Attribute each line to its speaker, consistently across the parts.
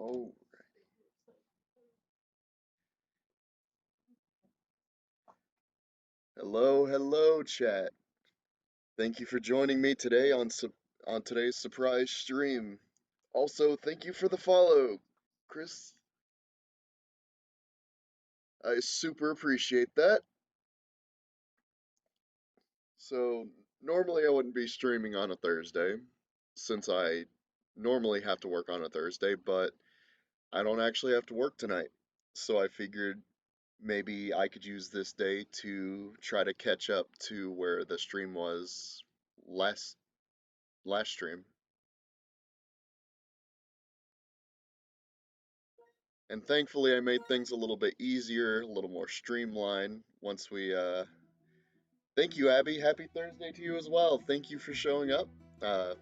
Speaker 1: Oh, hello, hello, chat. Thank you for joining me today on today's surprise stream. Also, thank you for the follow, Chris. I super appreciate that. So, normally I wouldn't be streaming on a Thursday, since I normally have to work on a Thursday, but I don't actually have to work tonight. So I figured maybe I could use this day to try to catch up to where the stream was last last stream. And thankfully, I made things a little bit easier, a little more streamlined once we. Thank you, Abby. Happy Thursday to you as well. Thank you for showing up. Uh,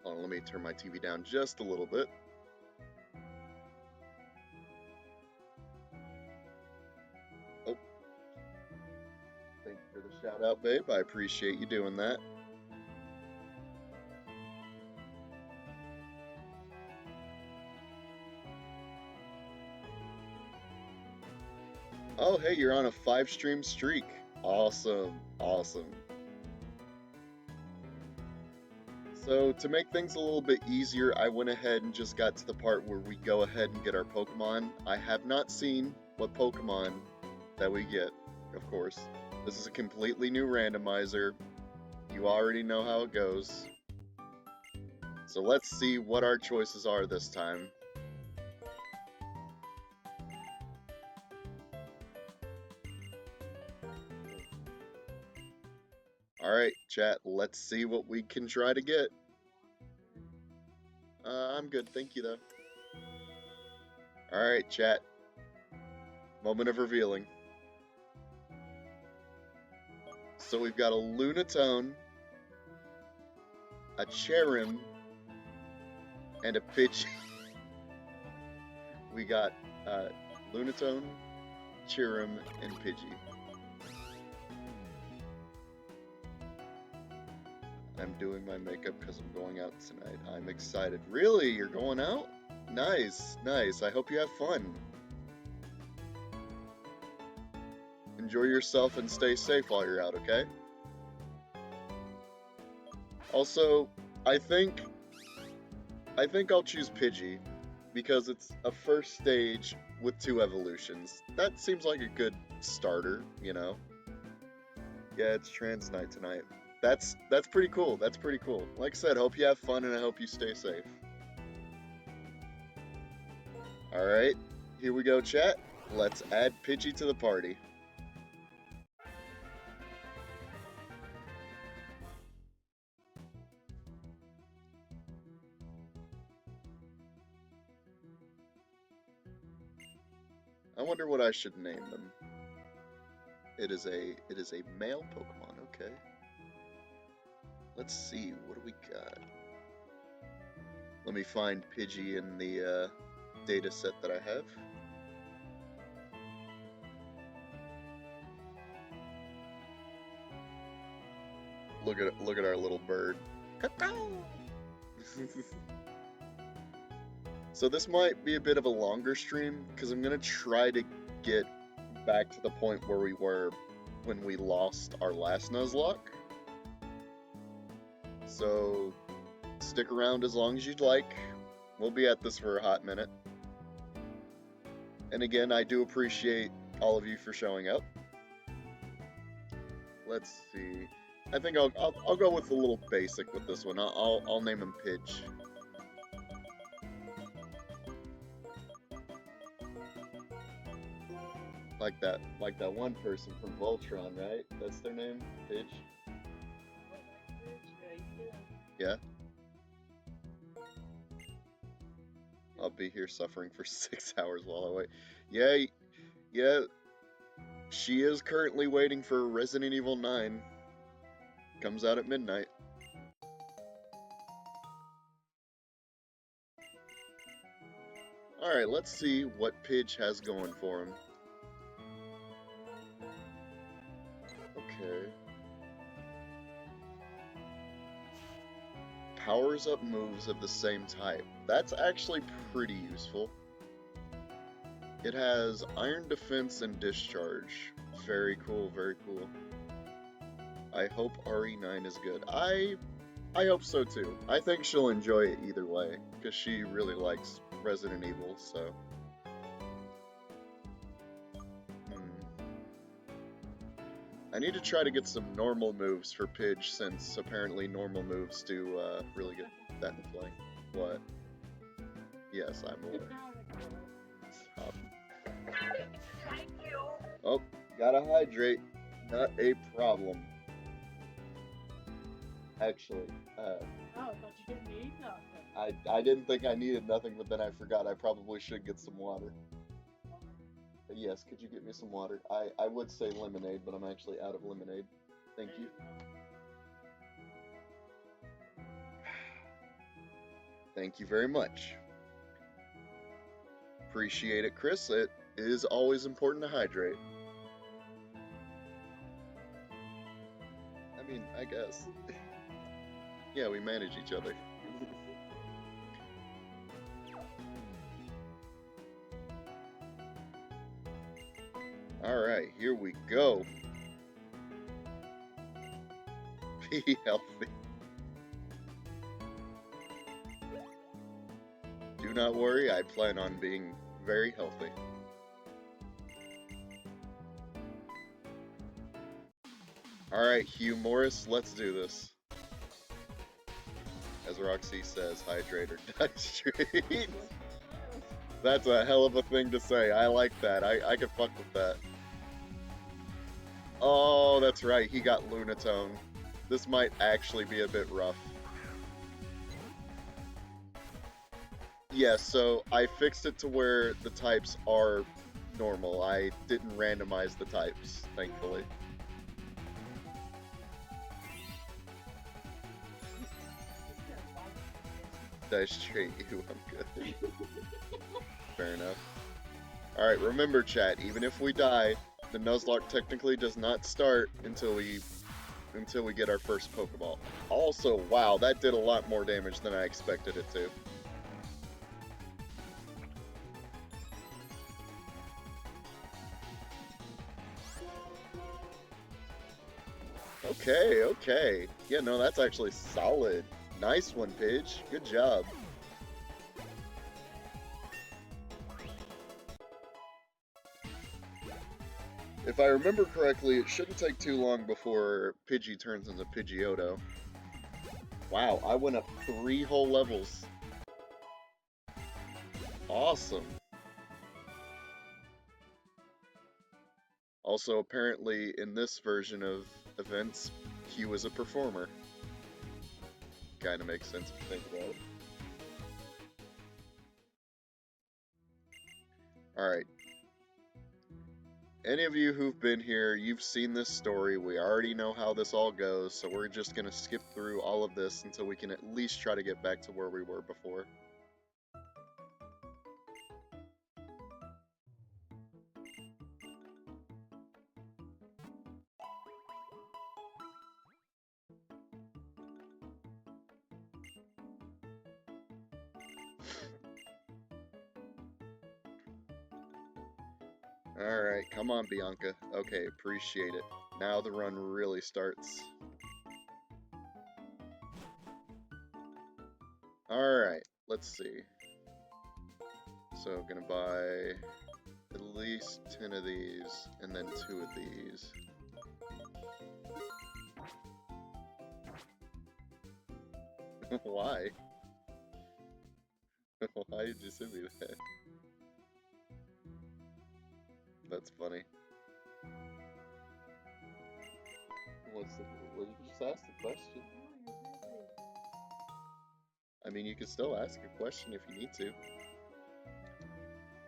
Speaker 1: Hold on, let me turn my TV down just a little bit. Oh, thank you for the shout out, babe. I appreciate you doing that. Oh, hey, you're on a 5 stream streak. Awesome, awesome. So, to make things a little bit easier, I went ahead and just got to the part where we go ahead and get our Pokemon. I have not seen what Pokemon that we get, of course. This is a completely new randomizer. You already know how it goes. So let's see what our choices are this time. Alright, chat, let's see what we can try to get. I'm good, thank you though. Alright, chat. Moment of revealing. So we've got a Lunatone, a Cherim, and a Pidgey. We got Lunatone, Cherim, and Pidgey. I'm doing my makeup because I'm going out tonight. I'm excited. Really? You're going out? Nice, nice. I hope you have fun. Enjoy yourself and stay safe while you're out, okay? Also, I think I'll choose Pidgey because it's a first stage with 2 evolutions. That seems like a good starter, you know? Yeah, it's trans night tonight. That's pretty cool. That's pretty cool. Like I said, hope you have fun and I hope you stay safe. Alright, here we go, chat. Let's add Pidgey to the party. I wonder what I should name them. It is a male Pokemon, okay. Let's see, what do we got? Let me find Pidgey in the data set that I have. Look at our little bird. So this might be a bit of a longer stream because I'm gonna try to get back to the point where we were when we lost our last Nuzlocke. So stick around as long as you'd like. We'll be at this for a hot minute. And again, I do appreciate all of you for showing up. Let's see. I think I'll go with a little basic with this one. I'll name him Pidge. Like that one person from Voltron, right? That's their name, Pidge. Yeah. I'll be here suffering for 6 hours while I wait. Yeah, yeah. She is currently waiting for Resident Evil 9. Comes out at midnight. Alright, let's see what Pidge has going for him. Okay. powers up moves of the same type. That's actually pretty useful. It has Iron Defense and Discharge. Very cool, very cool. I hope RE9 is good. I hope so too. I think she'll enjoy it either way, because she really likes Resident Evil, so. I need to try to get some normal moves for Pidge, since apparently normal moves do really get that in play. What? Yes, I'm aware. Stop.
Speaker 2: Thank you.
Speaker 1: Oh, gotta hydrate. Not a problem. Actually,
Speaker 2: Oh, I thought you didn't need nothing.
Speaker 1: I didn't think I needed nothing, but then I forgot I probably should get some water. Yes, could you get me some water? I would say lemonade, but I'm actually out of lemonade. Thank you. Thank you very much. Appreciate it, Chris. It is always important to hydrate. I mean, I guess. Yeah, we manage each other. Alright, here we go. Be healthy. Do not worry, I plan on being very healthy. Alright, Hugh Morris, let's do this. As Roxy says, hydrate or die straight. That's a hell of a thing to say. I like that. I can fuck with that. Oh, that's right. He got Lunatone. This might actually be a bit rough. Yeah, so I fixed it to where the types are normal. I didn't randomize the types, thankfully. Die straight, you. I'm good. Fair enough. Alright, remember chat, even if we die, the Nuzlocke technically does not start until we get our first Pokeball. Also, wow, that did a lot more damage than I expected it to. Okay, okay. Yeah, no, that's actually solid. Nice one, Pidge. Good job. If I remember correctly, it shouldn't take too long before Pidgey turns into Pidgeotto. Wow, I went up 3 whole levels. Awesome. Also, apparently, in this version of events, Hugh is a performer. Kinda makes sense if you think about it. Alright. Any of you who've been here, you've seen this story, we already know how this all goes, so we're just gonna skip through all of this until we can at least try to get back to where we were before. Alright, come on, Bianca. Okay, appreciate it. Now the run really starts. Alright, let's see. So, gonna buy at least 10 of these, and then 2 of these. Why? Why did you send me that? That's funny. Well, you just ask the question. I mean, you can still ask a question if you need to.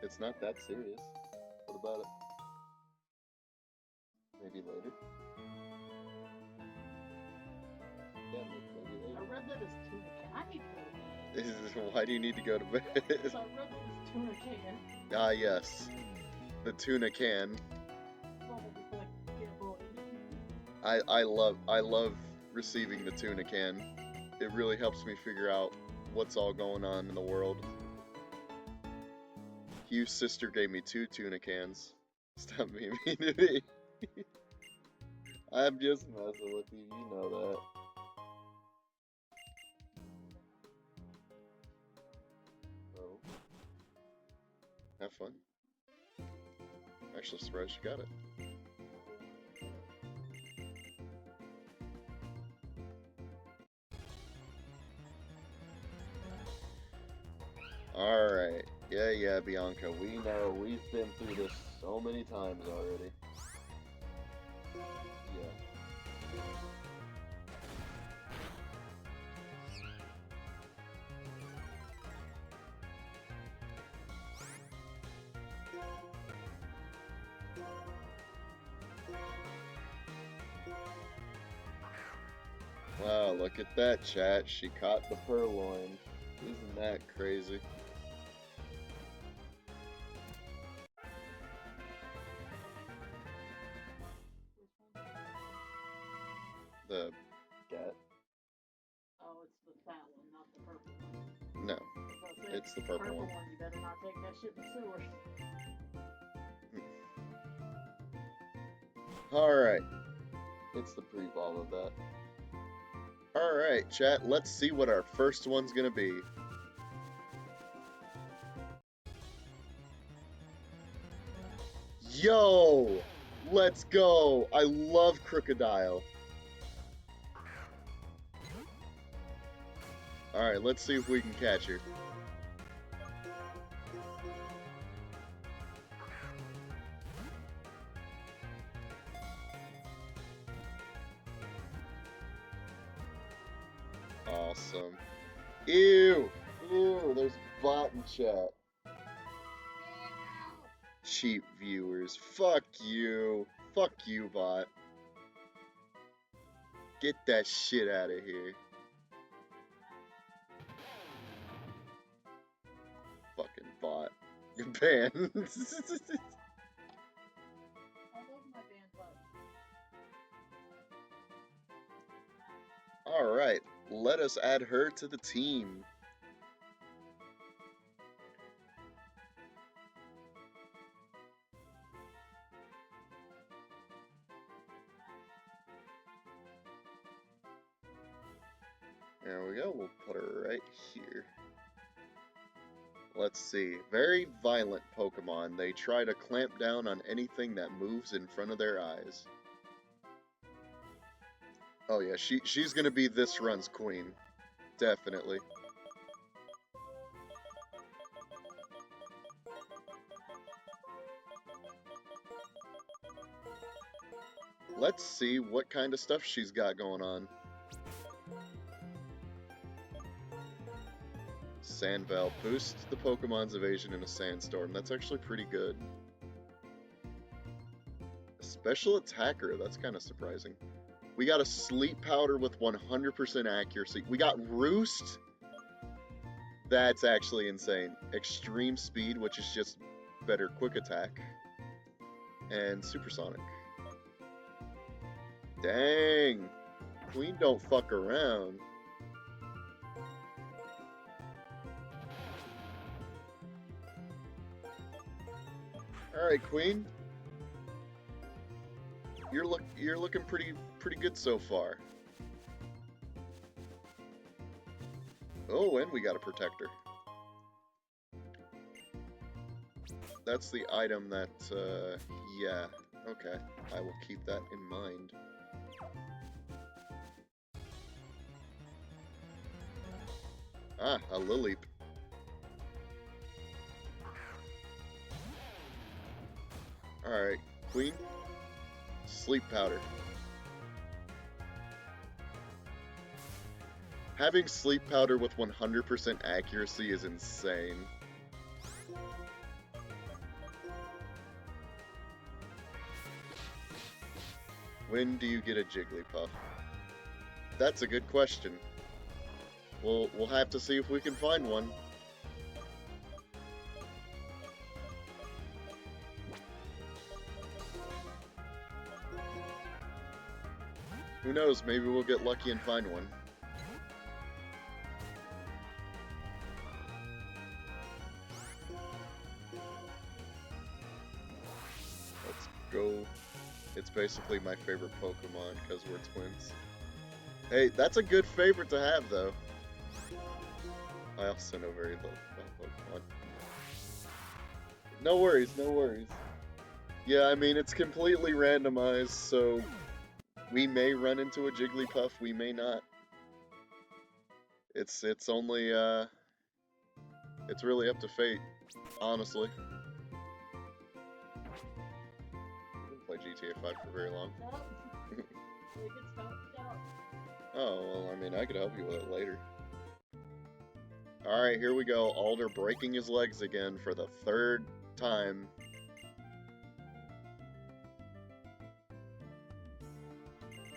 Speaker 1: It's not that serious. What about it? Maybe later? Yeah, maybe later.
Speaker 2: I read that as tuna can. I need to go to bed.
Speaker 1: Why do you need to go to bed?
Speaker 2: So I read that as tuna can.
Speaker 1: Ah, yes. The tuna can. I love receiving the tuna can. it really helps me figure out what's all going on in the world. Hugh's sister gave me 2 tuna cans. Stop being mean to me. I'm just messing with you, you know that. Oh. Have fun. Actually, surprised you got it. Alright. Yeah, Bianca. We know. We've been through this so many times already. Yeah. Wow, look at that, chat. She caught the purloin. Isn't that crazy? The cat?
Speaker 2: Oh, it's the fat one, not the purple one.
Speaker 1: No, it's the purple one.
Speaker 2: You better not take that shit in the sewer.
Speaker 1: Alright. It's the pre-ball of that. Alright, chat, let's see what our first one's gonna be. Yo! Let's go! I love Crocodile. Alright, let's see if we can catch her. Awesome. Ew! Ew, there's bot in chat. Cheap viewers. Fuck you. Fuck you, bot. Get that shit out of here. Fucking bot. You're banned.
Speaker 2: I love my band bug.
Speaker 1: Alright, let us add her to the team. There we go, we'll put her right here. Let's see. Very violent Pokemon. They try to clamp down on anything that moves in front of their eyes. Oh yeah, she's gonna be this run's queen. Definitely. Let's see what kind of stuff she's got going on. Sandbell. Boost the Pokemon's evasion in a sandstorm. That's actually pretty good. A special attacker. That's kind of surprising. We got a sleep powder with 100% accuracy. We got Roost. That's actually insane. Extreme speed, which is just better quick attack. And supersonic. Dang. Queen don't fuck around. Alright, Queen. You're looking pretty good so far. Oh, and we got a protector. That's the item that, yeah. Okay, I will keep that in mind. Ah, a Lileep. Alright, Queen. Sleep powder. Having sleep powder with 100% accuracy is insane. When do you get a Jigglypuff? That's a good question. We'll have to see if we can find one. Who knows, maybe we'll get lucky and find one. go. It's basically my favorite Pokemon because we're twins. Hey, that's a good favorite to have, though. I also know very little about Pokemon. No worries, no worries. Yeah, I mean, it's completely randomized, so we may run into a Jigglypuff, we may not. It's only, it's really up to fate, honestly. I didn't play GTA 5 for very long.
Speaker 2: Nope. We can stop the job.
Speaker 1: Oh, well, I mean, I could help you with it later. Alright, here we go. Alder breaking his legs again for the third time.
Speaker 2: Oh yeah, I forgot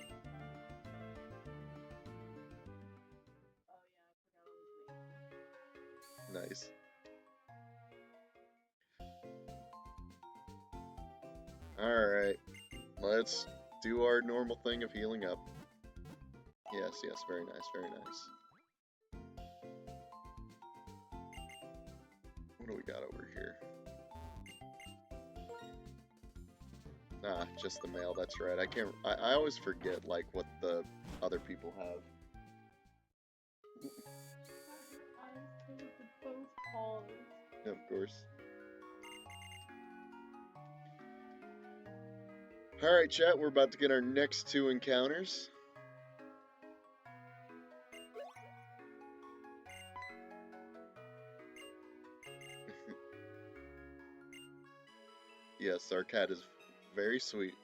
Speaker 2: it was me.
Speaker 1: Nice. Alright, let's do our normal thing of healing up. Yes, yes, very nice, very nice. What do we got over here? Ah, just the mail, that's right. I always forget, like, what the other people have.
Speaker 2: I saved both calls.
Speaker 1: Yeah, of course. Alright, chat, we're about to get our next two encounters. Yes, our cat is very sweet.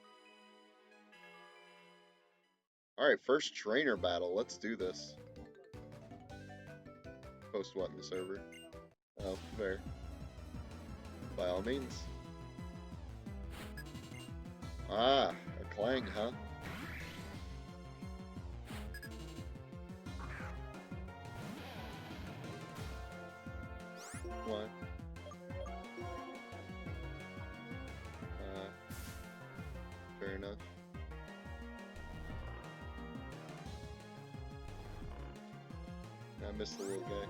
Speaker 1: Alright, first trainer battle. Let's do this. Post what in the server? Oh, fair. By all means. Ah, a clang, huh? What? Fair enough. I missed the little guy.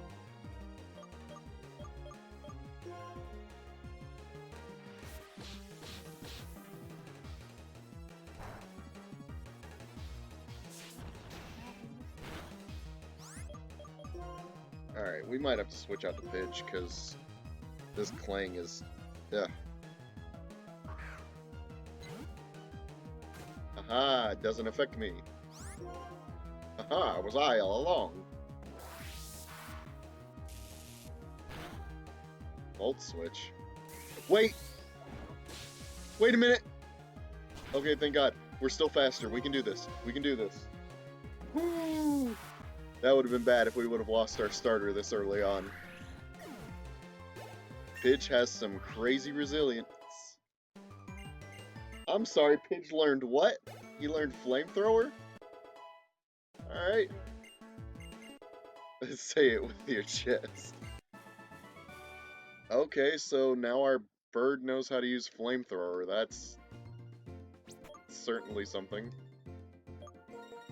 Speaker 1: Alright, we might have to switch out the pitch, because this clang is... yeah. Aha, it doesn't affect me. Aha, it was I all along. Volt switch. Wait! Wait a minute! Okay, thank God. We're still faster. We can do this. We can do this. Woo! That would have been bad if we would have lost our starter this early on. Pidge has some crazy resilience. I'm sorry, Pidge learned what? He learned flamethrower? Alright. Say it with your chest. Okay, so now our bird knows how to use flamethrower. That's certainly something.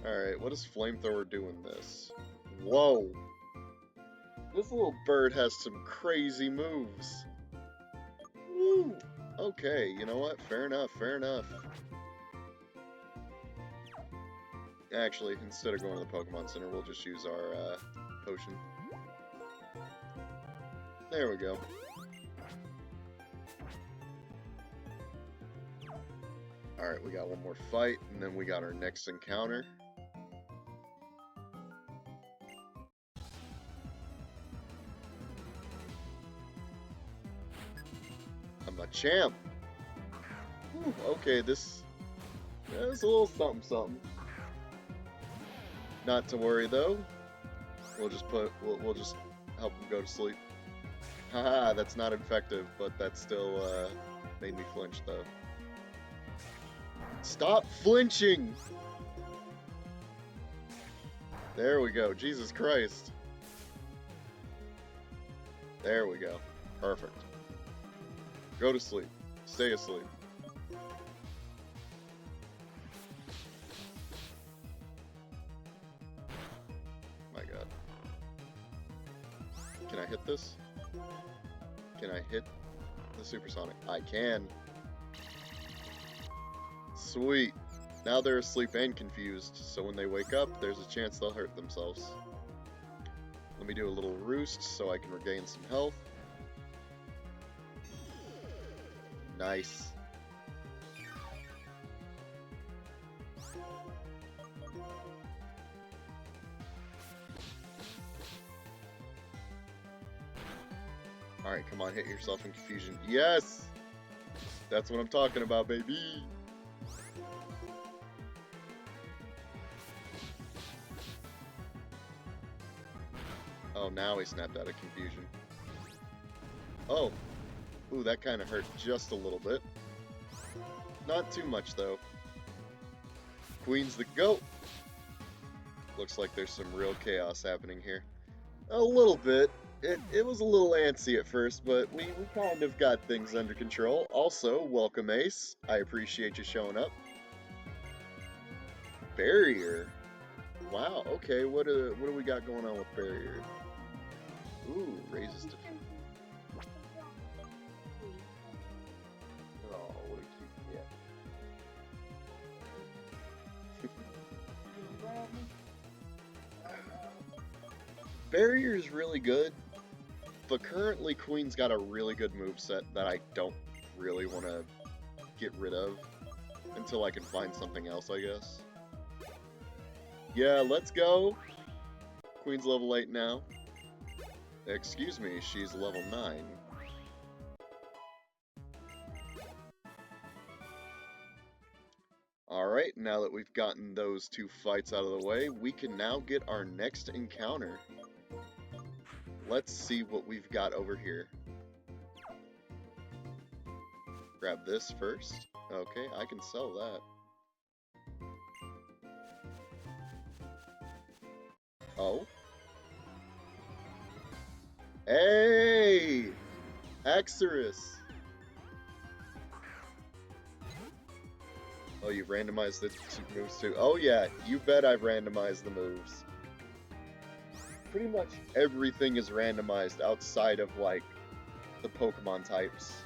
Speaker 1: Alright, what does flamethrower do in this? Whoa! This little bird has some crazy moves. Woo! Okay, you know what? Fair enough, fair enough. Actually, instead of going to the Pokemon Center, we'll just use our potion. There we go. Alright, we got one more fight, and then we got our next encounter. I'm a champ! Whew, okay, this is a little something something. Not to worry though. We'll just help him go to sleep. Haha, that's not effective, but that still made me flinch though. Stop flinching! There we go. Jesus Christ. There we go. Perfect. Go to sleep. Stay asleep. My God. Can I hit this? Can I hit the supersonic? I can. Sweet. Now they're asleep and confused, so when they wake up, there's a chance they'll hurt themselves. Let me do a little roost so I can regain some health. Nice. Alright, come on, hit yourself in confusion. Yes! That's what I'm talking about, baby! Oh, now he snapped out of confusion. Oh! Ooh, that kind of hurt just a little bit. Not too much, though. Queen's the GOAT! Looks like there's some real chaos happening here. A little bit. It was a little antsy at first, but we kind of got things under control. Also, welcome Ace. I appreciate you showing up. Barrier. Wow, okay, what do we got going on with Barrier? Ooh, raises to... Oh, what a cute cat. Barrier is really good, but currently Queen's got a really good moveset that I don't really want to get rid of until I can find something else, I guess. Yeah, let's go! Queen's level 8 now. Excuse me, she's level 9. Alright, now that we've gotten those two fights out of the way, we can now get our next encounter. Let's see what we've got over here. Grab this first. Okay, I can sell that. Oh. Hey! Axorus! Oh, you've randomized the moves too. Oh yeah, you bet I've randomized the moves. Pretty much everything is randomized outside of, like, the Pokemon types.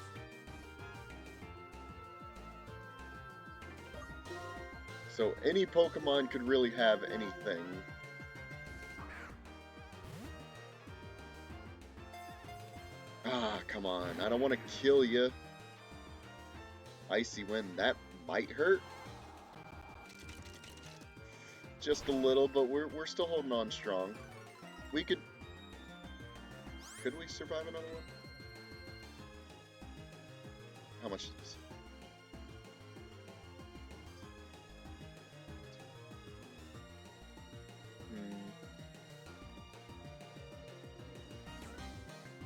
Speaker 1: So any Pokemon could really have anything. Ah, come on. I don't want to kill you. Icy Wind, that might hurt. Just a little, but we're still holding on strong. We could we survive another one? How much is this?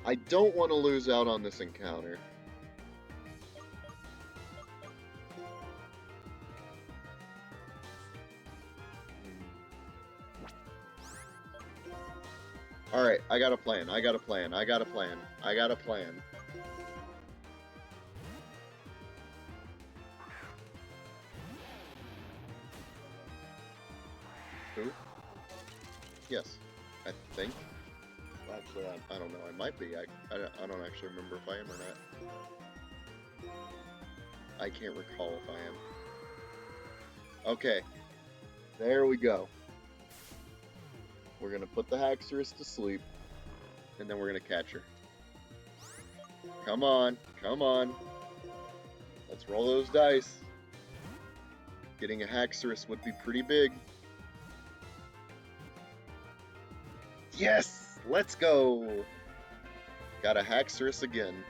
Speaker 1: I don't want to lose out on this encounter. Alright, I got a plan, I got a plan, I got a plan, I got a plan. Who? Yes, I think. Actually, I don't know, I might be. I don't actually remember if I am or not. I can't recall if I am. Okay, there we go. We're gonna put the Haxorus to sleep, and then we're gonna catch her. Come on, come on. Let's roll those dice. Getting a Haxorus would be pretty big. Yes! Let's go! Got a Haxorus again.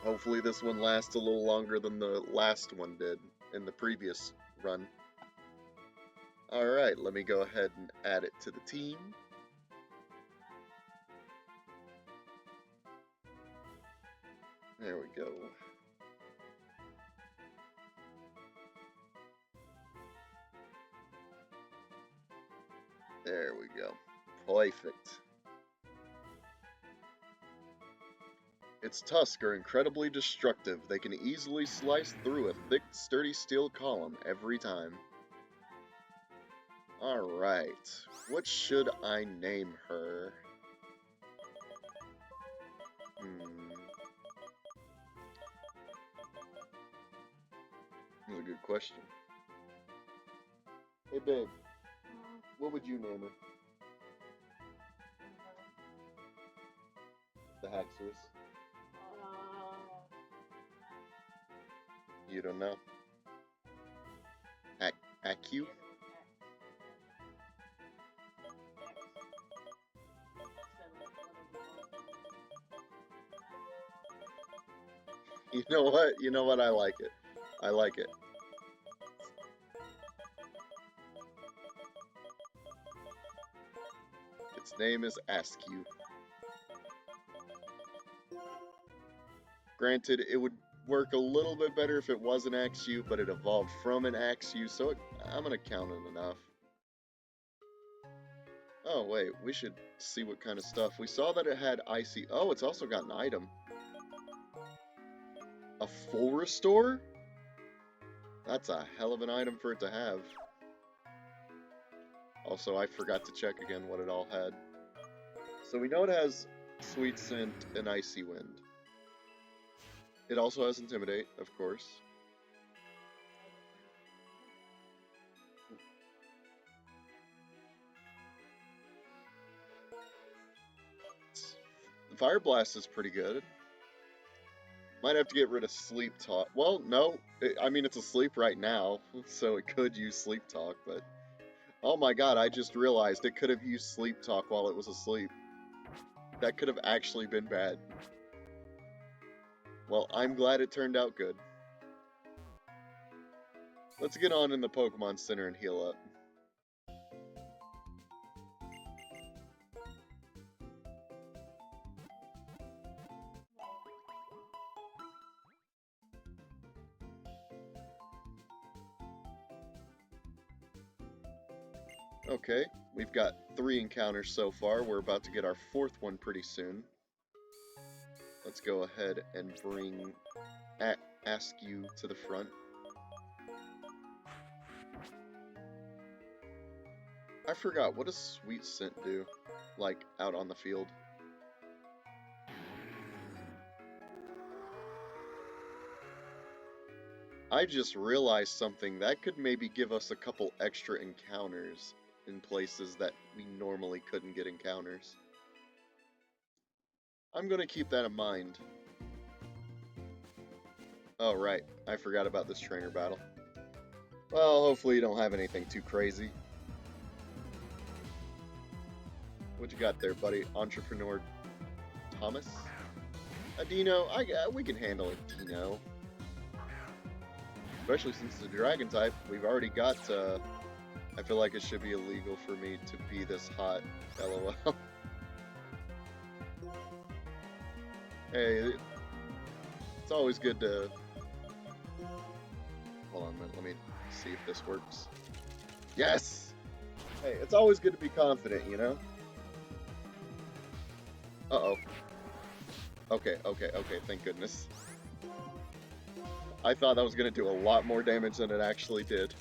Speaker 1: Hopefully this one lasts a little longer than the last one did in the previous run. Alright, let me go ahead and add it to the team. There we go. There we go. Perfect. Its tusks are incredibly destructive. They can easily slice through a thick, sturdy steel column every time. Alright, what should I name her? good question. Hey, babe, what would you name her? The Haxorus. You don't know? AQ? You know what? You know what? I like it. I like it. Its name is Askew. Granted, it would work a little bit better if it was an Axew, but it evolved from an Axew, so I'm gonna count it enough. Oh wait, we should see what kind of stuff. We saw that it had icy. Oh, it's also got an item. A full restore? That's a hell of an item for it to have. Also, I forgot to check again what it all had. So we know it has Sweet Scent and Icy Wind. It also has Intimidate, of course. Fire Blast is pretty good. Might have to get rid of Sleep Talk. Well, no. I mean, it's asleep right now, so it could use Sleep Talk, but... Oh my god, I just realized it could have used Sleep Talk while it was asleep. That could have actually been bad. Well, I'm glad it turned out good. Let's get on in the Pokemon Center and heal up. Okay, we've got 3 encounters so far. We're about to get our 4th one pretty soon. Let's go ahead and bring Askew to the front. I forgot, what does Sweet Scent do, like, out on the field? I just realized something. That could maybe give us a couple extra encounters in places that we normally couldn't get encounters. I'm gonna keep that in mind. Oh, right. I forgot about this trainer battle. Well, hopefully you don't have anything too crazy. What you got there, buddy? Entrepreneur Thomas? A Dino? We can handle a Dino. Especially since it's a dragon type. We've already got, I feel like it should be illegal for me to be this hot. LOL. Hey, it's always good to... Hold on a minute, let me see if this works. Yes! Hey, it's always good to be confident, you know? Uh-oh. Okay, thank goodness. I thought that was going to do a lot more damage than it actually did.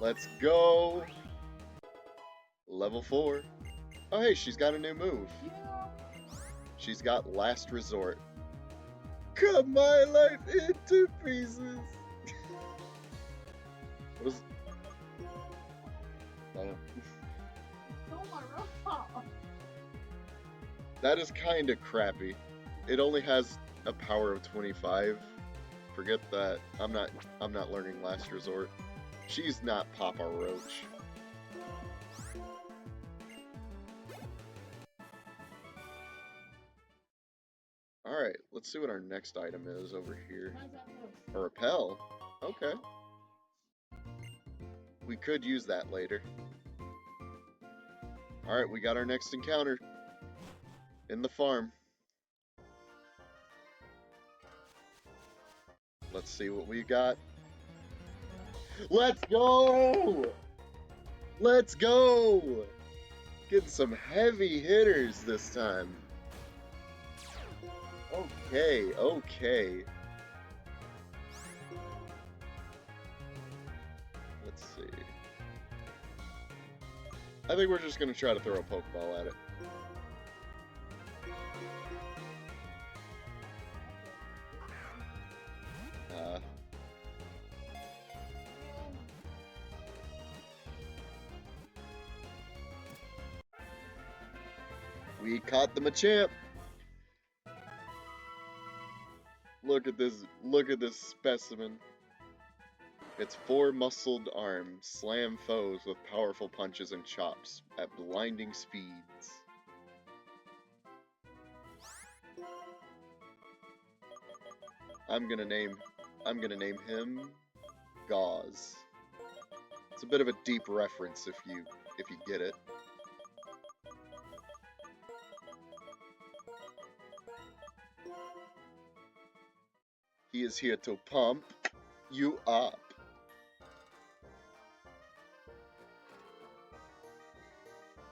Speaker 1: Let's go! Level 4. Oh hey, she's got a new move. She's got Last Resort. Cut my life into pieces! What is... That is kind of crappy. It only has a power of 25. Forget that. I'm not learning Last Resort. She's not Papa Roach. Alright, let's see what our next item is over here. A Repel? Okay. We could use that later. Alright, we got our next encounter. In the farm. Let's see what we got. Let's go! Let's go! Getting some heavy hitters this time. Okay. Let's see. I think we're just going to try to throw a Pokeball at it. We caught the Machamp. Look at this specimen. Its four muscled arms slam foes with powerful punches and chops at blinding speeds. I'm gonna name him Gauze. It's a bit of a deep reference if you get it. He is here to pump you up.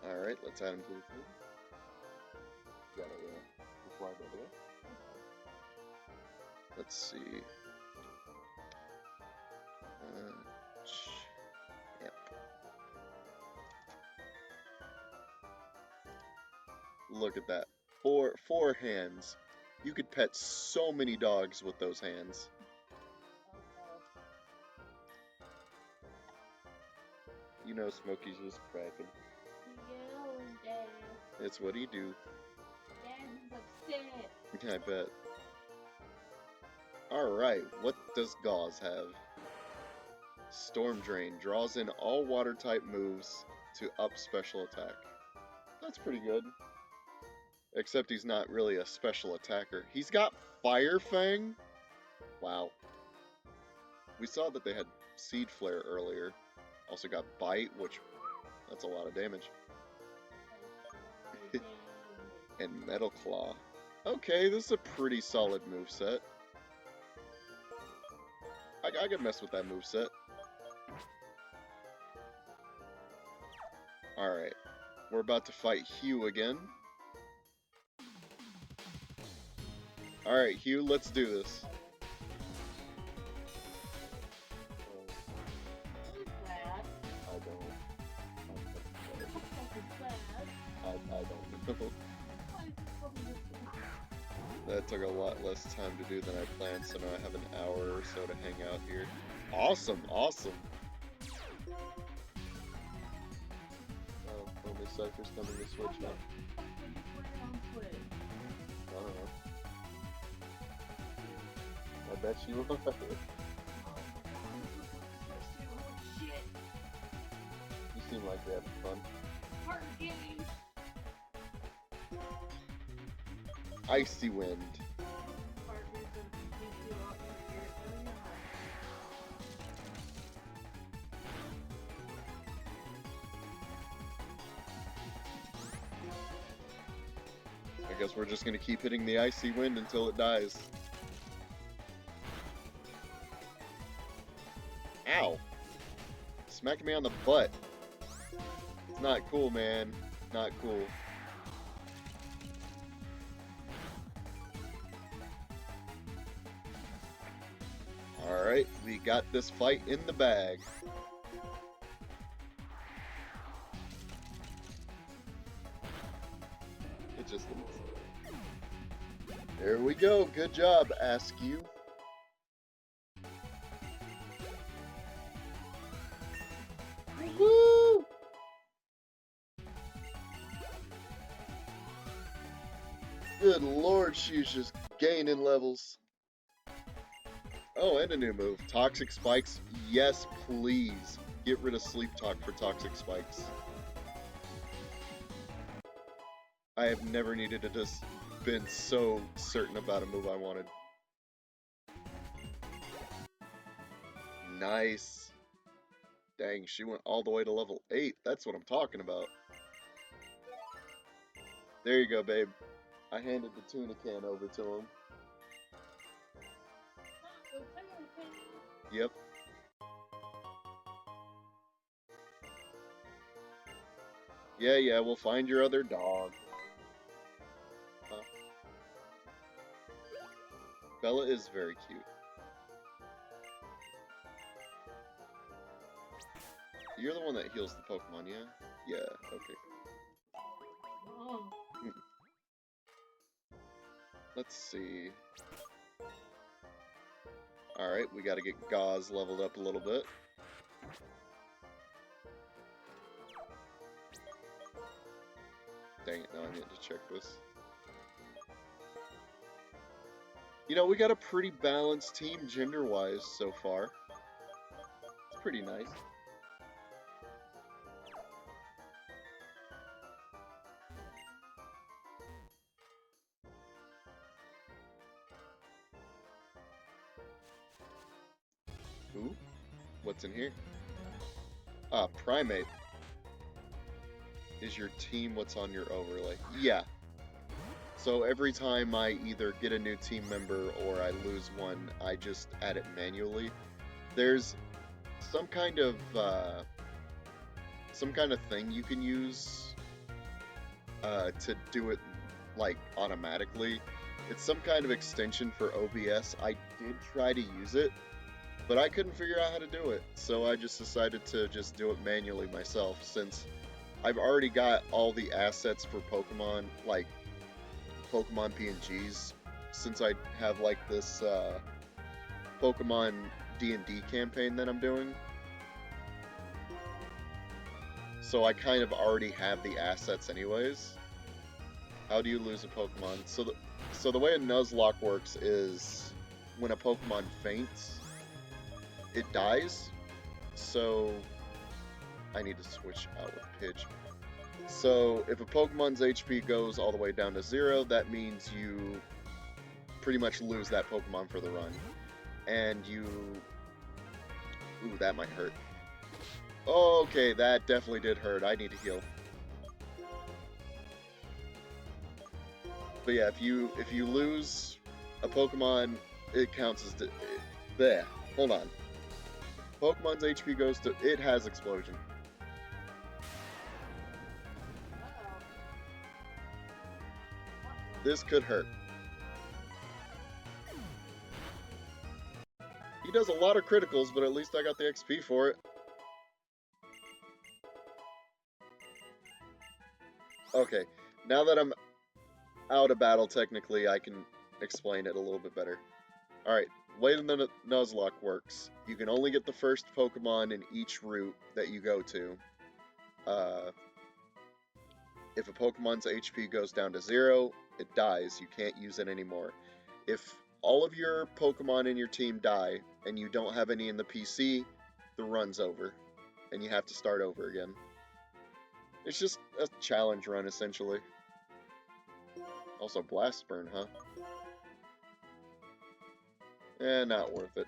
Speaker 1: Alright, let's add him to the team. Gotta fly over there. Let's see. Yep. Look at that. Four hands. You could pet so many dogs with those hands. You know Smokey's just cracking. It's what he do.
Speaker 2: Dad's upset.
Speaker 1: I bet. Alright, what does Gauze have? Storm Drain draws in all water type moves to up special attack. That's pretty good. Except he's not really a special attacker. He's got Fire Fang? Wow. We saw that they had Seed Flare earlier. Also got Bite, which that's a lot of damage. And Metal Claw. Okay, this is a pretty solid moveset. I could mess with that moveset. Alright. We're about to fight Hugh again. Alright, Hugh, let's do this. I don't know. That took a lot less time to do than I planned, so now I have an hour or so to hang out here. Awesome, awesome. Oh, only Cypher's coming to Switch now. I don't know. I bet you will. You seem like you're having fun.
Speaker 2: Hard game.
Speaker 1: Icy Wind. I guess we're just gonna keep hitting the Icy Wind until it dies. Ow! Smacking me on the butt. It's not cool, man. Not cool. Alright, we got this fight in the bag. It just leaves. There we go. Good job, Askew. Woo! Good lord, she's just gaining levels. Oh, and a new move. Toxic Spikes. Yes, please. Get rid of Sleep Talk for Toxic Spikes. I have never needed to just been so certain about a move I wanted. Nice. Dang, she went all the way to level 8. That's what I'm talking about. There you go, babe. I handed the tuna can over to him. Yep. Yeah, we'll find your other dog. Huh? Bella is very cute. You're the one that heals the Pokemon, yeah? Yeah, okay.
Speaker 2: Oh.
Speaker 1: Let's see. Alright, we gotta get Gauze leveled up a little bit. Dang it, now I need to check this. You know, we got a pretty balanced team gender-wise so far. It's pretty nice. Ooh, what's in here? Ah, primate. Is your team what's on your overlay? Yeah. So every time I either get a new team member or I lose one, I just add it manually. There's some kind of thing you can use to do it like automatically. It's some kind of extension for OBS. I did try to use it, but I couldn't figure out how to do it. So I just decided to just do it manually myself, since I've already got all the assets for Pokemon, like Pokemon PNGs, since I have like this Pokemon D&D campaign that I'm doing. So I kind of already have the assets anyways. How do you lose a Pokemon? So the way a Nuzlocke works is when a Pokemon faints, it dies. So I need to switch out with Pidge. So if a Pokemon's HP goes all the way down to 0, that means you pretty much lose that Pokemon for the run. And you... Ooh, that might hurt. Okay, that definitely did hurt. I need to heal. But yeah, if you lose a Pokemon, it counts as... There. Hold on. Pokemon's HP goes to... It has Explosion. This could hurt. He does a lot of criticals, but at least I got the XP for it. Okay, now that I'm out of battle, technically, I can explain it a little bit better. Alright, way the Nuzlocke works. You can only get the first Pokemon in each route that you go to. If a Pokemon's HP goes down to 0, it dies. You can't use it anymore. If all of your Pokemon in your team die, and you don't have any in the PC, the run's over. And you have to start over again. It's just a challenge run, essentially. Also, Blast Burn, huh? Eh, not worth it.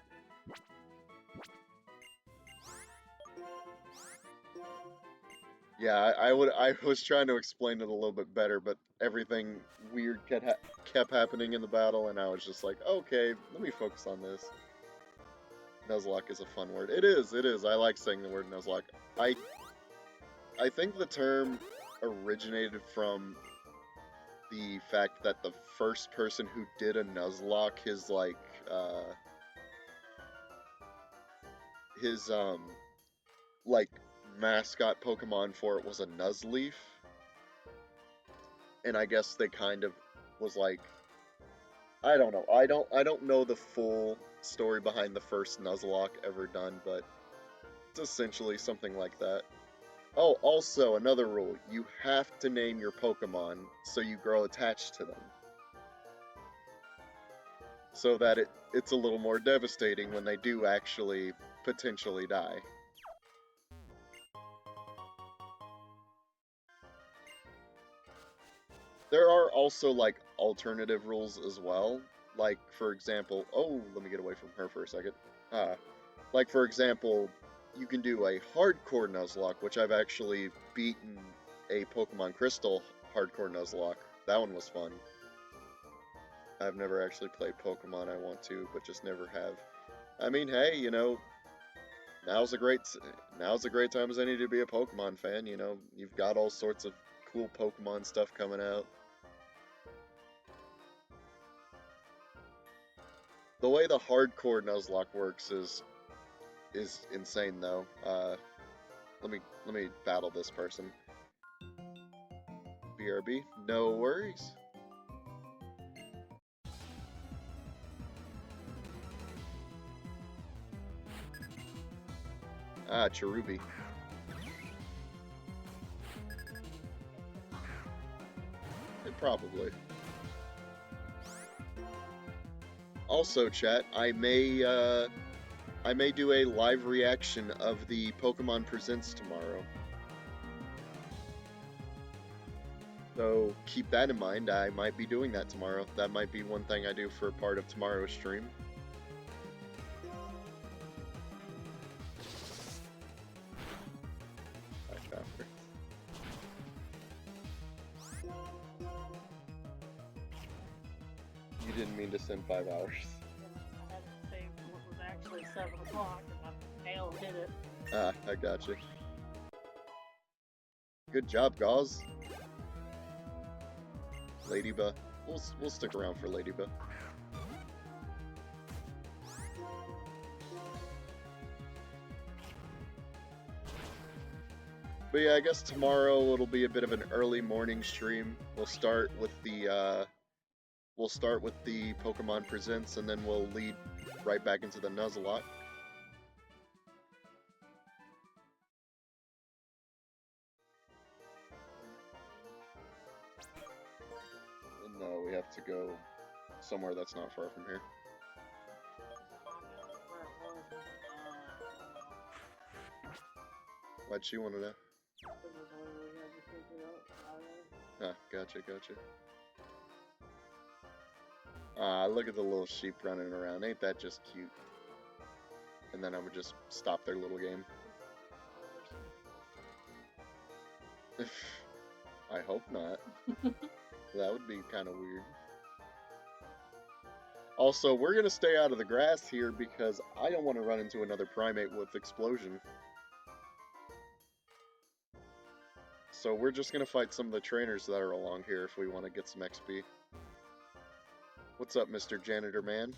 Speaker 1: Yeah, I was trying to explain it a little bit better, but everything weird kept happening in the battle, and I was just like, okay, let me focus on this. Nuzlocke is a fun word. It is. I like saying the word Nuzlocke. I think the term originated from the fact that the first person who did a Nuzlocke, his mascot Pokemon for it was a Nuzleaf. And I guess they kind of was like, I don't know. I don't know the full story behind the first Nuzlocke ever done, but it's essentially something like that. Oh, also another rule, you have to name your Pokemon so you grow attached to them. So that it's a little more devastating when they do actually potentially die. There are also, like, alternative rules as well. Like, for example... Oh, let me get away from her for a second. Like, for example, you can do a hardcore Nuzlocke, which I've actually beaten a Pokemon Crystal hardcore Nuzlocke. That one was fun. I've never actually played Pokemon. I want to, but just never have. I mean, hey, you know, now's a great time as any to be a Pokemon fan. You know, you've got all sorts of cool Pokemon stuff coming out. The way the hardcore Nuzlocke works is insane, though. Let me battle this person. BRB, no worries. Ah, Cherubi. Probably. Also, chat, I may do a live reaction of the Pokemon Presents tomorrow. So keep that in mind. I might be doing that tomorrow. That might be one thing I do for part of tomorrow's stream. You didn't mean to send 5 hours.
Speaker 2: I had it saved what was actually 7 o'clock, and my mail hit it.
Speaker 1: Ah, I gotcha. Good job, Gauze. Ladybug. We'll stick around for Ladybug. But yeah, I guess tomorrow it'll be a bit of an early morning stream. We'll start with the Pokemon Presents, and then we'll lead right back into the Nuzlocke. And no, we have to go somewhere that's not far from here. Why'd she want to know? Ah, gotcha. Ah, look at the little sheep running around. Ain't that just cute? And then I would just stop their little game. I hope not. That would be kind of weird. Also, we're going to stay out of the grass here because I don't want to run into another primate with explosion. So we're just going to fight some of the trainers that are along here if we want to get some XP. What's up, Mr. Janitor Man?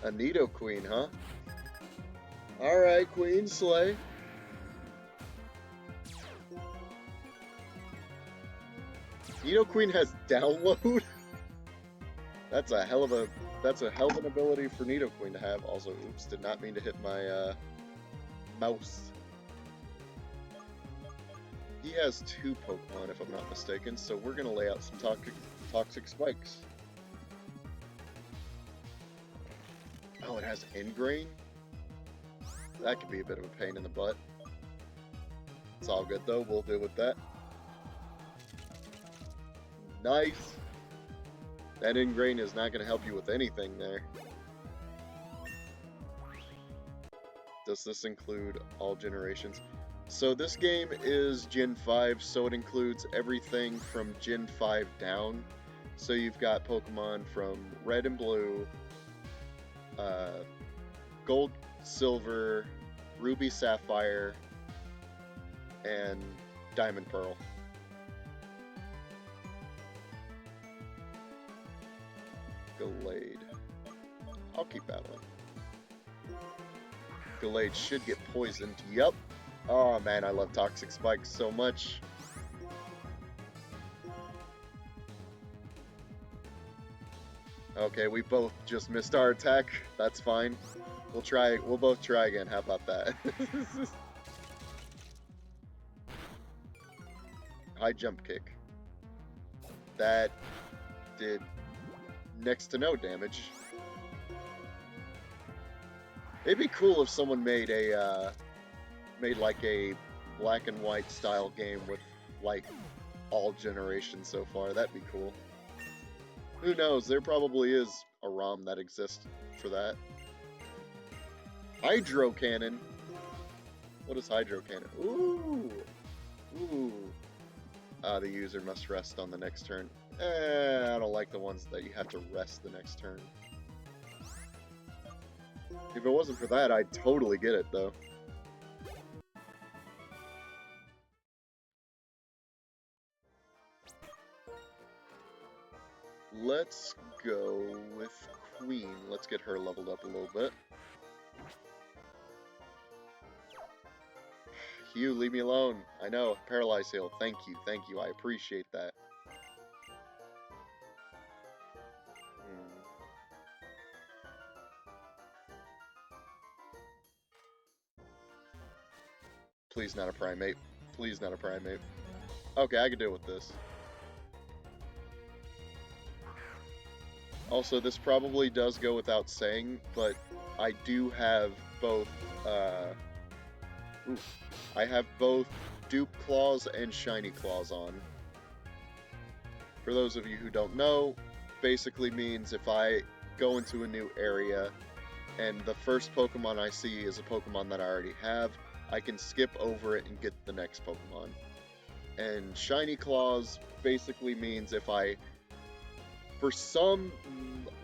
Speaker 1: A Nidoqueen, huh? Alright, Queen Slay. Nidoqueen has download? That's a hell of an ability for Nidoqueen to have. Also, oops, did not mean to hit my mouse. He has 2 Pokemon, if I'm not mistaken, so we're gonna lay out some toxic spikes. Oh, it has Ingrain? That could be a bit of a pain in the butt. It's all good though, we'll deal with that. Nice! That Ingrain is not going to help you with anything there. Does this include all generations? So this game is Gen 5, so it includes everything from Gen 5 down. So you've got Pokemon from Red and Blue, Gold, Silver, Ruby, Sapphire, and Diamond, Pearl. Gallade. I'll keep that one. Gallade should get poisoned. Yup. Oh man, I love Toxic Spikes so much. Okay, we both just missed our attack. That's fine. We'll both try again. How about that? High jump kick. That did next to no damage. It'd be cool if someone made like a black and white style game with like all generations so far. That'd be cool. Who knows? There probably is a ROM that exists for that. Hydro Cannon. What is Hydro Cannon? Ooh. The user must rest on the next turn. I don't like the ones that you have to rest the next turn. If it wasn't for that, I'd totally get it, though. Let's go with Queen. Let's get her leveled up a little bit. Hugh, leave me alone. I know, Paralyze Heal. Thank you. I appreciate that. Please not a primate. Please not a primate. Okay, I can deal with this. Also, this probably does go without saying, but I do have both, I have both dupe claws and shiny claws on. For those of you who don't know, basically means if I go into a new area and the first Pokemon I see is a Pokemon that I already have, I can skip over it and get the next Pokemon. And shiny claws basically means if I, for some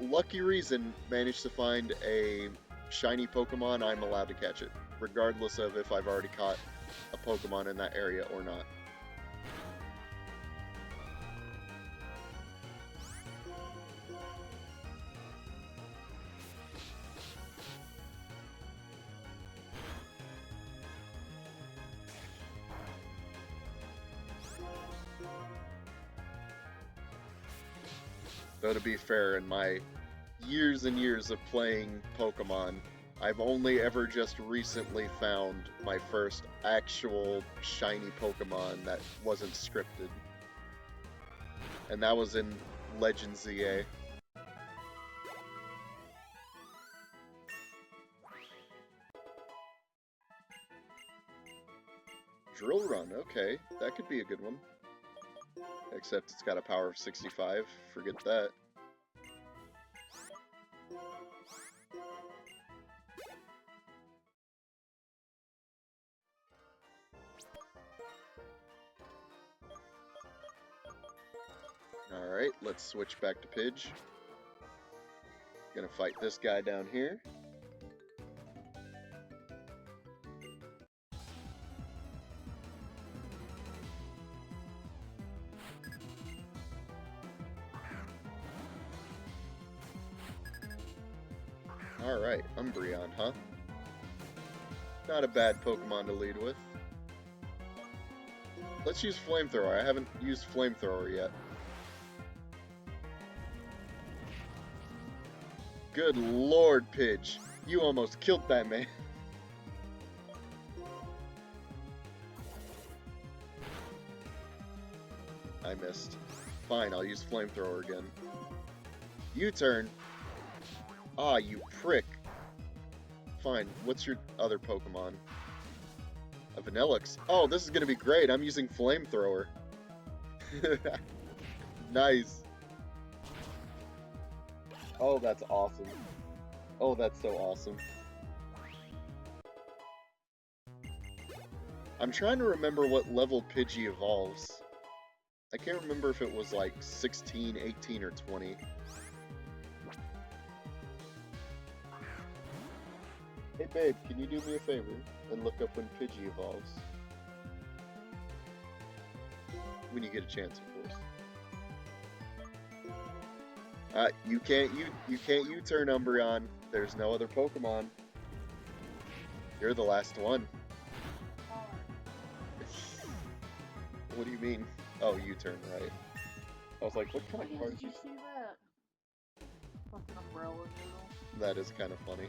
Speaker 1: lucky reason, manage to find a shiny Pokemon, I'm allowed to catch it, regardless of if I've already caught a Pokemon in that area or not. Though to be fair, in my years and years of playing Pokemon, I've only ever just recently found my first actual shiny Pokemon that wasn't scripted. And that was in Legend ZA. Drill Run, okay, that could be a good one. Except it's got a power of 65, forget that. Alright, let's switch back to Pidge. Gonna fight this guy down here. Alright, Umbreon, huh? Not a bad Pokemon to lead with. Let's use Flamethrower. I haven't used Flamethrower yet. Good lord, Pidge. You almost killed that man. I missed. Fine, I'll use Flamethrower again. U-turn. Ah, you prick. Fine, what's your other Pokemon? A Vanillix. Oh, this is gonna be great. I'm using Flamethrower. Nice. Oh, that's awesome. Oh, that's so awesome. I'm trying to remember what level Pidgey evolves. I can't remember if it was like 16, 18, or 20. Hey babe, can you do me a favor and look up when Pidgey evolves? When you get a chance, of course. You can't U-turn Umbreon. There's no other Pokemon. You're the last one. What do you mean? Oh, U-turn, right. I was like, what kind of card
Speaker 2: did you see that? Fucking umbrella noodle.
Speaker 1: That is kind of funny.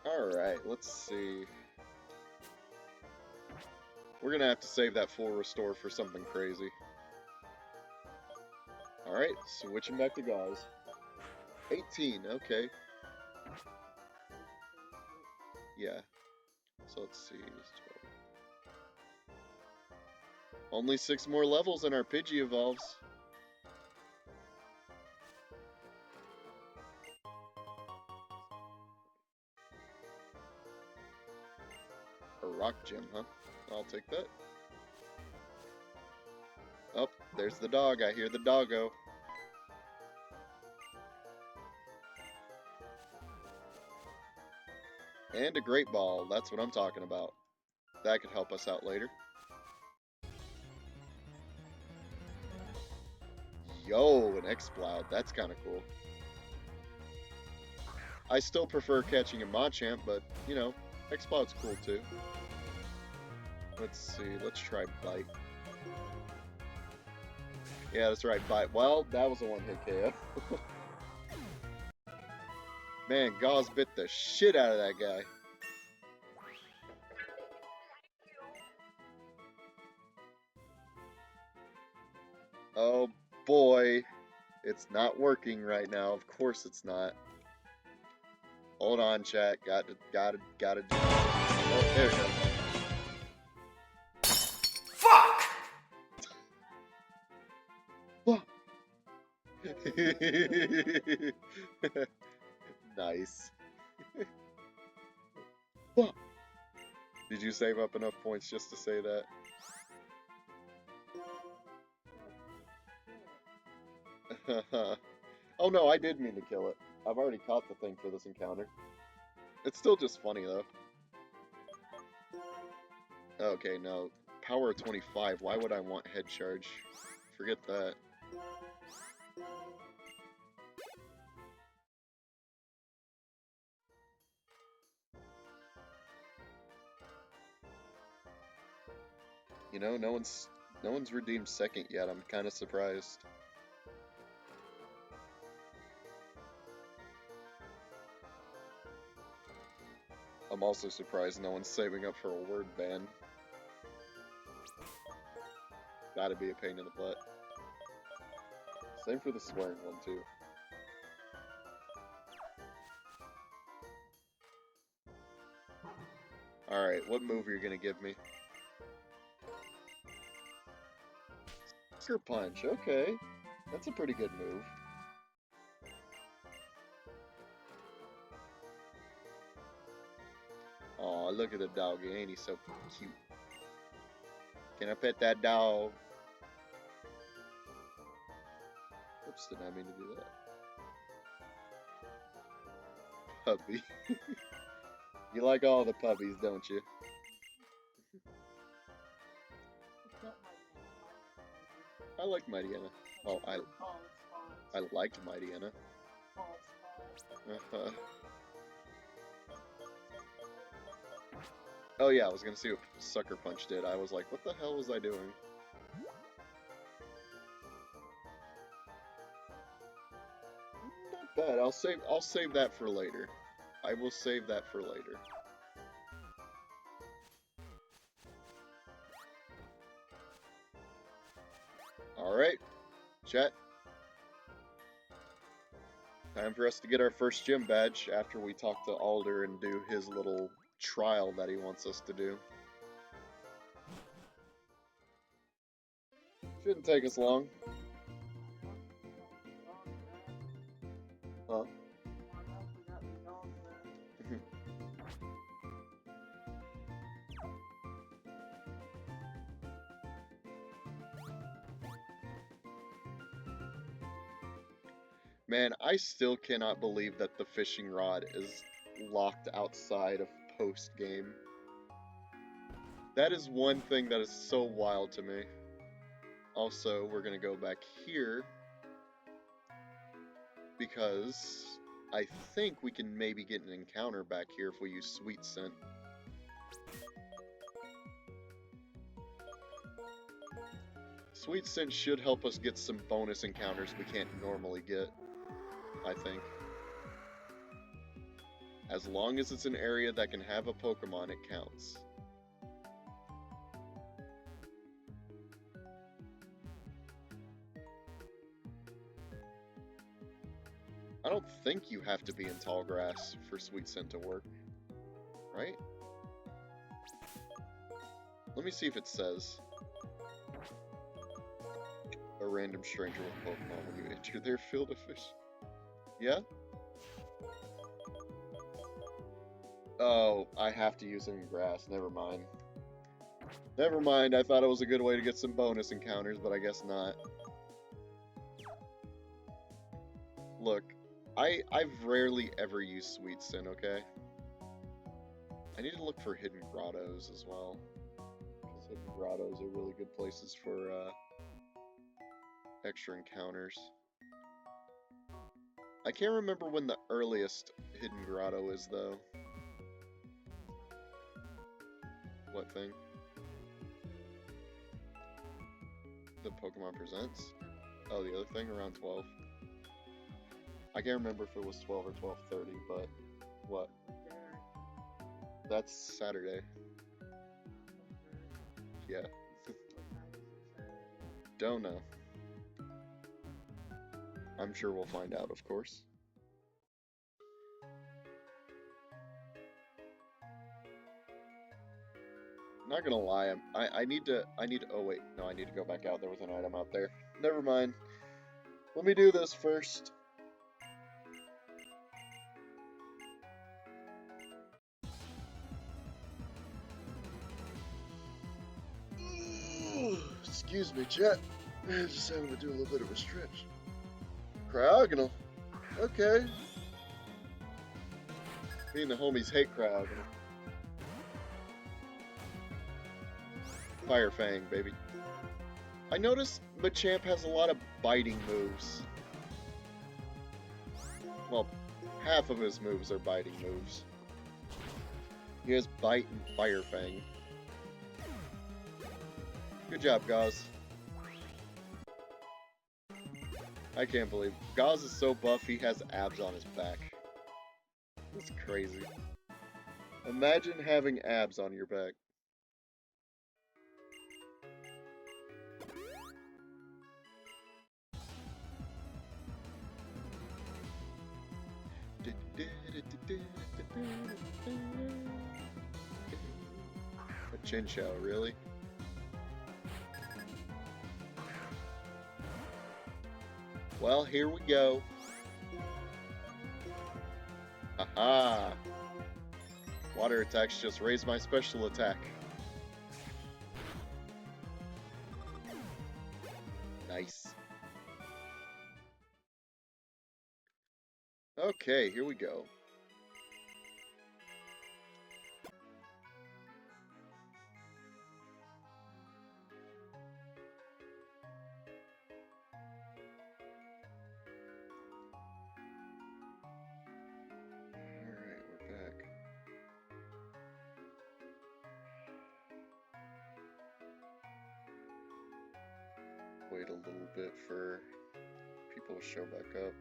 Speaker 1: Alright, let's see. We're gonna have to save that full restore for something crazy. Alright, switching back to Gauze. 18, okay. Yeah. So let's see. 12. Only 6 more levels and our Pidgey evolves. A rock gem, huh? I'll take that. Oh, there's the dog. I hear the doggo. And a Great Ball. That's what I'm talking about. That could help us out later. Yo, an Exploud. That's kind of cool. I still prefer catching a Machamp, but, you know, Exploud's cool too. Let's see. Let's try Bite. Yeah, that's right. Bite. Well, that was a one-hit KO. Man, Gauze bit the shit out of that guy. Oh boy, it's not working right now. Of course it's not. Hold on, chat. Gotta do. Oh, there we go. Nice. Did you save up enough points just to say that? Oh no, I did mean to kill it. I've already caught the thing for this encounter. It's still just funny though. Okay, no. Power of 25. Why would I want head charge? Forget that. You know, no one's redeemed second yet. I'm kind of surprised. I'm also surprised no one's saving up for a word ban. Gotta be a pain in the butt. Same for the swearing one too. Alright, what move are you gonna give me? Sucker Punch, okay. That's a pretty good move. Aw, look at the doggy, ain't he so cute? Can I pet that dog? Oops, did I mean to do that? Puppy. You like all the puppies, don't you? I like Mightyena. Oh, I liked Mightyena. Oh yeah, I was gonna see what Sucker Punch did. I was like, what the hell was I doing? Not bad. I'll save that for later. I will save that for later. Alright, chat. Time for us to get our first gym badge after we talk to Alder and do his little trial that he wants us to do. Shouldn't take us long. Huh? Man, I still cannot believe that the fishing rod is locked outside of post-game. That is one thing that is so wild to me. Also, we're gonna go back here because I think we can maybe get an encounter back here if we use Sweet Scent. Sweet Scent should help us get some bonus encounters we can't normally get, I think. As long as it's an area that can have a Pokemon, it counts. I don't think you have to be in tall grass for Sweet Scent to work, right? Let me see if it says a random stranger with Pokemon when you enter their field of fish. Yeah? Oh, I have to use them in grass. Never mind. Never mind, I thought it was a good way to get some bonus encounters, but I guess not. Look, I've rarely ever used Sweet Scent, okay? I need to look for hidden grottos as well. Because hidden grottos are really good places for extra encounters. I can't remember when the earliest hidden grotto is, though. What thing? The Pokemon Presents? Oh, the other thing? Around 12. I can't remember if it was 12 or 12:30, but what? That's Saturday. Yeah. Don't know. I'm sure we'll find out, of course. Not gonna lie, I need to, oh wait, no, I need to go back out. There was an item out there. Never mind. Let me do this first. Excuse me, chat. Just having to do a little bit of a stretch. Cryogonal. Okay. Me and the homies hate Cryogonal. Fire Fang, baby. I noticed Machamp has a lot of biting moves. Well, half of his moves are biting moves. He has Bite and Fire Fang. Good job, Gauze. I can't believe Gauze is so buff he has abs on his back. That's crazy. Imagine having abs on your back. A Chinchou, really? Well, here we go. Aha! Water attacks just raise my special attack. Nice. Okay, here we go. Alright, we're back. Wait a little bit for people to show back up.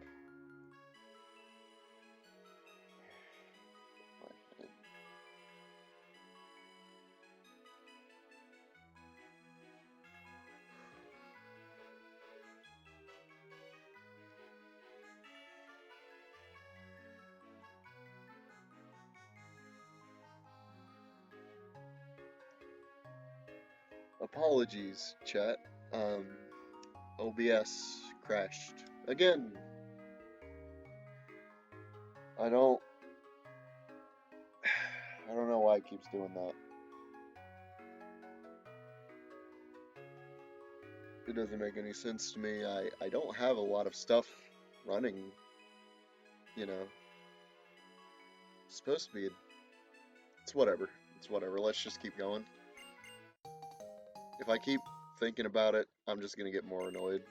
Speaker 1: Apologies, chat. OBS crashed again. I don't know why it keeps doing that. It doesn't make any sense to me. I don't have a lot of stuff running, you know. It's supposed to be. It's whatever. It's whatever. Let's just keep going. If I keep thinking about it, I'm just gonna get more annoyed.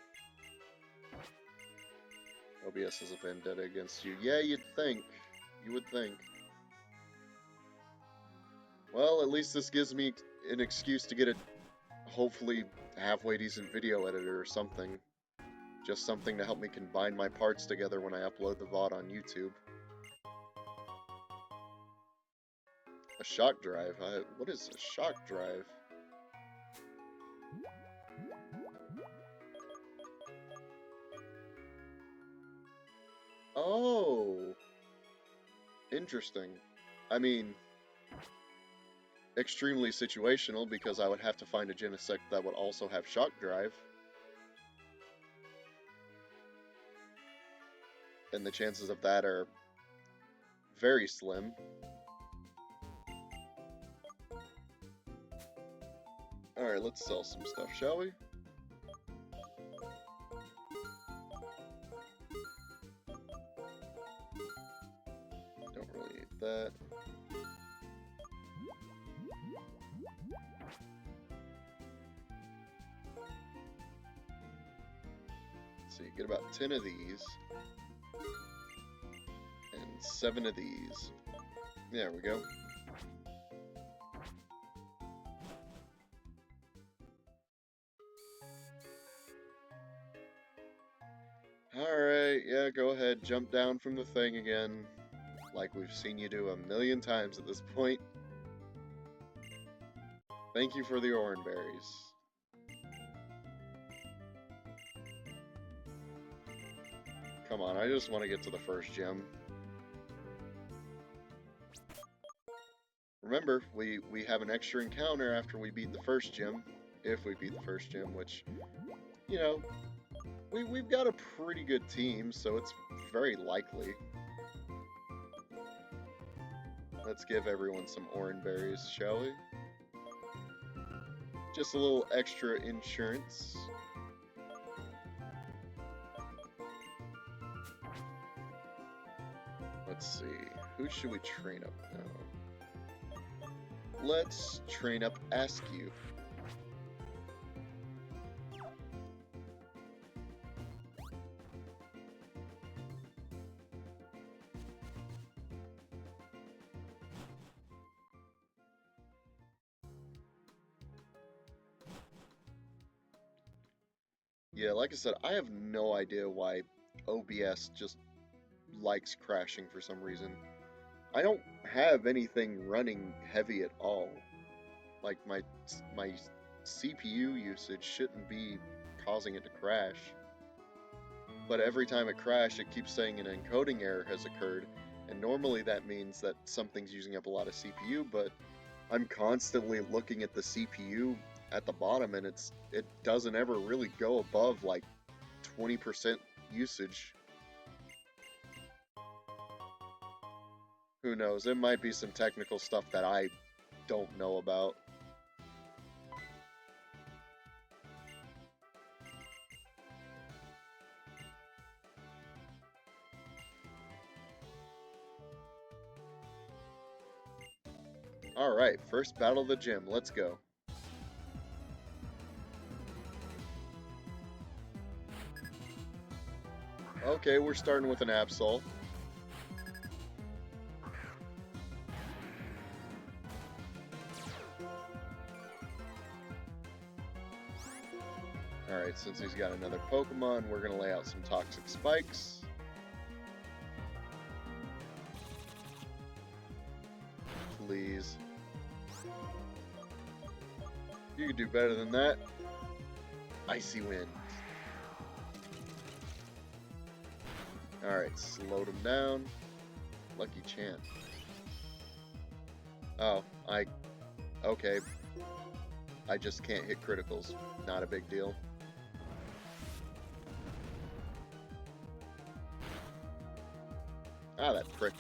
Speaker 1: OBS has a vendetta against you. Yeah, you'd think. You would think. Well, at least this gives me an excuse to get a hopefully halfway decent video editor or something. Just something to help me combine my parts together when I upload the VOD on YouTube. A shock drive? What is a shock drive? Oh! Interesting. I mean, extremely situational because I would have to find a Genesect that would also have shock drive. And the chances of that are very slim. Alright, let's sell some stuff, shall we? Don't really need that. So you get about 10 of these. And 7 of these. There we go. Alright, yeah, go ahead. Jump down from the thing again. Like we've seen you do a million times at this point. Thank you for the orange berries. Come on, I just want to get to the first gym. Remember, we have an extra encounter after we beat the first gym. If we beat the first gym, which, you know, we've got a pretty good team, so it's very likely. Let's give everyone some orange berries, shall we? Just a little extra insurance. Let's see, who should we train up now? Let's train up Askew. Yeah, like I said, I have no idea why OBS just likes crashing for some reason. I don't have anything running heavy at all. Like my CPU usage shouldn't be causing it to crash. But every time it crashes, it keeps saying an encoding error has occurred, and normally that means that something's using up a lot of CPU, but I'm constantly looking at the CPU at the bottom, and it doesn't ever really go above like 20% usage. Who knows? It might be some technical stuff that I don't know about. Alright, first battle of the gym. Let's go. Okay, we're starting with an Absol. Alright, since he's got another Pokemon, we're going to lay out some Toxic Spikes. Please. You can do better than that. Icy Wind. Alright, slowed him down. Lucky Chant. Oh, okay. I just can't hit criticals. Not a big deal. Ah, that prick.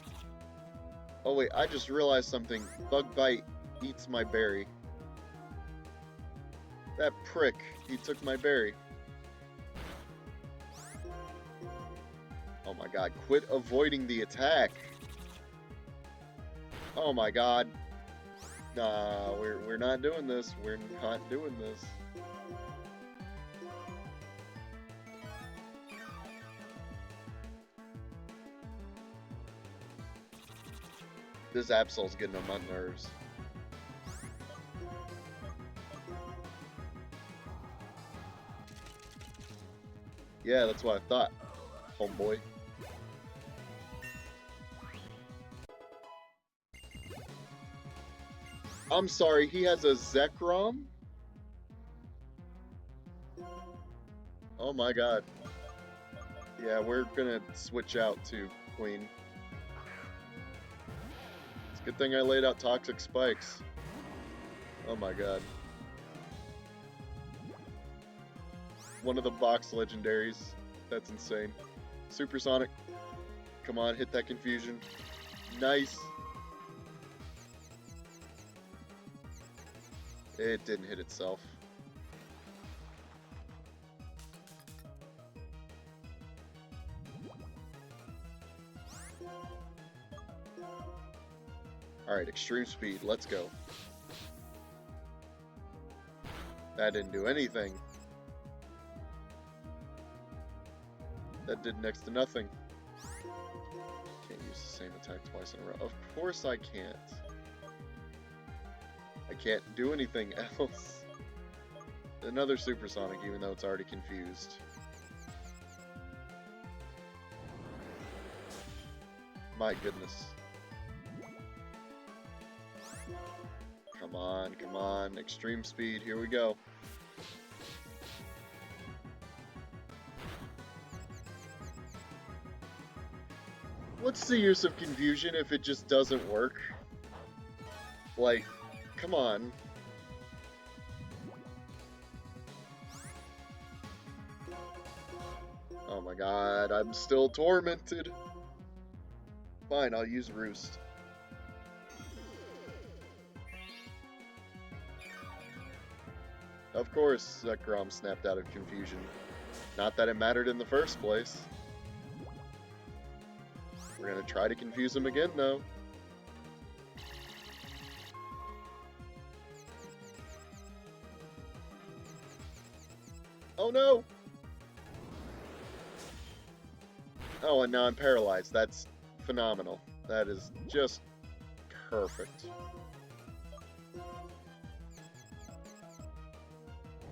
Speaker 1: Oh wait, I just realized something. Bug Bite eats my berry. That prick, he took my berry. Oh my god, quit avoiding the attack. Oh my god. Nah, we're not doing this. We're not doing this. This Absol's getting on my nerves. Yeah, that's what I thought, homeboy. I'm sorry, he has a Zekrom? Oh my god. Yeah, we're gonna switch out to Queen. It's a good thing I laid out Toxic Spikes. Oh my god. One of the box legendaries. That's insane. Supersonic. Come on, hit that confusion. Nice. It didn't hit itself. Alright, extreme speed, let's go. That didn't do anything. That did next to nothing. Can't use the same attack twice in a row. Of course I can't. I can't do anything else. Another supersonic, even though it's already confused. My goodness. Come on, come on. Extreme speed. Here we go. What's the use of confusion if it just doesn't work? Like, come on. Oh my god, I'm still tormented. Fine, I'll use Roost. Of course, Zekrom snapped out of confusion. Not that it mattered in the first place. We're gonna try to confuse him again, though. Oh no! Oh, and now I'm paralyzed. That's phenomenal. That is just perfect.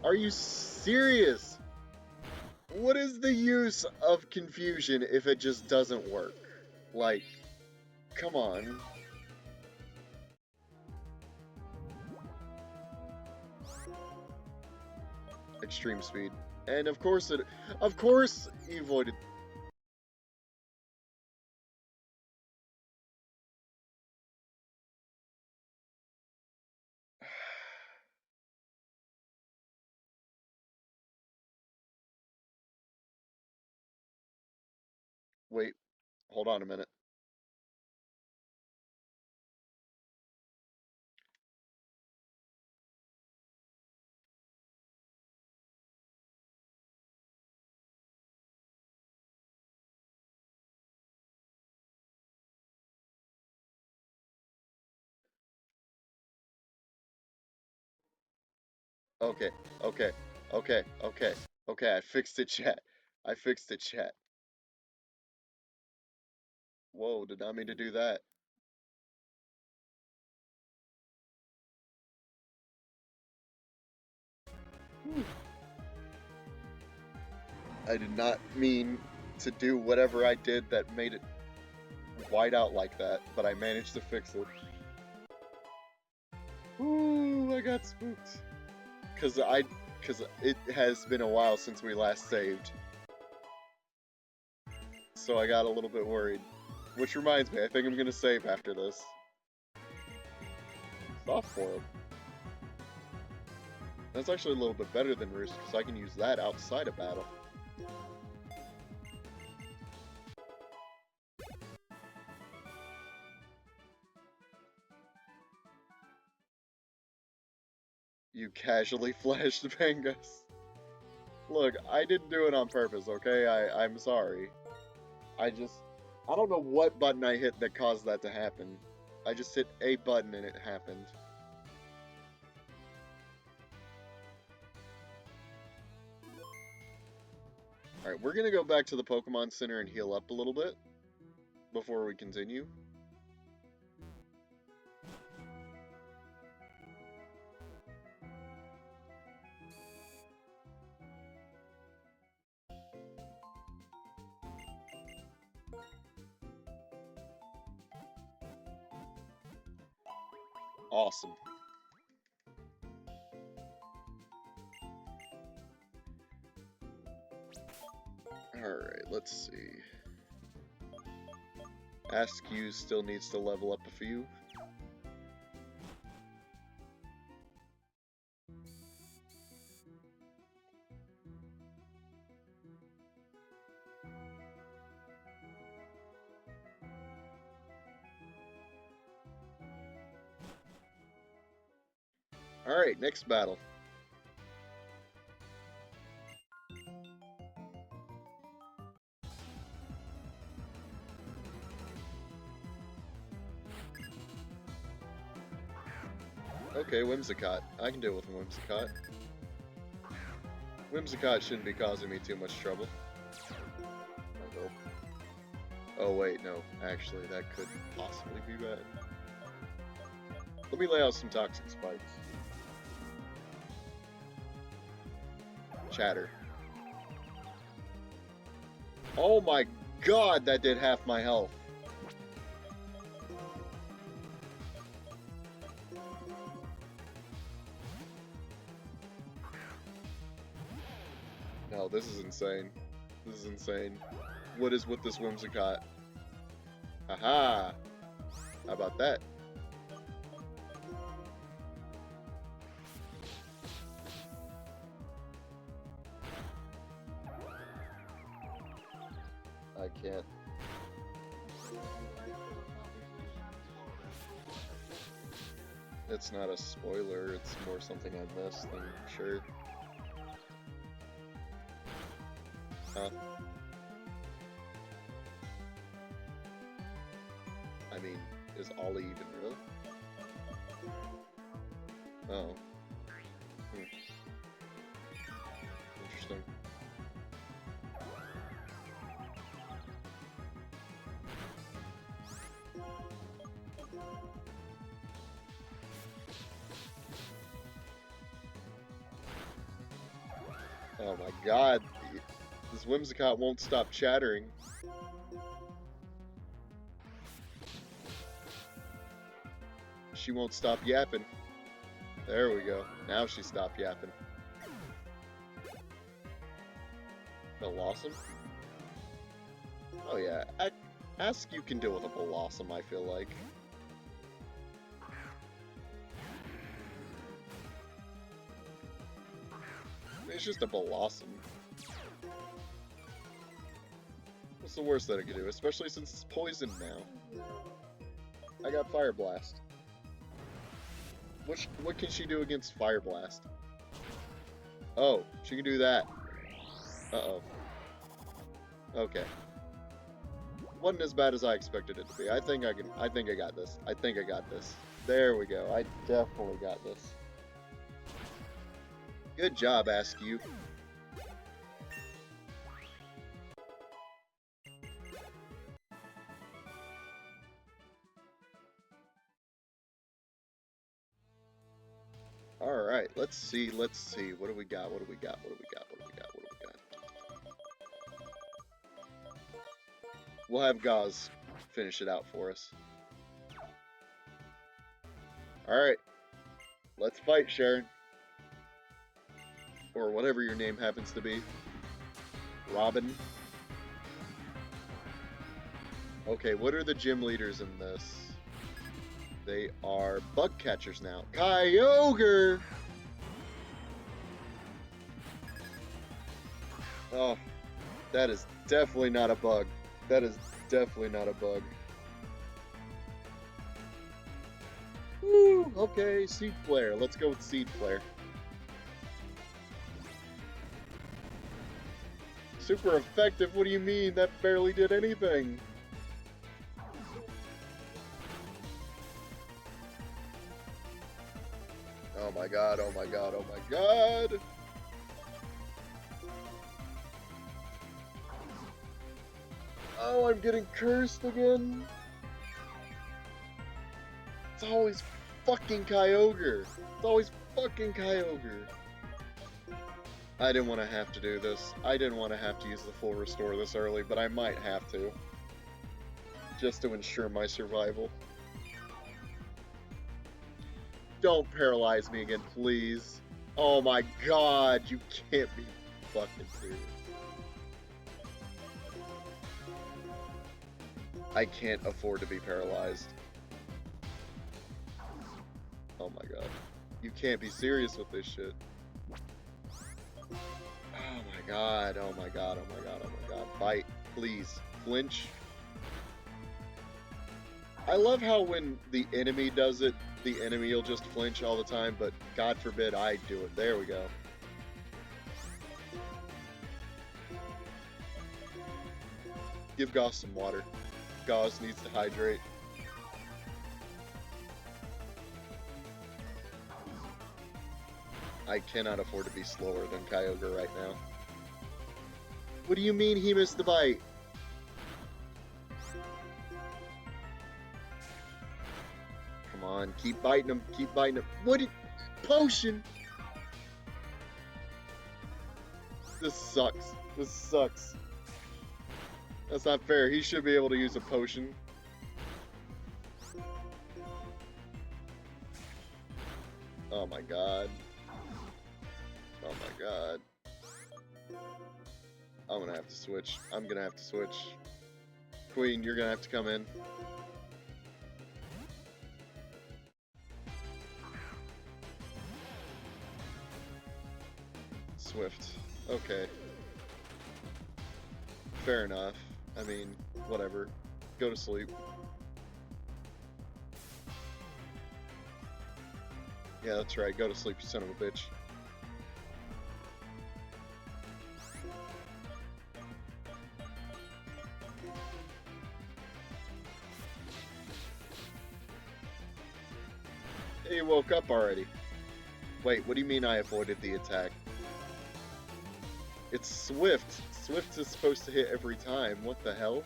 Speaker 1: Are you serious? What is the use of confusion if it just doesn't work? Like, come on. Extreme speed. And of course he avoided. Wait, hold on a minute. Okay, okay, okay, okay, okay, I fixed it, chat. I fixed it, chat. Whoa, did not mean to do that. I did not mean to do whatever I did that made it white out like that, but I managed to fix it. Ooh, I got spooked. Cause it has been a while since we last saved. So I got a little bit worried. Which reminds me, I think I'm gonna save after this. Soft form. That's actually a little bit better than Roost, because I can use that outside of battle. You casually flashed Bangus. Look, I didn't do it on purpose, okay? I'm sorry. I don't know what button I hit that caused that to happen. I just hit a button and it happened. Alright, we're gonna go back to the Pokemon Center and heal up a little bit before we continue. Awesome. Alright, let's see. Askew still needs to level up a few. Alright, next battle. Okay, Whimsicott. I can deal with Whimsicott. Whimsicott shouldn't be causing me too much trouble. Oh wait, no. Actually, that could possibly be bad. Let me lay out some Toxic Spikes. Chatter. Oh my god, that did half my health. Oh, this is insane. This is insane. What is with this Whimsicott? Haha! How about that? I can't. It's not a spoiler, it's more something I missed than sure. Huh? I mean, is Ollie even real? Oh. Interesting. Oh my god, this Whimsicott won't stop chattering. She won't stop yapping. There we go. Now she stopped yapping. Blossom? Oh yeah, Ask you can deal with a Blossom, I feel like. It's just a Blossom. What's the worst that it could do? Especially since it's poisoned now. I got Fire Blast. What can she do against Fire Blast? Oh, she can do that. Uh-oh. Okay. Wasn't as bad as I expected it to be. I think I got this. I think I got this. There we go. I definitely got this. Good job, Askew. Alright, let's see. What do we got? What do we got? We'll have Gauze finish it out for us. Alright. Let's fight, Sharon. Or whatever your name happens to be. Robin. Okay, what are the gym leaders in this? They are bug catchers now. Kyogre! Oh, that is definitely not a bug. That is definitely not a bug. Woo! Okay, Seed Flare. Let's go with Seed Flare. Super effective? What do you mean? That barely did anything. Oh my god, oh my god, oh my god! Oh, I'm getting cursed again? It's always fucking Kyogre. It's always fucking Kyogre. I didn't want to have to do this. I didn't want to have to use the full restore this early, but I might have to. Just to ensure my survival. Don't paralyze me again, please. Oh my god, you can't be fucking serious. I can't afford to be paralyzed. Oh my god. You can't be serious with this shit. Oh my god, oh my god, oh my god, oh my god. Bite, please. Flinch. I love how when the enemy does it, the enemy will just flinch all the time, but God forbid I do it. There we go. Give Goss some water. Goss needs to hydrate. I cannot afford to be slower than Kyogre right now. What do you mean he missed the bite? Come on, keep biting him, keep biting him. What did... Potion! This sucks. This sucks. That's not fair. He should be able to use a potion. Oh my god. Oh my god. I'm gonna have to switch. I'm gonna have to switch. Queen, you're gonna have to come in. Swift. Okay. Fair enough. I mean, whatever. Go to sleep. Yeah, that's right. Go to sleep, you son of a bitch. He woke up already. Wait, what do you mean I avoided the attack? It's Swift. Swift is supposed to hit every time. What the hell?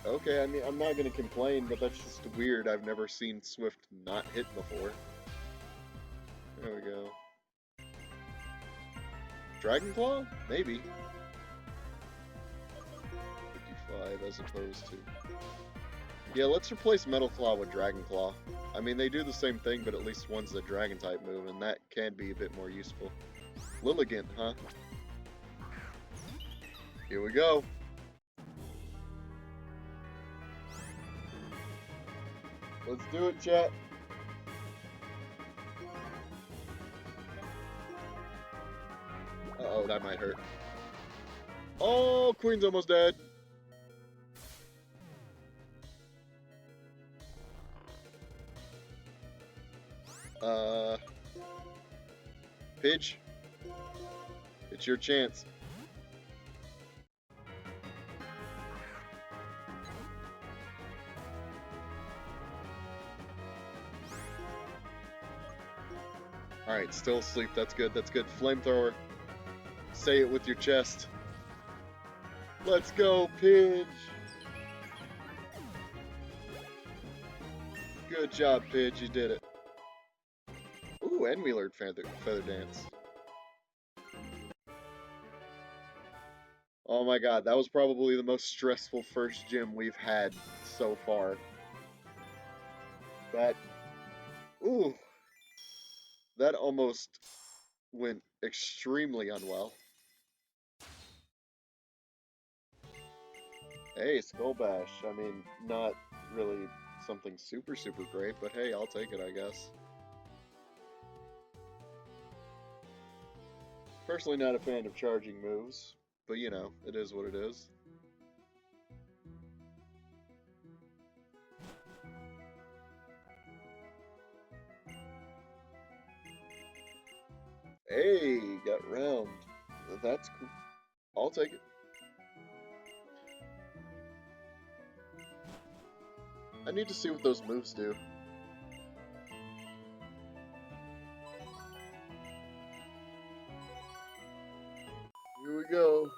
Speaker 1: Okay, I mean, I'm not gonna complain, but that's just weird. I've never seen Swift not hit before. There we go. Dragon Claw? Maybe. 55 as opposed to... Yeah, let's replace Metal Claw with Dragon Claw. I mean, they do the same thing, but at least one's a Dragon type move, and that can be a bit more useful. Lilligant, huh? Here we go. Let's do it, chat. Uh-oh, that might hurt. Oh, Queen's almost dead. Pidge, it's your chance. Alright, still asleep. That's good. That's good. Flamethrower. Say it with your chest. Let's go, Pidge. Good job, Pidge. You did it. Ooh, and we learned Feather Dance. Oh my god, that was probably the most stressful first gym we've had so far. Ooh, that almost went extremely unwell. Hey, Skull Bash. I mean, not really something super great, but hey, I'll take it, I guess. Personally not a fan of charging moves, but you know, it is what it is. Hey, got round. That's cool. I'll take it. I need to see what those moves do. Here we go.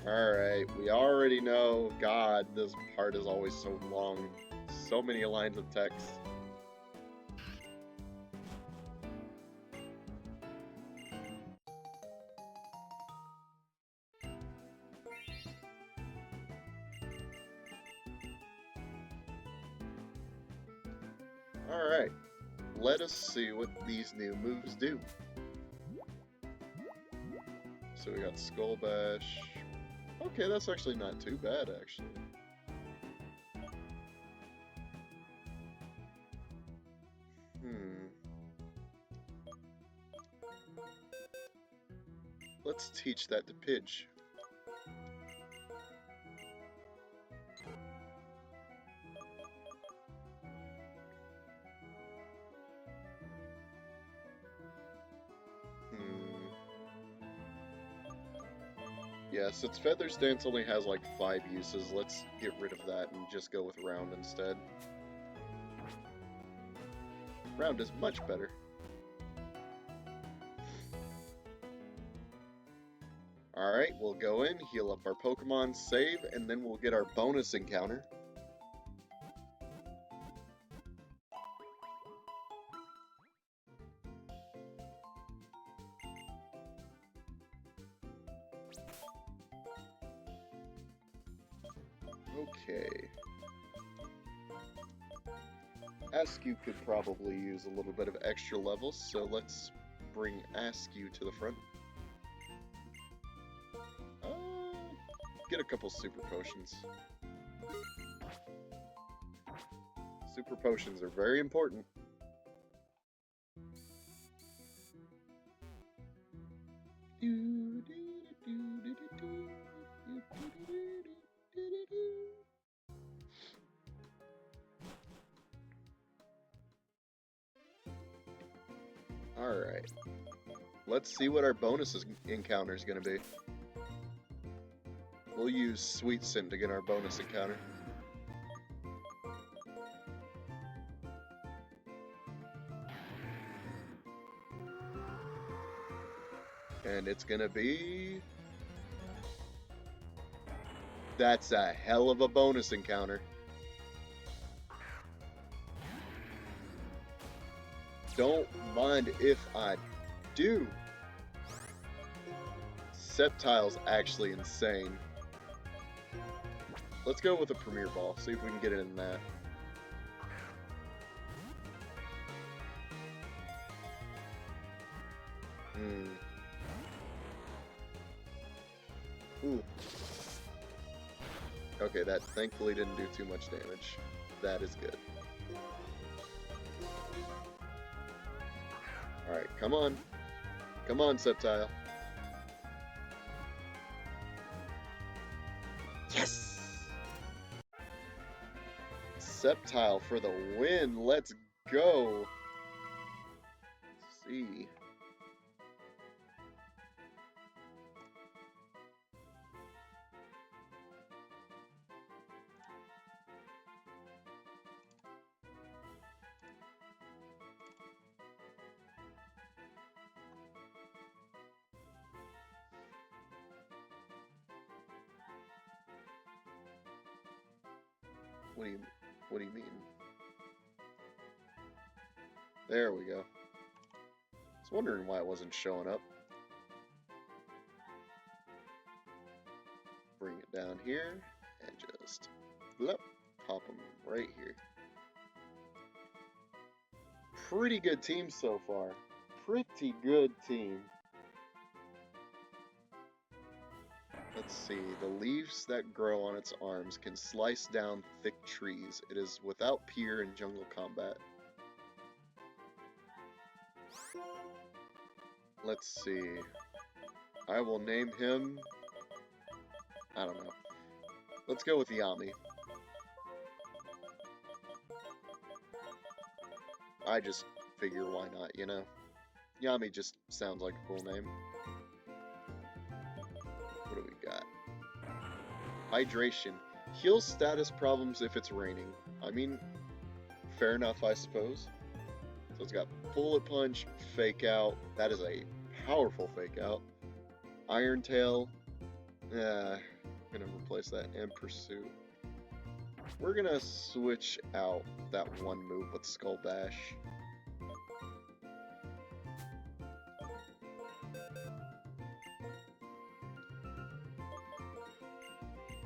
Speaker 1: Alright, we already know. God, this part is always so long. So many lines of text. Alright, let us see what these new moves do. So we got Skull Bash. Okay, that's actually not too bad, actually. Let's teach that to Pidge. Yeah, since Feather Stance only has like 5 uses, let's get rid of that and just go with Round instead. Round is much better. Alright, we'll go in, heal up our Pokemon, save, and then we'll get our bonus encounter. Okay. Askew could probably use a little bit of extra levels, so let's bring Askew to the front. Get a couple super potions. Super potions are very important. Alright. Let's see what our bonus encounter is going to be. We'll use Sweet Sin to get our bonus encounter. And it's going to be... That's a hell of a bonus encounter. Don't mind if I do. Sceptile's actually insane. Let's go with a Premier Ball, see if we can get it in that. Ooh. Okay, that thankfully didn't do too much damage. That is good. Alright, come on. Come on, Sceptile. Yes! Sceptile for the win. Let's go. Let's see. What do you mean? There we go. I was wondering why it wasn't showing up. Bring it down here and just pop them right here. Pretty good team so far. Pretty good team. Let's see, the leaves that grow on its arms can slice down thick trees. It is without peer in jungle combat. Let's see. I will name him... I don't know. Let's go with Yami. I just figure why not, you know? Yami just sounds like a cool name. What do we got? Hydration. Heals status problems if it's raining. I mean, fair enough, I suppose. So it's got Bullet Punch, Fake Out. That is a powerful Fake Out. Iron Tail. I'm gonna replace that and Pursuit. We're gonna switch out that one move with Skull Bash.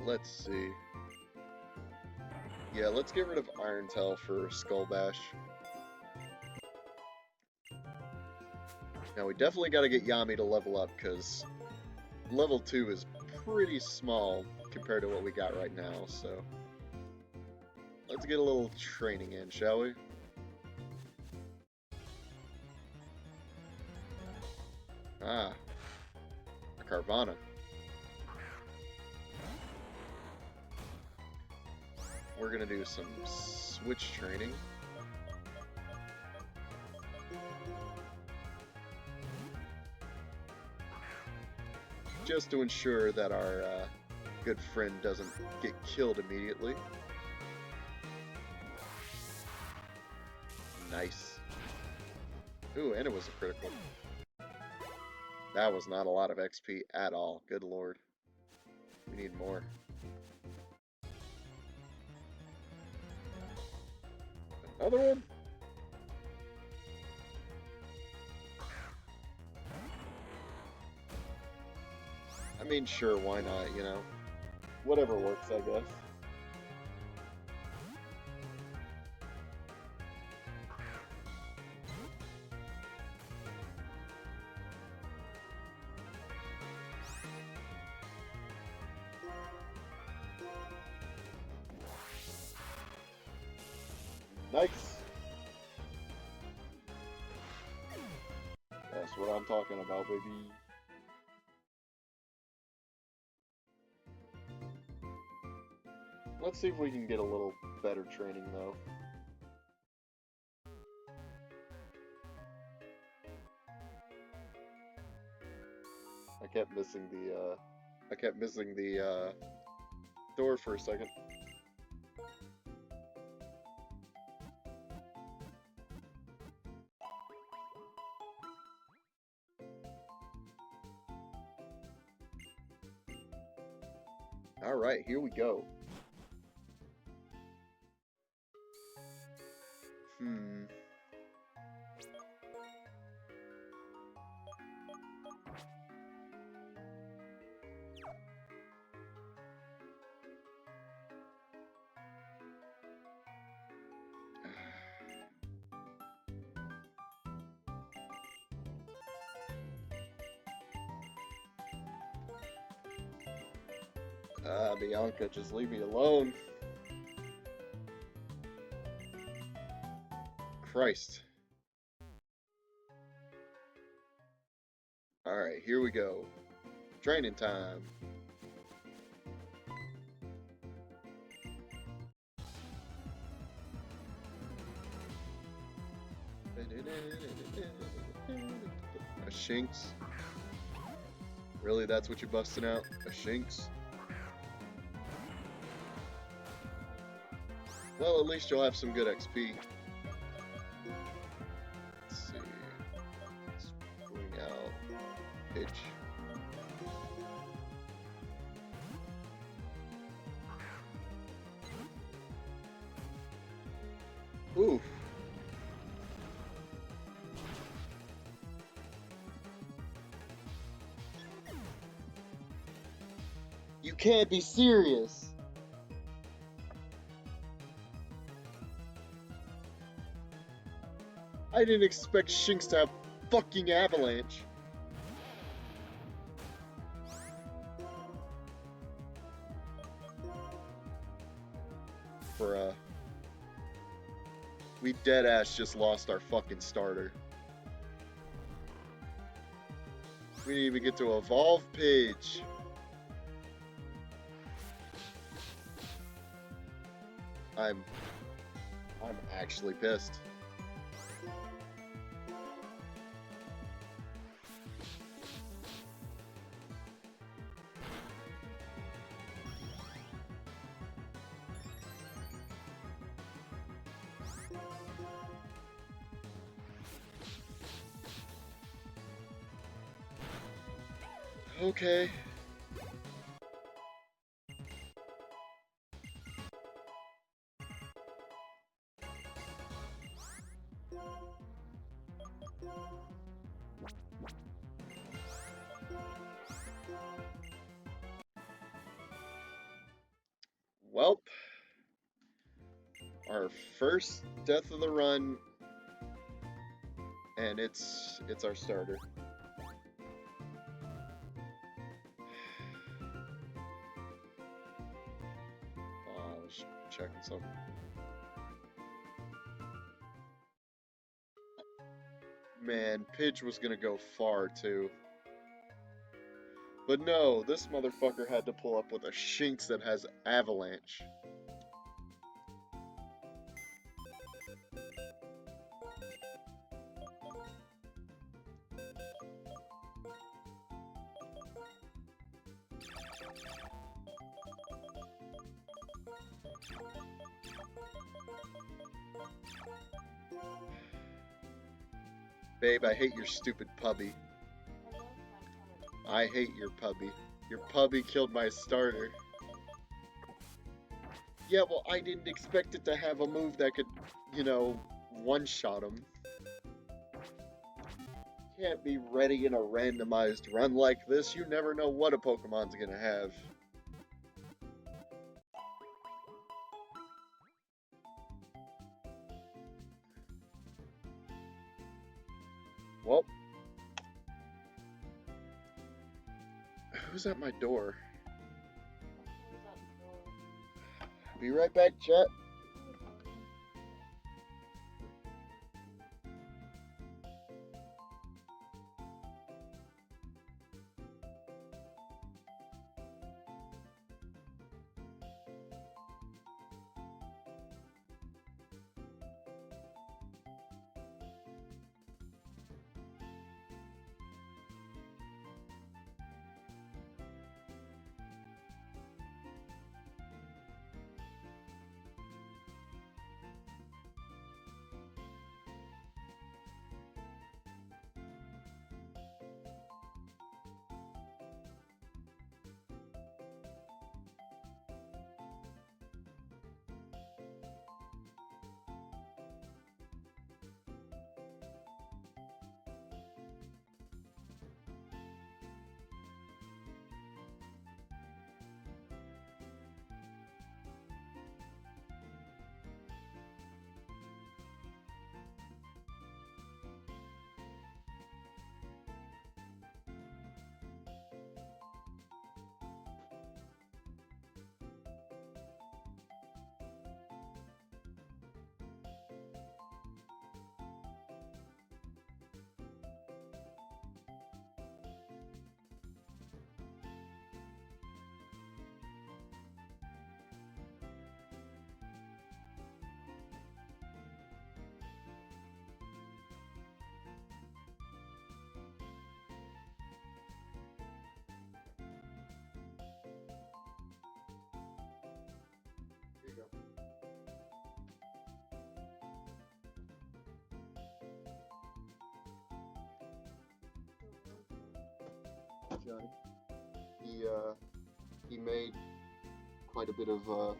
Speaker 1: Let's see. Yeah, let's get rid of Iron Tail for Skull Bash. Now we definitely got to get Yami to level up because level 2 is pretty small compared to what we got right now, so let's get a little training in, shall we? Ah, a Carvana. We're gonna do some switch training. Just to ensure that our good friend doesn't get killed immediately. Nice. Ooh, and it was a critical. That was not a lot of XP at all. Good lord. We need more. Another one? I mean, sure, why not, you know? Whatever works, I guess. Nice. That's what I'm talking about, baby. Let's see if we can get a little better training, though. I kept missing the door for a second. All right, here we go. Bianca, just leave me alone. Christ. Alright, here we go. Training time. A Shinx? Really, that's what you're busting out? A Shinx? Well, at least you'll have some good XP. Let's see. Let's bring out Pitch. Oof. You can't be serious. I didn't expect Shinx to have fucking Avalanche. Bruh. We deadass just lost our fucking starter. We didn't even get to evolve Pidge. I'm actually pissed. Okay. Well, our first death of the run, and it's our starter. I was checking something. Man, Pidge was gonna go far too. But no, this motherfucker had to pull up with a Shinx that has Avalanche. Babe, I hate your stupid puppy. I hate your puppy. Your puppy killed my starter. Yeah, well, I didn't expect it to have a move that could, you know, one-shot him. Can't be ready in a randomized run like this. You never know what a Pokemon's gonna have. Well, who's at my door? Be right back, chat. Johnny. He made quite a bit of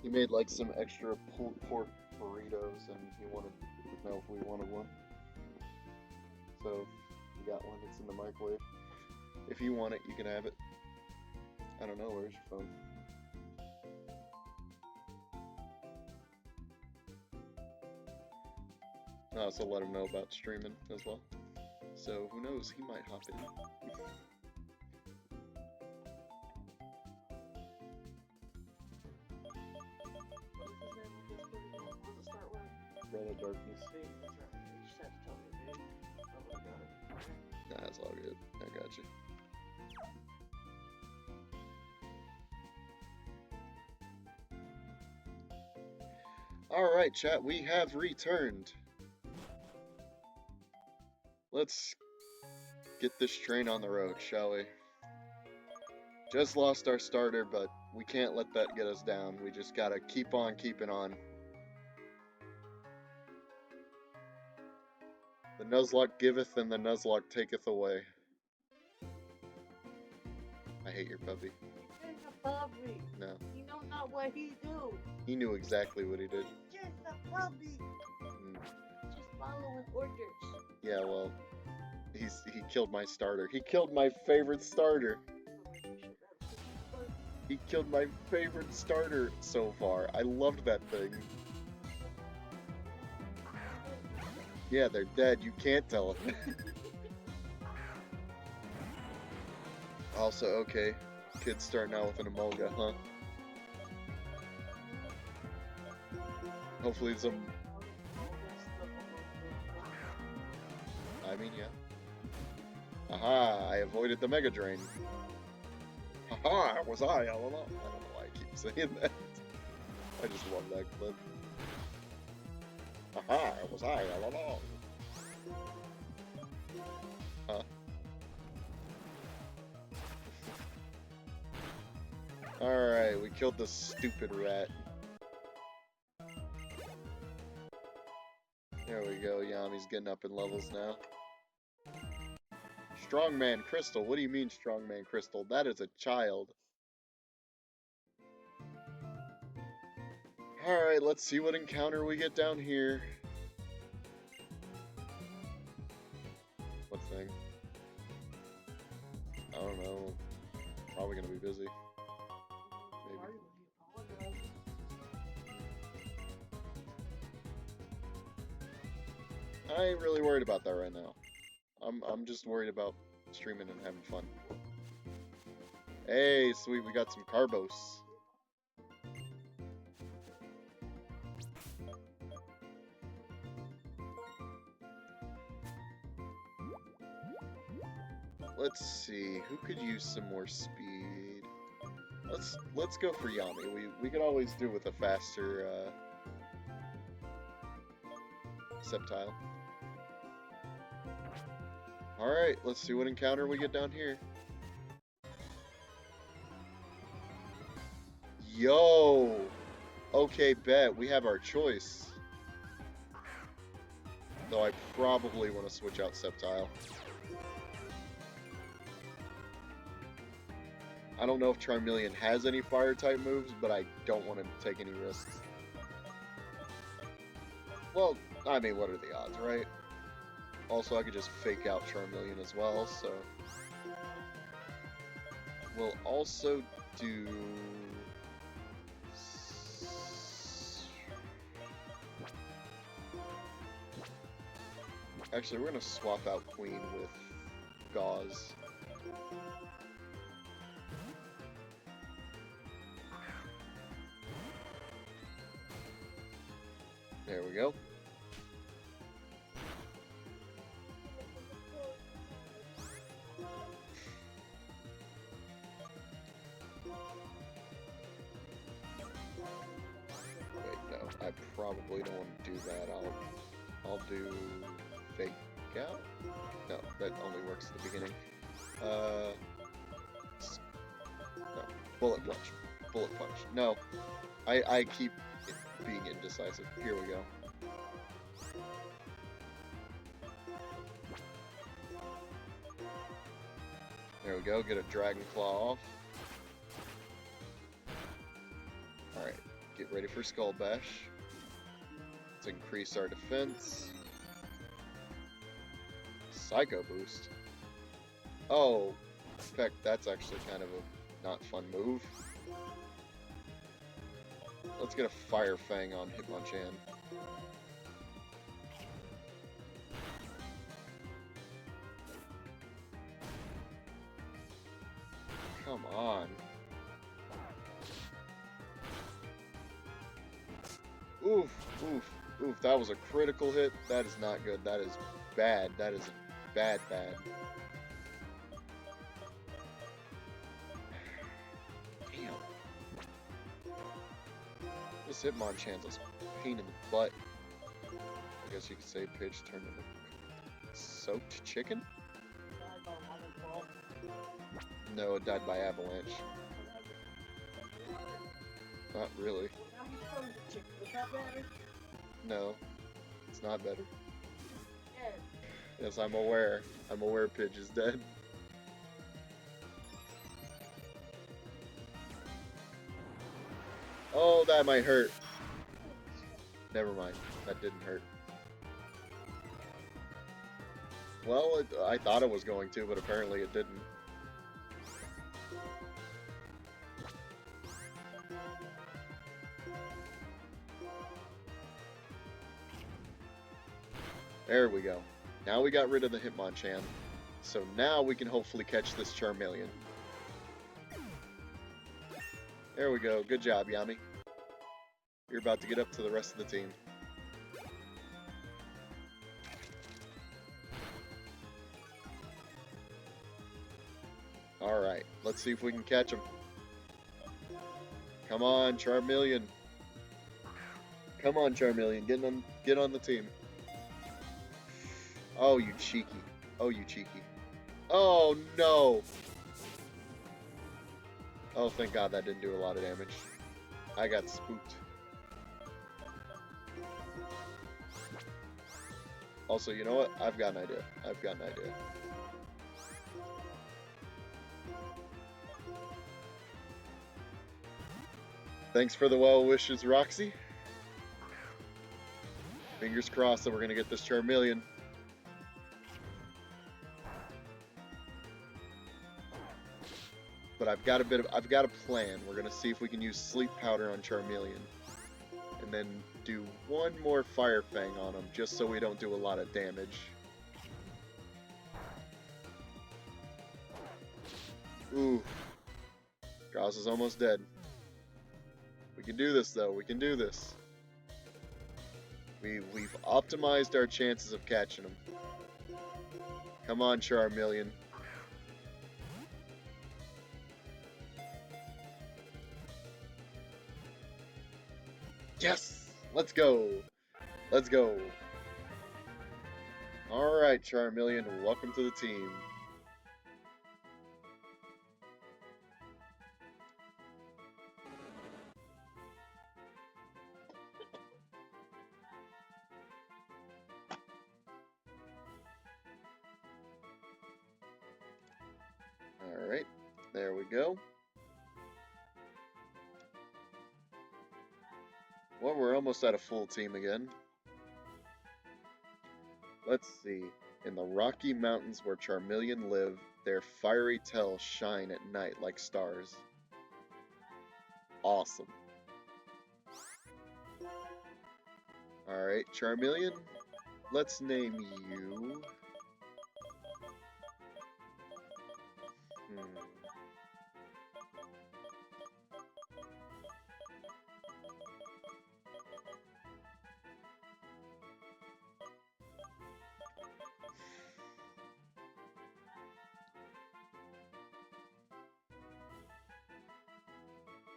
Speaker 1: he made like some extra pulled pork burritos, and he wanted to know if we wanted one. So we got one. It's in the microwave. If you want it, you can have it. I don't know. Where's your phone? So let him know about streaming as well. So who knows? He might hop in. Red of Darkness. Nah, it's all good. I got you. Alright, chat, we have returned. Let's get this train on the road, shall we? Just lost our starter, but we can't let that get us down. We just gotta keep on keeping on. The Nuzlocke giveth and the Nuzlocke taketh away. I hate your puppy.
Speaker 2: He ain't a puppy.
Speaker 1: No.
Speaker 2: He know not what he do.
Speaker 1: He knew exactly what he did.
Speaker 2: He's just a puppy. Just following orders.
Speaker 1: Yeah, well, he killed my starter. He killed my favorite starter. He killed my favorite starter so far. I loved that thing. Yeah, they're dead. You can't tell them. Also, okay, kids starting out with an Emolga, huh? Hopefully some... I mean, yeah. Aha, I avoided the Mega Drain. Haha, was I all along? I don't know why I keep saying that. I just love that clip. Haha, was I all along? Huh? Alright, we killed the stupid rat. There we go, Yami's getting up in levels now. Strongman Crystal, what do you mean Strongman Crystal? That is a child. Alright, let's see what encounter we get down here. What thing? I don't know. Probably gonna be busy. Maybe. I ain't really worried about that right now. I'm just worried about streaming and having fun. Hey, sweet, we got some carbos. Let's see, who could use some more speed? Let's go for Yami. We could always do with a faster Sceptile. Alright, let's see what encounter we get down here. Yo! Okay, bet. We have our choice. Though I probably want to switch out Sceptile. I don't know if Charmeleon has any fire-type moves, but I don't want to take any risks. Well, I mean, what are the odds, right? Also, I could just fake out Charmeleon as well, so... We'll also do... Actually, we're gonna swap out Queen with Gauze. There we go. Wait, no, I probably don't want to do that. I'll do Fake Out? No, that only works at the beginning. No, Bullet Punch. Bullet Punch. No, I keep being indecisive. Here we go. There we go, get a Dragon Claw off. Alright, get ready for Skull Bash. Let's increase our defense. Psycho Boost. Oh, in fact, that's actually kind of a not fun move. Let's get a Fire Fang on Hitmonchan. Come on. Oof, oof, oof. That was a critical hit. That is not good. That is bad. That is bad, bad. Damn. This Hitmonchan's a pain in the butt. I guess you could say Pidge turned into soaked chicken? No, it died by avalanche. Not really. No, it's not better. Yes, I'm aware. I'm aware Pidge is dead. Oh, that might hurt. Never mind. That didn't hurt. Well, I thought it was going to, but apparently it didn't. There we go. Now we got rid of the Hitmonchan. So now we can hopefully catch this Charmeleon. There we go. Good job, Yami. You're about to get up to the rest of the team. Alright, let's see if we can catch him. Come on, Charmeleon. Come on, Charmeleon. Get on the team. Oh, you cheeky. Oh, you cheeky. Oh, no. Oh, thank God that didn't do a lot of damage. I got spooked. Also, you know what? I've got an idea. I've got an idea. Thanks for the well wishes, Roxy. Fingers crossed that we're gonna get this Charmeleon. But I've got a plan. We're gonna see if we can use Sleep Powder on Charmeleon, and then do one more Fire Fang on him, just so we don't do a lot of damage. Ooh, Gauss is almost dead. We can do this, though. We can do this. We've optimized our chances of catching him. Come on, Charmeleon. Yes! Let's go! Let's go! Alright, Charmeleon, welcome to the team. Alright, there we go. Well, we're almost at a full team again. Let's see. In the Rocky Mountains where Charmeleon live, their fiery tails shine at night like stars. Awesome. Alright, Charmeleon, let's name you...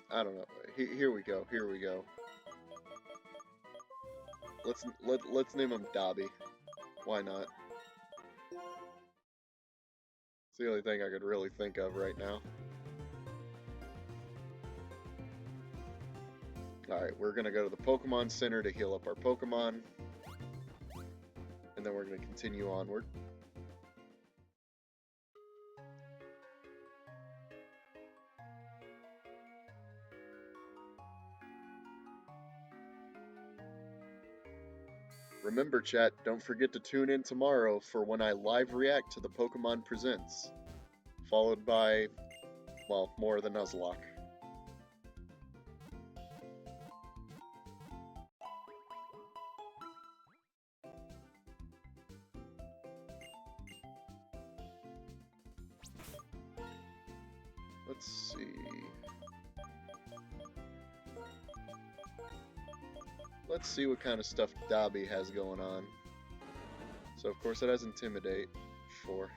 Speaker 1: I don't know. Here we go. Here we go. Let's name him Dobby. Why not? It's the only thing I could really think of right now. Alright, we're gonna go to the Pokemon Center to heal up our Pokemon. And then we're gonna continue onward. Remember, chat, don't forget to tune in tomorrow for when I live react to the Pokemon Presents, followed by, well, more of the Nuzlocke. Let's see. Let's see what kind of stuff Dobby has going on. So, of course, it has Intimidate. 4.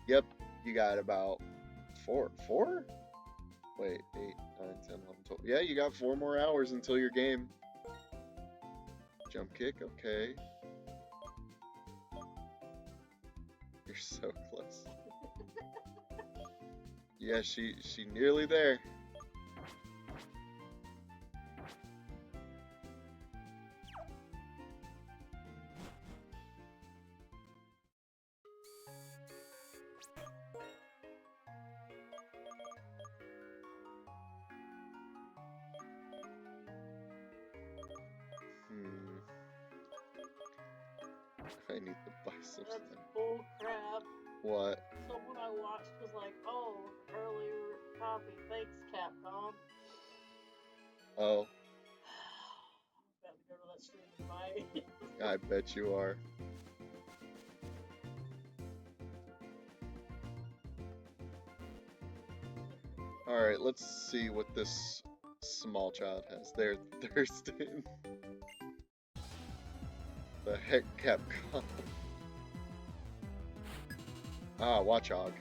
Speaker 1: Yep, you got about 4? Wait, 8, 9, 10, 11, 12. Yeah, you got 4 more hours until your game. Jump kick, okay. You're so close. Yeah, she nearly there. I need the biceps.
Speaker 2: That's bull crap.
Speaker 1: What?
Speaker 2: Someone I watched was like, "Oh, earlier copy. Thanks, Capcom."
Speaker 1: Oh.
Speaker 2: I'm about to go to that stream tonight.
Speaker 1: I bet you are. Alright, let's see what this small child has. They're Thurston. The heck, Capcom. Ah, Watchog.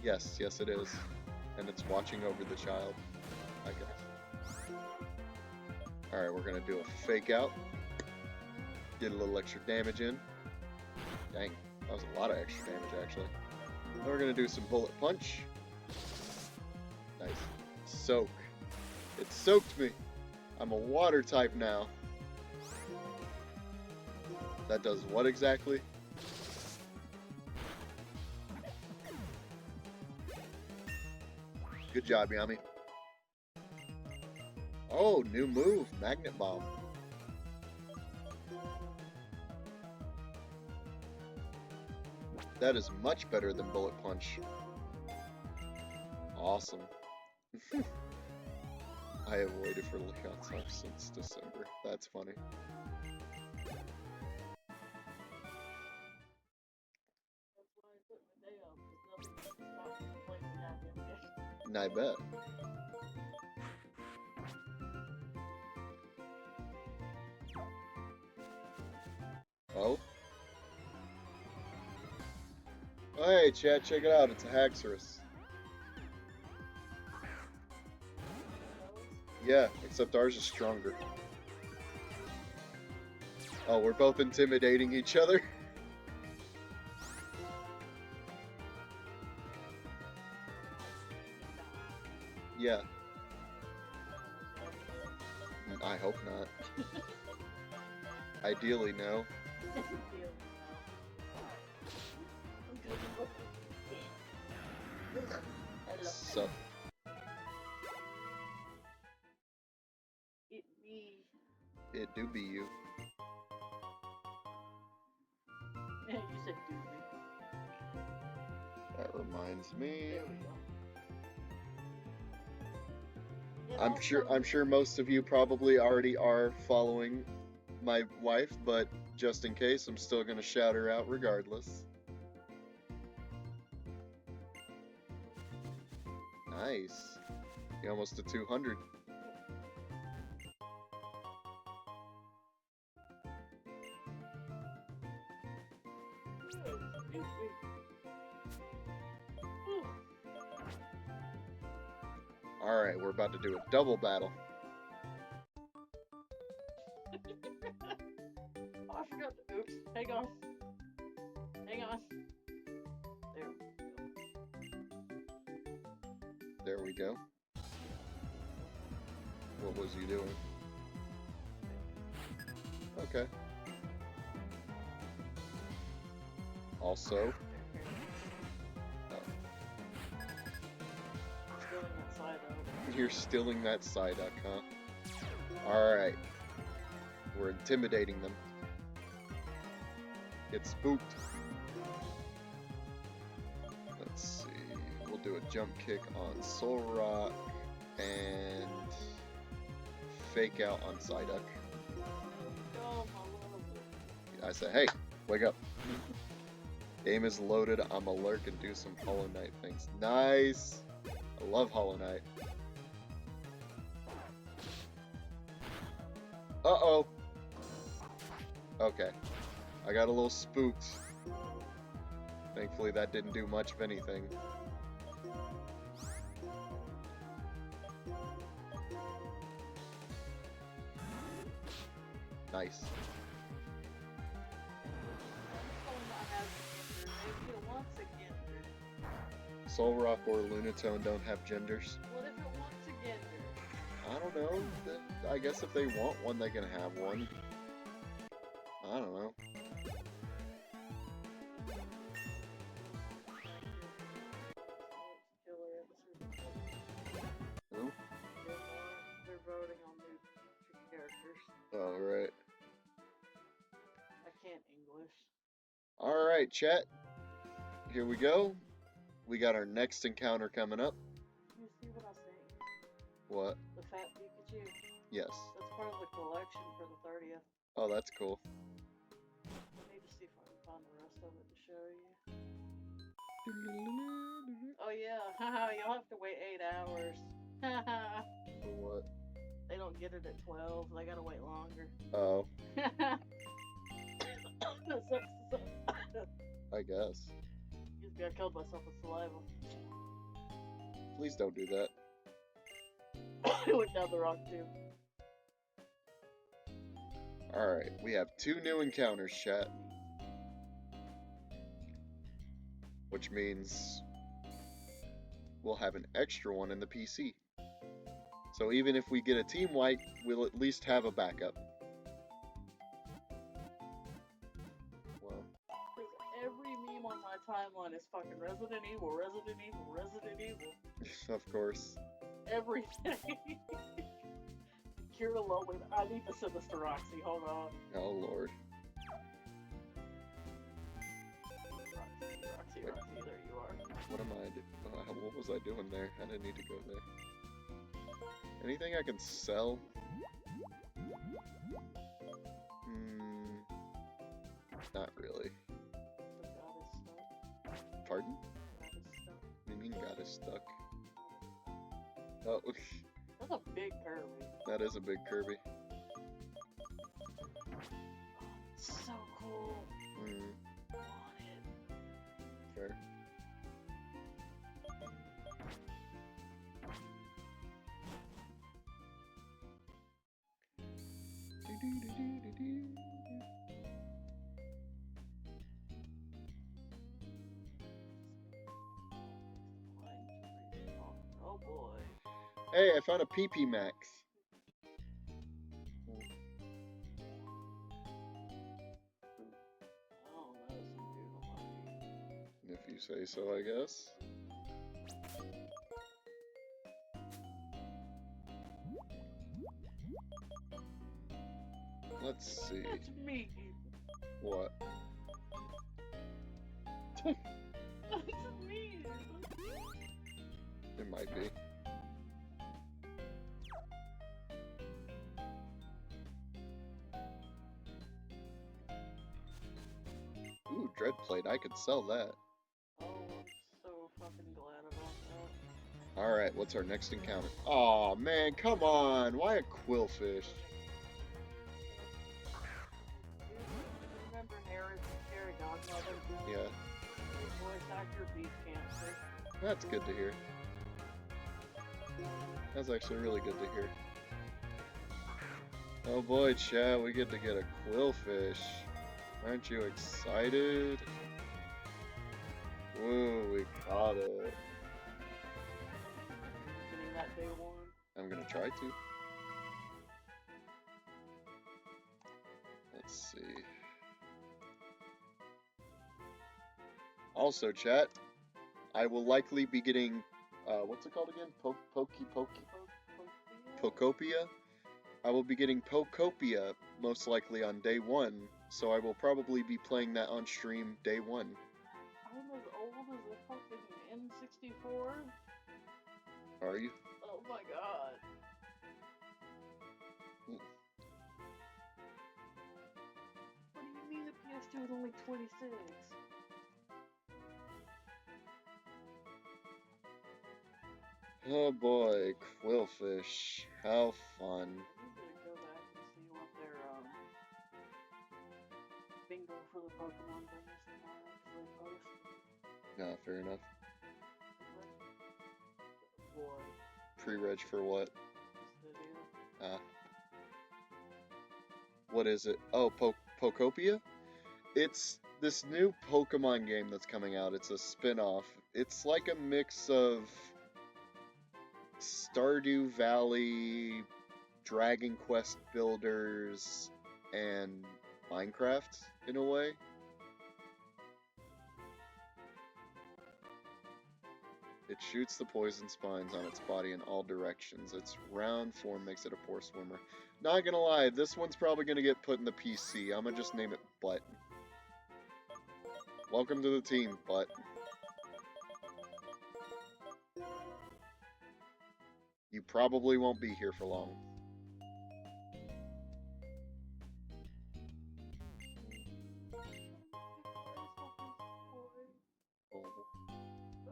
Speaker 1: Yes, it is. And it's watching over the child, I guess. Alright, we're gonna do a fake out. Get a little extra damage in. Dang, that was a lot of extra damage, actually. Then we're gonna do some bullet punch. Nice. Soak. It soaked me. I'm a water type now. That does what exactly? Good job, Yami. Oh, new move, Magnet Bomb. That is much better than Bullet Punch. Awesome. I have waited for Leon's life since December. That's funny. And I bet. Oh? Oh, hey, chat, check it out. It's a Haxorus. Yeah, except ours is stronger. Oh, we're both intimidating each other? Yeah. I hope not. Ideally, no. So. It do be you.
Speaker 2: Yeah, you said do me.
Speaker 1: That reminds me.
Speaker 2: There we go.
Speaker 1: I'm sure most of you probably already are following my wife, but just in case, I'm still gonna shout her out regardless. Nice. You almost to 200. Alright, we're about to do a double battle.
Speaker 2: Oh, I forgot to, oops, hang on.
Speaker 1: There we go. What was you doing? Okay. Also. You're stealing that Psyduck, huh? Alright. We're intimidating them. Get spooked. Let's see. We'll do a jump kick on Soul Rock and fake out on Psyduck. I say, hey, wake up. Game is loaded. I'm alert and do some Hollow Knight things. Nice. I love Hollow Knight. Uh-oh. Okay. I got a little spooked. Thankfully that didn't do much of anything. Nice. Soul Rock or Lunatone don't have genders.
Speaker 2: What if it wants a gender?
Speaker 1: I don't know. I guess if they want one, they can have one. I don't know. Who?
Speaker 2: They're voting on new characters.
Speaker 1: Oh, right.
Speaker 2: I can't English.
Speaker 1: Alright, chat. Here we go. We got our next encounter coming up.
Speaker 2: You see what I say?
Speaker 1: What?
Speaker 2: The fat Pikachu.
Speaker 1: Yes.
Speaker 2: That's part of the collection for the 30th.
Speaker 1: Oh, that's cool.
Speaker 2: I need to see if I can find the rest of it to show you. Oh yeah, haha, you'll have to wait 8 hours. Haha.
Speaker 1: For what?
Speaker 2: They don't get it at 12, they gotta wait longer.
Speaker 1: Oh,
Speaker 2: That sucks to suck.
Speaker 1: I guess.
Speaker 2: Just got killed myself with saliva.
Speaker 1: Please don't do that.
Speaker 2: It went down the wrong tube.
Speaker 1: Alright, we have 2 new encounters, chat. Which means we'll have an extra one in the PC. So even if we get a team wipe, we'll at least have a backup. Well,
Speaker 2: Every meme on my timeline is fucking Resident Evil, Resident Evil, Resident Evil.
Speaker 1: of course.
Speaker 2: Everything. Kira Lowen, I need to send this to Roxy, hold on.
Speaker 1: Oh lord.
Speaker 2: Roxy, there you are.
Speaker 1: What am I doing? What was I doing there? I didn't need to go there. Anything I can sell? Not really.
Speaker 2: The goddess stuck.
Speaker 1: Pardon?
Speaker 2: Goddess stuck.
Speaker 1: What do you mean got us stuck? Oh,
Speaker 2: That's a big Kirby.
Speaker 1: that is a big Kirby.
Speaker 2: Oh, it's so cool. I want it.
Speaker 1: Fair.
Speaker 2: Oh boy.
Speaker 1: Hey, I found a PP Max.
Speaker 2: Oh, that is some beautiful money.
Speaker 1: If you say so, I guess. Let's see.
Speaker 2: That's me.
Speaker 1: What?
Speaker 2: That's me.
Speaker 1: It might be. Ooh, Dreadplate. I could sell that.
Speaker 2: Oh, I'm so fucking glad about that.
Speaker 1: Alright, what's our next encounter? Aw, man, come on! Why a Quillfish?
Speaker 2: Remember Harry Godmother?
Speaker 1: Yeah,
Speaker 2: His voice actor beat cancer.
Speaker 1: that's good to hear. That's actually really good to hear. Oh boy, chat, we get to get a Quillfish. Aren't you excited? Woo, we got it.
Speaker 2: Getting that day one.
Speaker 1: I'm gonna try to. Let's see. Also, chat, I will likely be getting, what's it called again? Pokopia? I will be getting Pokopia most likely on day 1, so I will probably be playing that on stream day 1.
Speaker 2: I'm as old as a fucking N64.
Speaker 1: Are you?
Speaker 2: Oh my god.
Speaker 1: Mm.
Speaker 2: What do you mean the PS2 is only 26?
Speaker 1: Oh boy, Quillfish. How fun.
Speaker 2: I need to go back and see what their bingo for the Pokemon thing is tomorrow, because they posted.
Speaker 1: Nah, fair enough.
Speaker 2: Boy,
Speaker 1: Pre-reg for what?
Speaker 2: this video.
Speaker 1: Ah. What is it? Oh, Pokopia? It's this new Pokemon game that's coming out. It's a spin-off. It's like a mix of Stardew Valley, Dragon Quest Builders, and Minecraft in a way. It shoots the poison spines on its body in all directions. Its round form makes it a poor swimmer. Not gonna lie, this one's probably gonna get put in the PC. I'm gonna just name it Butt. Welcome to the team, Butt. You probably won't be here for long.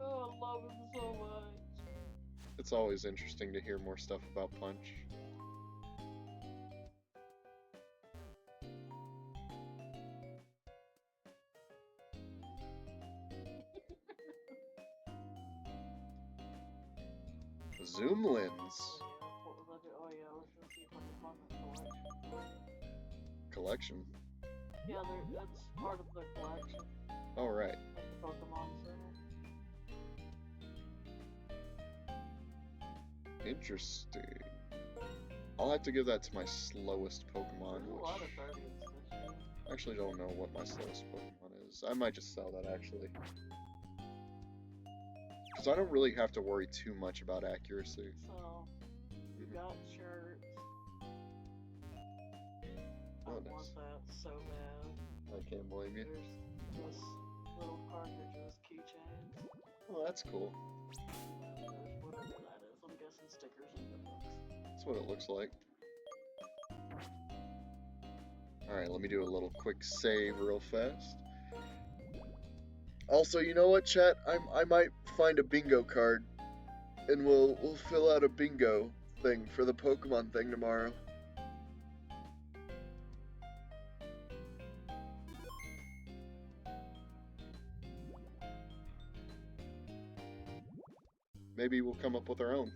Speaker 2: Oh, I love him so much.
Speaker 1: It's always interesting to hear more stuff about Punch. Zoom lens.
Speaker 2: Oh yeah, I was gonna see if I can find the
Speaker 1: Collection.
Speaker 2: Yeah, that's part of the collection.
Speaker 1: Oh, right.
Speaker 2: Like the Pokemon Center.
Speaker 1: Interesting. I'll have to give that to my slowest Pokemon,
Speaker 2: There's a
Speaker 1: which
Speaker 2: lot of 30s this year.
Speaker 1: I actually don't know what my slowest Pokemon is. I might just sell that, actually. Because I don't really have to worry too much about accuracy.
Speaker 2: So, you got shirts. I
Speaker 1: Oh,
Speaker 2: want
Speaker 1: nice.
Speaker 2: that so bad.
Speaker 1: I can't blame you.
Speaker 2: There's this little cartridges, keychains.
Speaker 1: Oh, that's cool.
Speaker 2: There's whatever that is. I'm guessing stickers and the books.
Speaker 1: That's what it looks like. Alright, let me do a little quick save real fast. Also, you know what, chat? I might find a bingo card, and we'll fill out a bingo thing for the Pokemon thing tomorrow. Maybe we'll come up with our own.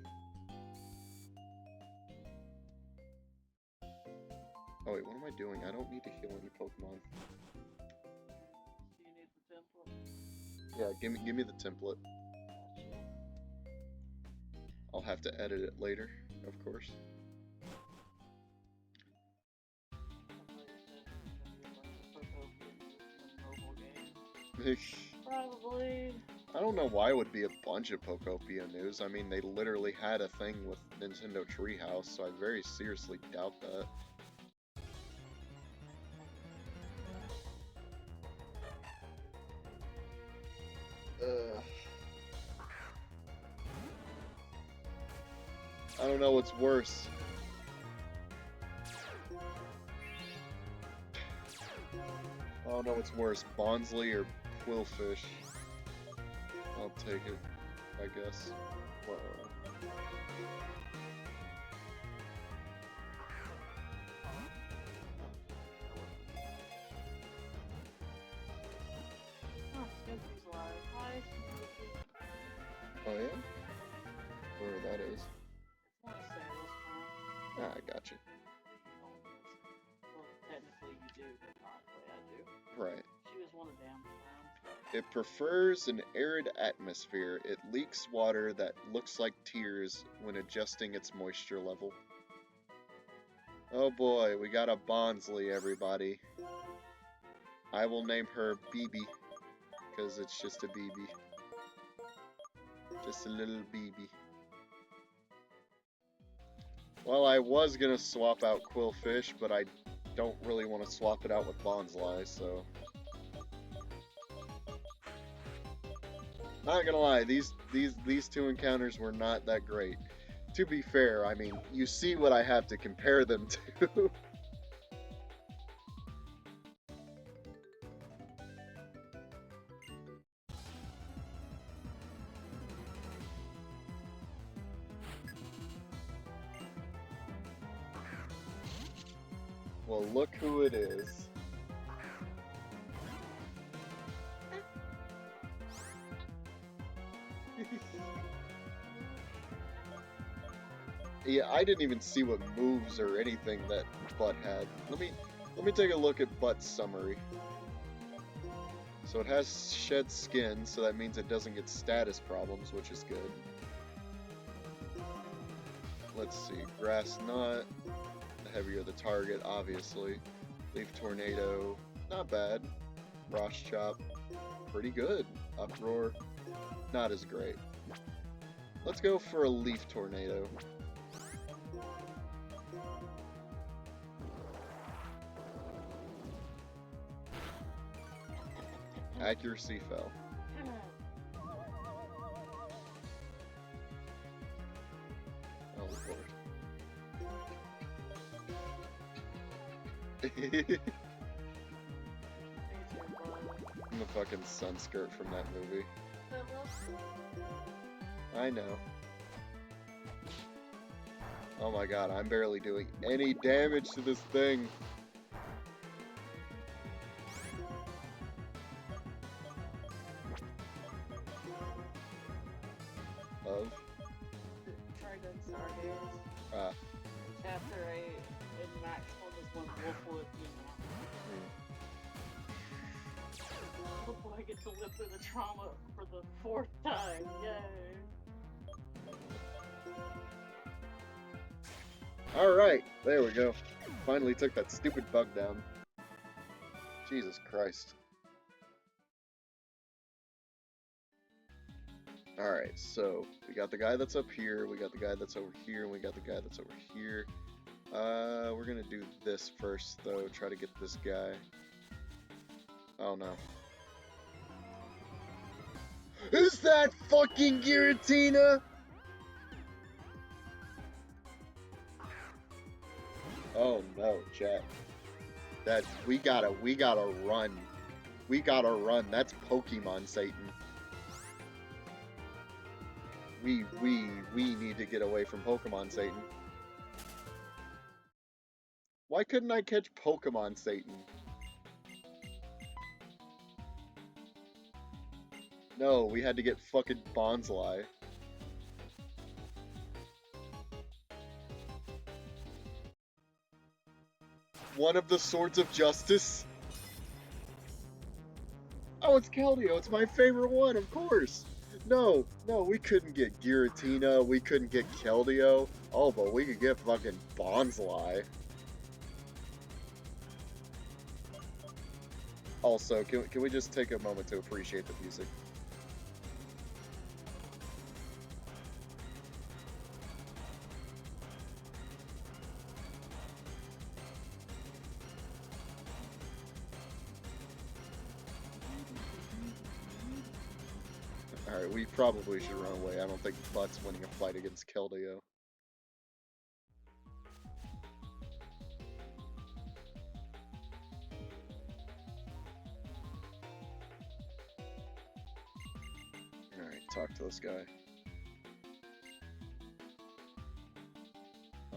Speaker 1: Oh wait, what am I doing? I don't need to heal any Pokemon.
Speaker 2: Do you need the template?
Speaker 1: Yeah, give me the template.
Speaker 2: Gotcha.
Speaker 1: I'll have to edit it later, of course.
Speaker 2: Probably.
Speaker 1: I don't know why it would be a bunch of Pokopia news. I mean, they literally had a thing with Nintendo Treehouse, so I very seriously doubt that. I don't know what's worse. I don't know what's worse, Bonsley or Quillfish. I'll take it, I guess. Whoa.
Speaker 2: Snoopy's live. Hi, Snoopy.
Speaker 1: Oh yeah? Where that is.
Speaker 2: It's not Sarah's phone.
Speaker 1: Ah, I gotcha.
Speaker 2: Well, technically you do, but not the way I do.
Speaker 1: Right.
Speaker 2: She was one of Dam's friends.
Speaker 1: It prefers an arid atmosphere. It leaks water that looks like tears when adjusting its moisture level. Oh boy, we got a Bonsley, everybody. I will name her BB, because it's just a BB. Just a little BB. Well, I was gonna swap out Quillfish, but I don't really want to swap it out with Bonsly, so... Not gonna lie, these two encounters were not that great. To be fair, I mean, you see what I have to compare them to. Well, look who it is. Yeah, I didn't even see what moves or anything that Butt had. Let me take a look at Butt's summary. So it has shed skin, so that means it doesn't get status problems, which is good. Let's see, Grass Knot, the heavier the target, obviously. Leaf Tornado, not bad. Frost Chop, pretty good. Uproar, not as great. Let's go for a Leaf Tornado. Accuracy fell. Oh lord. I'm the fucking Sunskirt from that movie. I know. Oh my god, I'm barely doing any damage to this thing. Of?
Speaker 2: Trident Stargaze.
Speaker 1: Ah.
Speaker 2: Chapter 8 in maximum is when Wolfwood, you know. Oh, I get to live through the trauma for the 4th time. Yay.
Speaker 1: Alright, there we go. Finally took that stupid bug down. Jesus Christ. Alright, so we got the guy that's up here, we got the guy that's over here, and we got the guy that's over here. We're gonna do this first, though. Try to get this guy. Oh no. Is that fucking Giratina? Oh no, chat. That we gotta run. We gotta run. That's Pokemon Satan. We need to get away from Pokemon Satan. Why couldn't I catch Pokemon Satan? No, we had to get fucking Bonsly. One of the Swords of Justice? Oh, it's Keldeo. It's my favorite one, of course. No, we couldn't get Giratina. We couldn't get Keldeo. Oh, but we could get fucking Bonsly. Also, can we just take a moment to appreciate the music? Alright, we probably should run away. I don't think Butt's winning a fight against Keldeo. Alright, talk to this guy.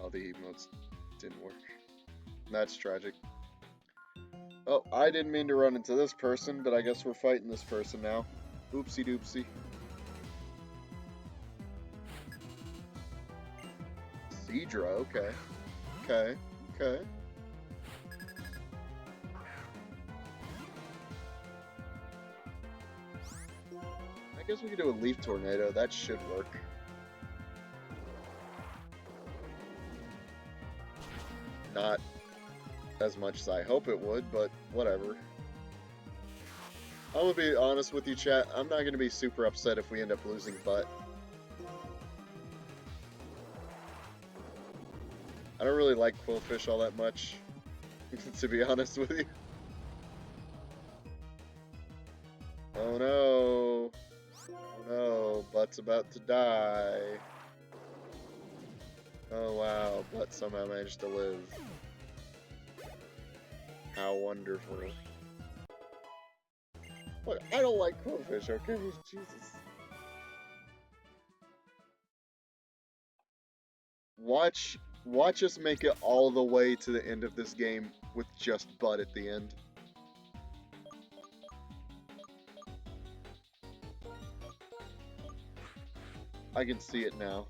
Speaker 1: Oh, the emotes didn't work. That's tragic. Oh, I didn't mean to run into this person, but I guess we're fighting this person now. Oopsie doopsie. Seadra, okay. Okay. I guess we could do a Leaf Tornado. That should work. Not as much as I hope it would, but whatever. I'm gonna be honest with you, chat. I'm not gonna be super upset if we end up losing Butt. I don't really like quillfish all that much, to be honest with you. Oh no. Oh no, Butt's about to die. Oh wow, Butt somehow managed to live. How wonderful. Look, I don't like quillfish, okay? Jesus. Watch us make it all the way to the end of this game with just Butt at the end. I can see it now.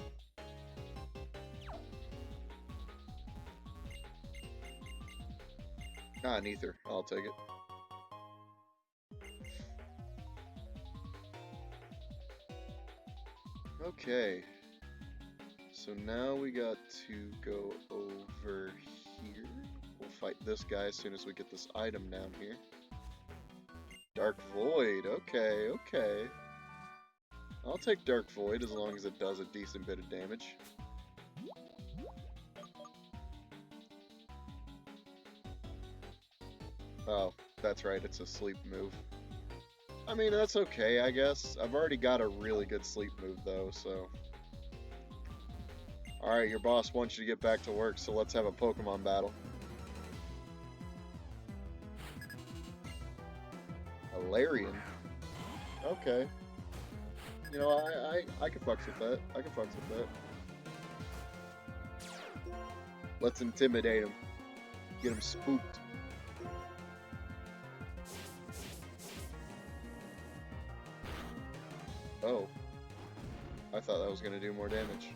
Speaker 1: Ah, neither. I'll take it. Okay. So now we got to go over here. We'll fight this guy as soon as we get this item down here. Dark Void. Okay, okay. I'll take Dark Void as long as it does a decent bit of damage. Oh, that's right, it's a sleep move. I mean, that's okay, I guess. I've already got a really good sleep move, though, so... Alright, your boss wants you to get back to work, so let's have a Pokemon battle. A Larian? Okay. You know, I can fucks with that. I can fucks with that. Let's intimidate him. Get him spooked. Oh. I thought that was going to do more damage.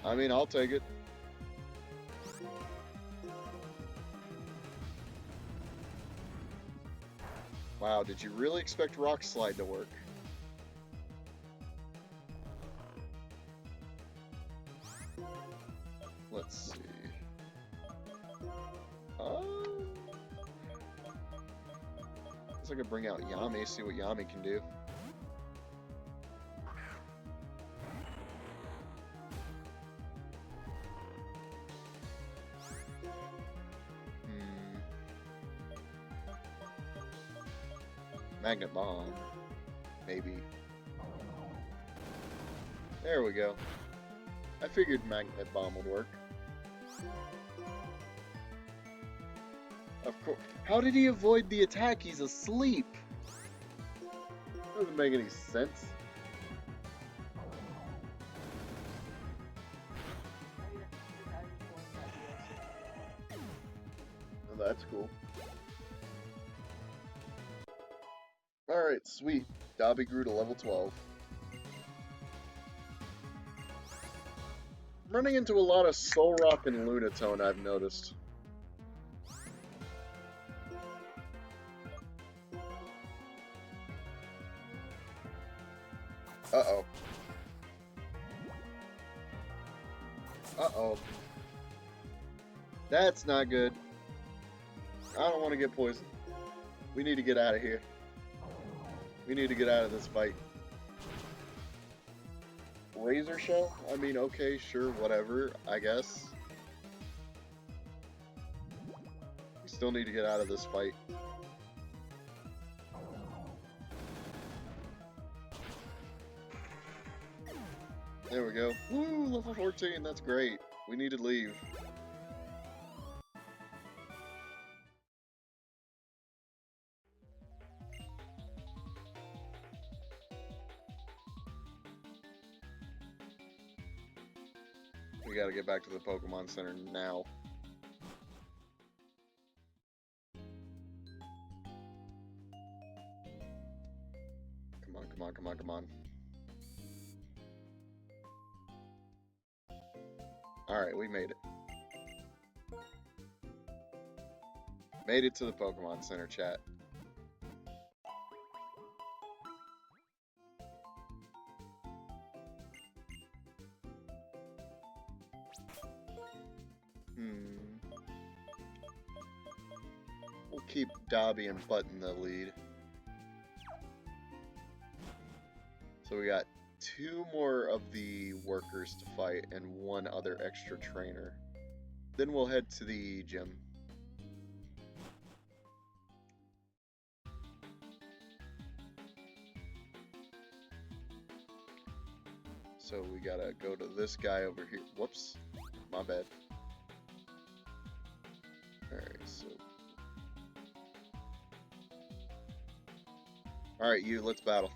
Speaker 1: I mean, I'll take it. Wow, did you really expect Rock Slide to work? Let's see. Guess I could bring out Yami, see what Yami can do. Magnet Bomb. Maybe. There we go. I figured Magnet Bomb would work. Of course. How did he avoid the attack? He's asleep. Doesn't make any sense. Oh, that's cool. Alright, sweet. Dobby grew to level 12. I'm running into a lot of Soul Rock and Lunatone, I've noticed. Uh-oh. Uh-oh. That's not good. I don't want to get poisoned. We need to get out of here. We need to get out of this fight. Razor Shell? I mean, okay, sure, whatever, I guess. We still need to get out of this fight. There we go. Woo, level 14, that's great. We need to leave. We gotta get back to the Pokemon Center now. Come on, come on, come on, come on. Alright, we made it. Made it to the Pokemon Center, chat. We'll keep Dobby and Butt in the lead. So we got 2 more of the workers to fight and 1 other extra trainer. Then we'll head to the gym. So we gotta go to this guy over here. Whoops, my bad. Alright, so. Alright, you, let's battle.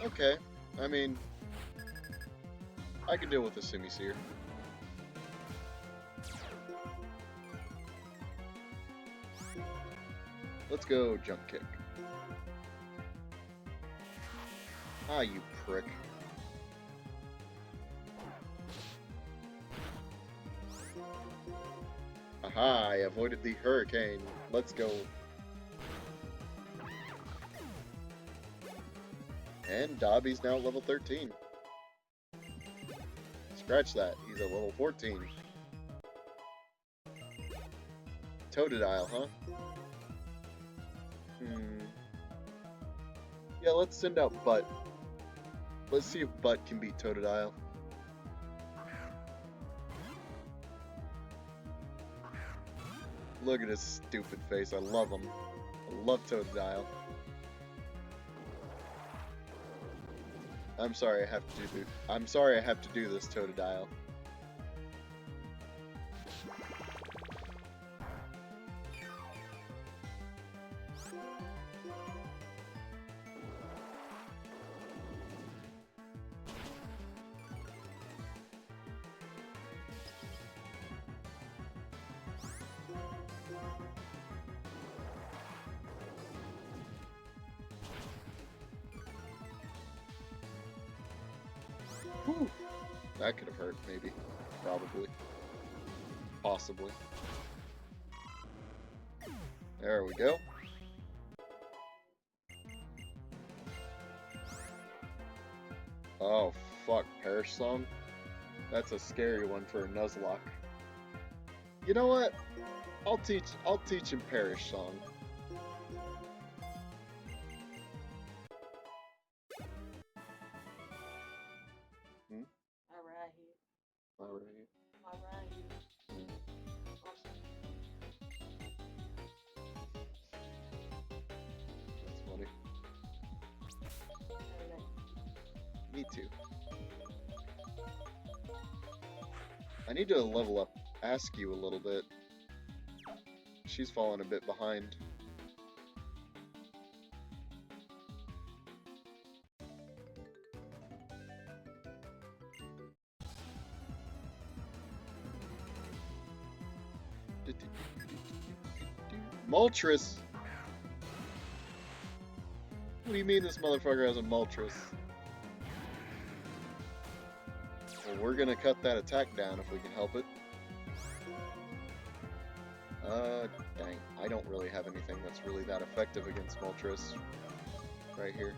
Speaker 1: Okay, I mean, I can deal with the Semi-Seer. Let's go jump kick. Ah, you prick. Aha, I avoided the hurricane. Let's go. And Dobby's now level 13. Scratch that, he's at level 14. Totodile, huh? Yeah, let's send out Butt. Let's see if Butt can beat Totodile. Look at his stupid face. I love him. I love Totodile. I'm sorry I have to do this, Totodile. Whew. That could have hurt, maybe. Probably. Possibly. There we go. Oh, fuck. Perish Song? That's a scary one for a Nuzlocke. You know what? I'll teach him Perish Song. That's funny. Me too. I need to level up Askew a little bit. She's fallen a bit behind. Moltres! What do you mean this motherfucker has a Moltres? Well, we're gonna cut that attack down if we can help it. Dang. I don't really have anything that's really that effective against Moltres right here.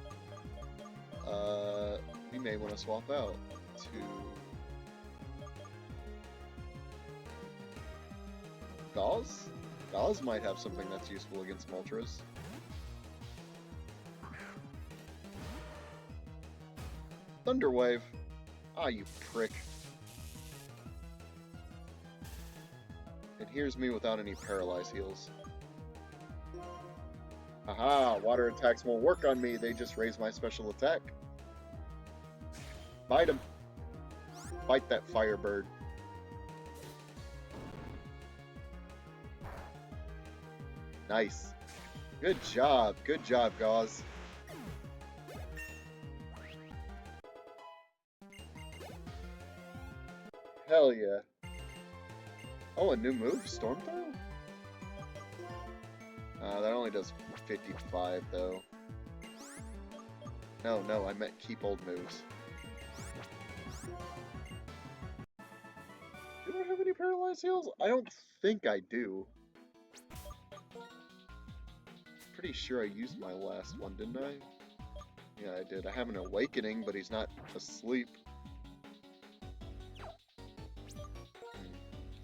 Speaker 1: We may want to swap out to... Gauze? Gauze might have something that's useful against Moltres. Thunderwave! Ah, you prick. And here's me without any Paralyze heals. Haha, water attacks won't work on me, they just raise my special attack. Bite him. Bite that Firebird. Nice. Good job, Gauze. Hell yeah. Oh, a new move? Storm Throw? That only does 55 though. No, I meant keep old moves. Do I have any Paralyzed heals? I don't think I do. Pretty sure I used my last one, didn't I? Yeah, I did. I have an Awakening, but he's not asleep.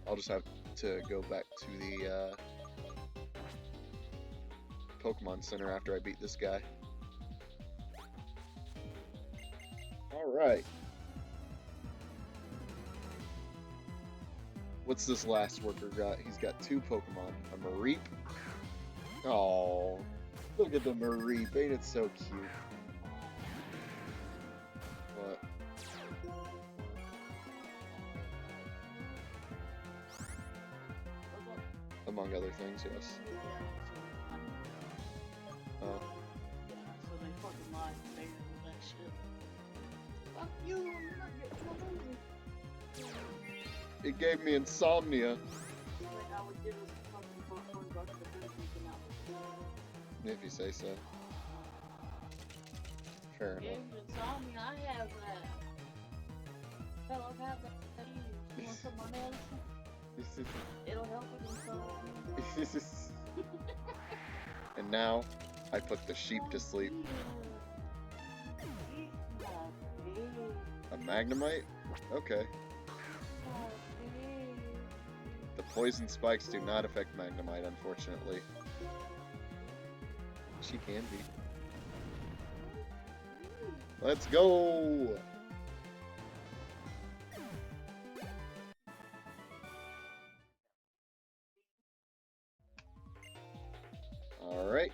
Speaker 1: I'll just have to go back to the Pokemon Center after I beat this guy. Alright. What's this last worker got? He's got 2 Pokemon. A Mareep. Oh, look at the Mareep. Ain't it so cute? What? Among other things, yes. Oh.
Speaker 2: So they fucking lied and made it with that shit. Fuck you, you're not getting my money.
Speaker 1: It gave me insomnia.
Speaker 2: Like I would give us fucking $20 to finish making out with it.
Speaker 1: If you say so. Fair enough.
Speaker 2: Games insomnia, I have that. Hell, I've had that for years. You want some of my medicine? It'll help with insomnia.
Speaker 1: And now, I put the sheep to sleep. A Magnemite? Okay. The poison spikes do not affect Magnemite, unfortunately. She can be. Let's go! Alright.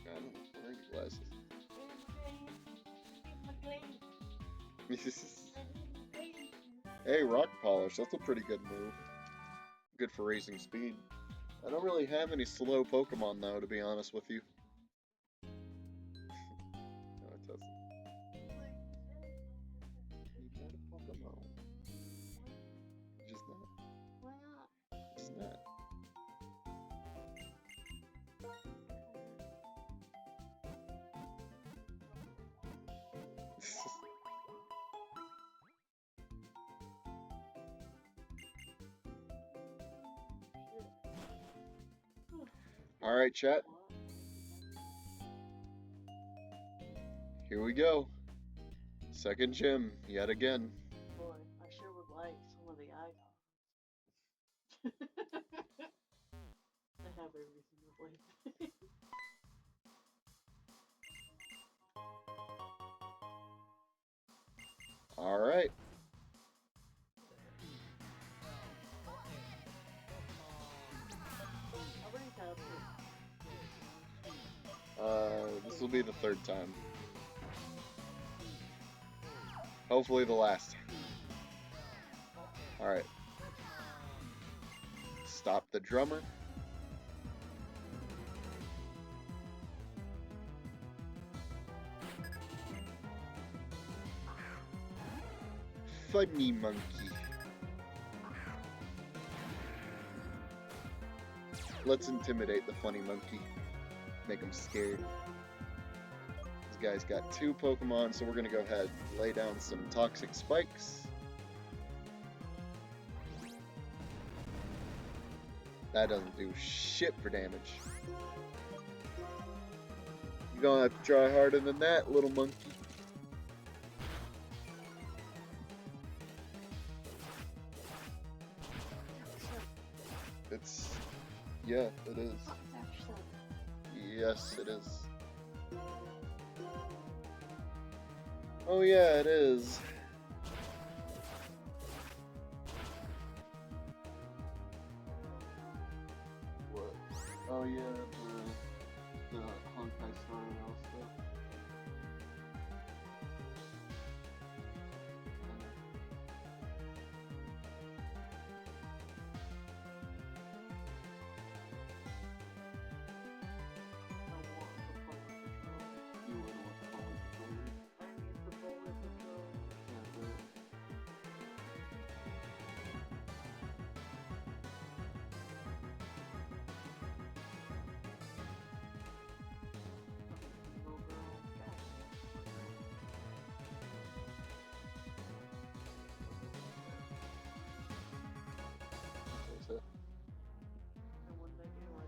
Speaker 1: I'm wearing glasses. Hey, rock polish. That's a pretty good move. Good for raising speed. I don't really have any slow Pokemon though, to be honest with you. No, it doesn't. You got a Pokemon. Just not.
Speaker 2: Why not?
Speaker 1: Just not. Alright, chat. Here we go. Second gym, yet again.
Speaker 2: Boy, I sure would like some of the icons. I have everything to play.
Speaker 1: Alright.
Speaker 2: How many times?
Speaker 1: This will be the 3rd time. Hopefully the last. Alright. Stop the drummer. Funny monkey. Let's intimidate the funny monkey. Make him scared. This guy's got 2 Pokemon, so we're gonna go ahead and lay down some toxic spikes. That doesn't do shit for damage. You're gonna have to try harder than that, little monkey. It's... yeah, it is. Yes, it is. Oh yeah, it is. What? Oh yeah, the Honkai Star Rail stuff. You wouldn't want the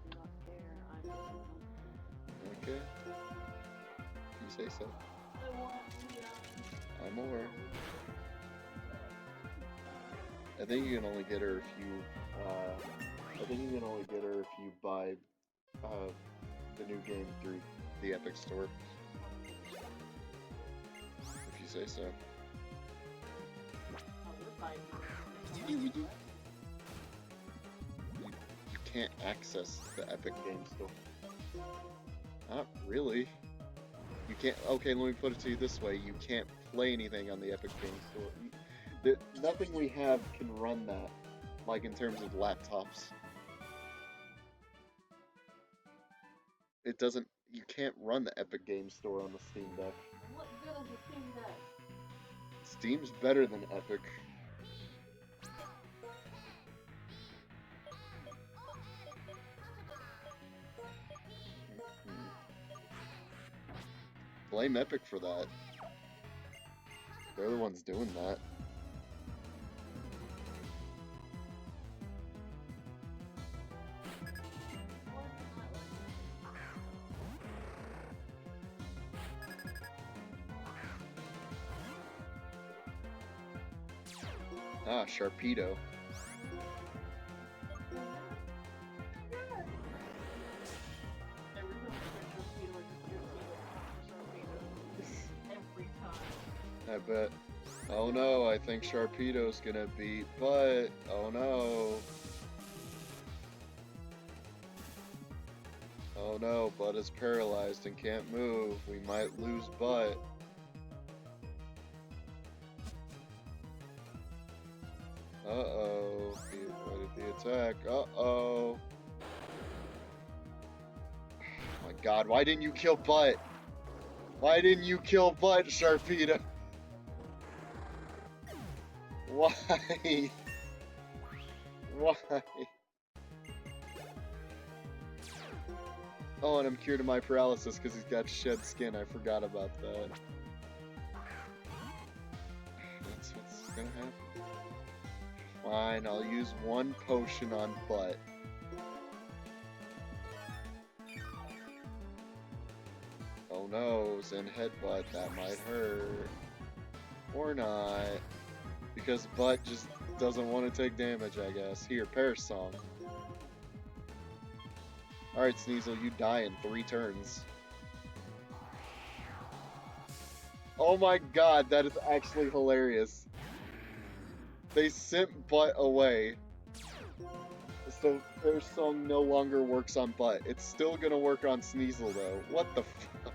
Speaker 1: Honkai Star Rail. Okay. If you say so. I'm aware. I think you can only get her if you. I think you can only get her if you buy the new game through the Epic Store. If you say so. You can't access the Epic Game Store. Not really. You can't. Okay, let me put it to you this way: you can't play anything on the Epic Game Store. Nothing we have can run that, like in terms of laptops. It doesn't. You can't run the Epic Game Store on the Steam Deck.
Speaker 2: What good is a Steam Deck?
Speaker 1: Steam's better than Epic. Blame Epic for that. They're the ones doing that. Ah, Sharpedo. I bet. Oh no, I think Sharpedo's gonna beat Butt. Oh no. Oh no, Butt is paralyzed and can't move. We might lose Butt. Uh-oh. He avoided the attack. Uh-oh. Oh my god, why didn't you kill Butt? Why didn't you kill Butt, Sharpedo? Why? Why? Oh, and I'm cured of my paralysis because he's got shed skin. I forgot about that. That's what's gonna happen. Fine, I'll use one potion on Butt. Oh no, Zen Headbutt, that might hurt. Or not. Because Butt just doesn't want to take damage, I guess. Here, Perish Song. Alright, Sneasel, you die in 3 turns. Oh my god, that is actually hilarious. They sent Butt away. So Perish Song no longer works on Butt. It's still gonna work on Sneasel, though. What the fuck?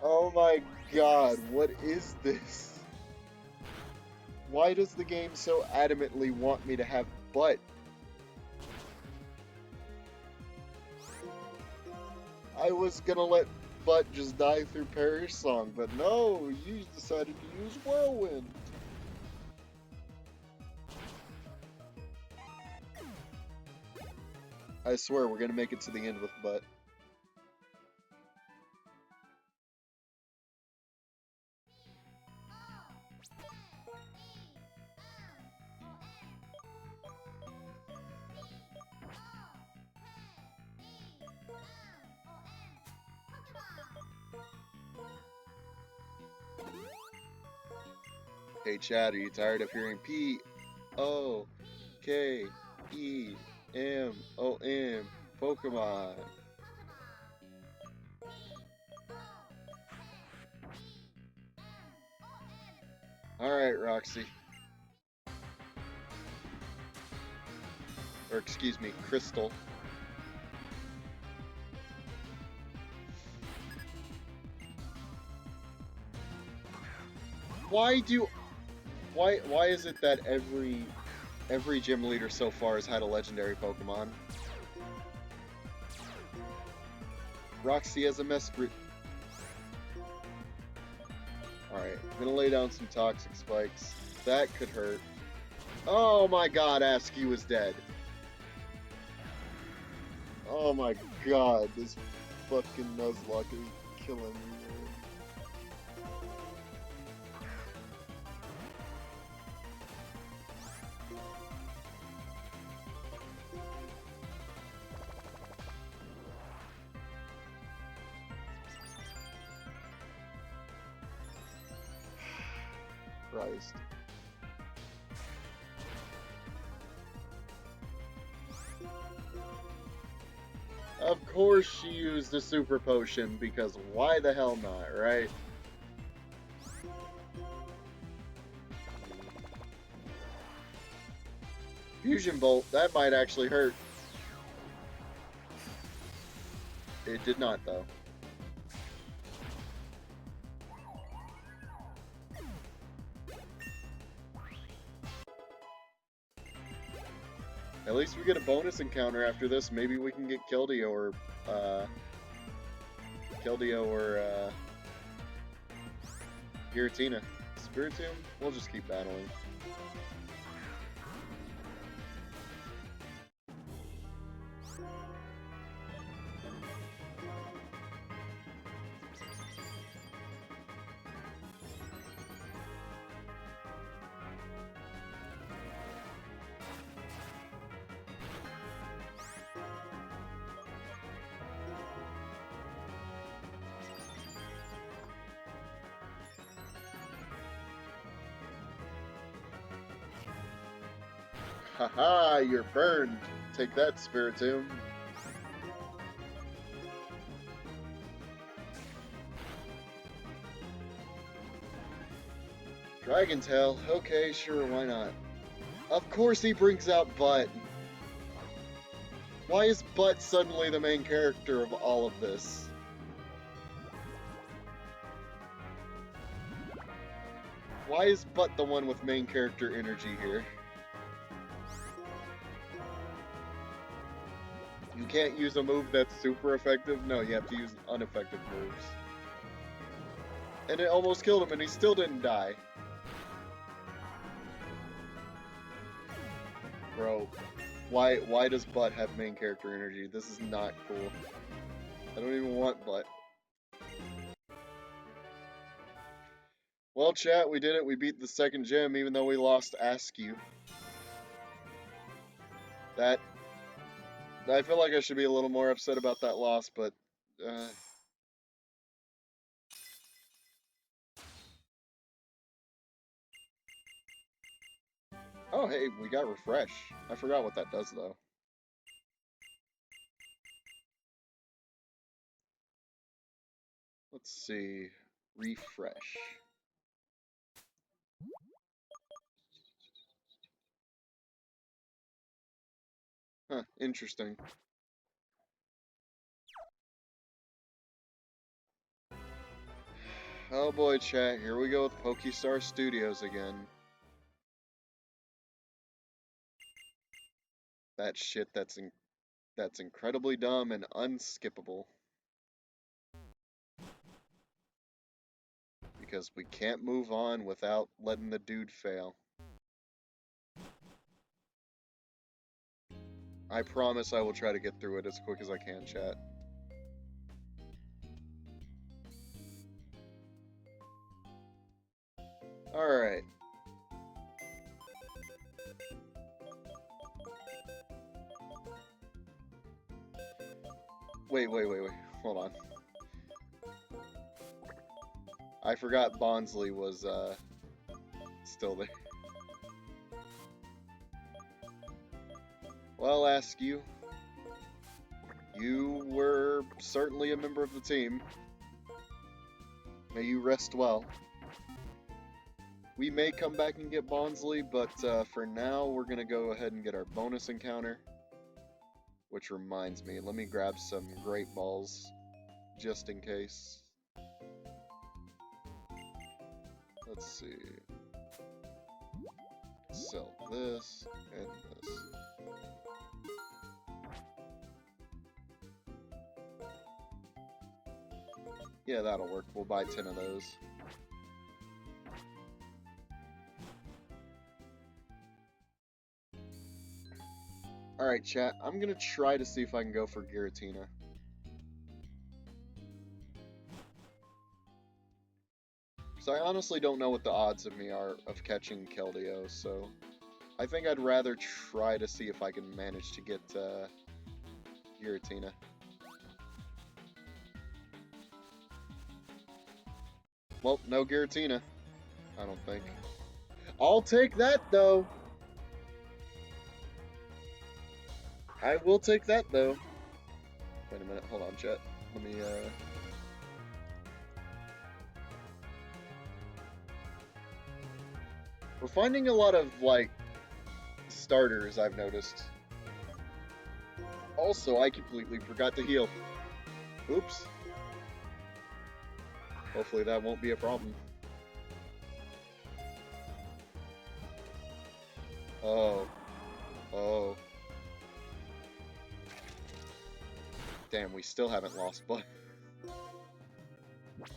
Speaker 1: Oh my god, what is this? Why does the game so adamantly want me to have Butt? I was gonna let Butt just die through Perish Song, but no, you decided to use Whirlwind. I swear, we're gonna make it to the end with Butt. Hey Chad, are you tired of hearing P-O-K-E-M-O-N Pokemon? Alright, Roxy. Or excuse me, Crystal. Why is it that every gym leader so far has had a legendary Pokemon? Roxy has a Mesprit. Alright, I'm gonna lay down some Toxic Spikes. That could hurt. Oh my god, Askew is dead. Oh my god, this fucking Nuzlocke is killing me. Christ. Of course she used a super potion, because why the hell not, right? Fusion Bolt, that might actually hurt. It did not, though. At least we get a bonus encounter after this. Maybe we can get Keldeo or Giratina. Spiritomb, we'll just keep battling. Haha, you're burned. Take that, Spiritomb. Dragon Tail, okay, sure, why not? Of course he brings out Butt. Why is Butt suddenly the main character of all of this? Why is Butt the one with main character energy here? You can't use a move that's super effective? No, you have to use ineffective moves. And it almost killed him and he still didn't die. Bro, why does Butt have main character energy? This is not cool. I don't even want Butt. Well, chat, we did it. We beat the second gym even though we lost Askew. That... I feel like I should be a little more upset about that loss, but... Oh, hey, we got Refresh. I forgot what that does, though. Let's see. Refresh. Huh, interesting. Oh boy, chat, here we go with Pokestar Studios again. That shit that's incredibly dumb and unskippable. Because we can't move on without letting the dude fail. I promise I will try to get through it as quick as I can, chat. Alright. Wait. Hold on. I forgot Bonsly was, still there. Well, Askew, you were certainly a member of the team. May you rest well. We may come back and get Bonsly, but for now, we're gonna go ahead and get our bonus encounter. Which reminds me, let me grab some Great Balls, just in case. Let's see. Sell this and this. Yeah, that'll work. We'll buy 10 of those. Alright, chat. I'm gonna try to see if I can go for Giratina. So I honestly don't know what the odds of me are of catching Keldeo, so I think I'd rather try to see if I can manage to get Giratina. Well, no Giratina, I don't think. I'll take that, though. I will take that, though. Wait a minute, hold on, chat. Let me, We're finding a lot of, like, starters, I've noticed. Also, I completely forgot to heal. Oops. Hopefully that won't be a problem. Oh. Oh. Damn, we still haven't lost, but...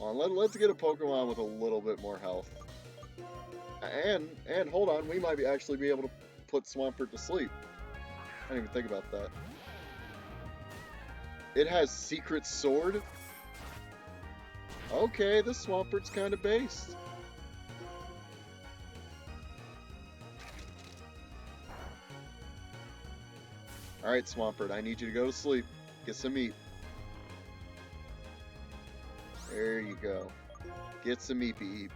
Speaker 1: Let's get a Pokemon with a little bit more health. And hold on, we might actually be able to put Swampert to sleep. I didn't even think about that. It has Secret Sword? Okay, this Swampert's kind of based. Alright, Swampert, I need you to go to sleep. Get some meat. There you go. Get some meat to eat.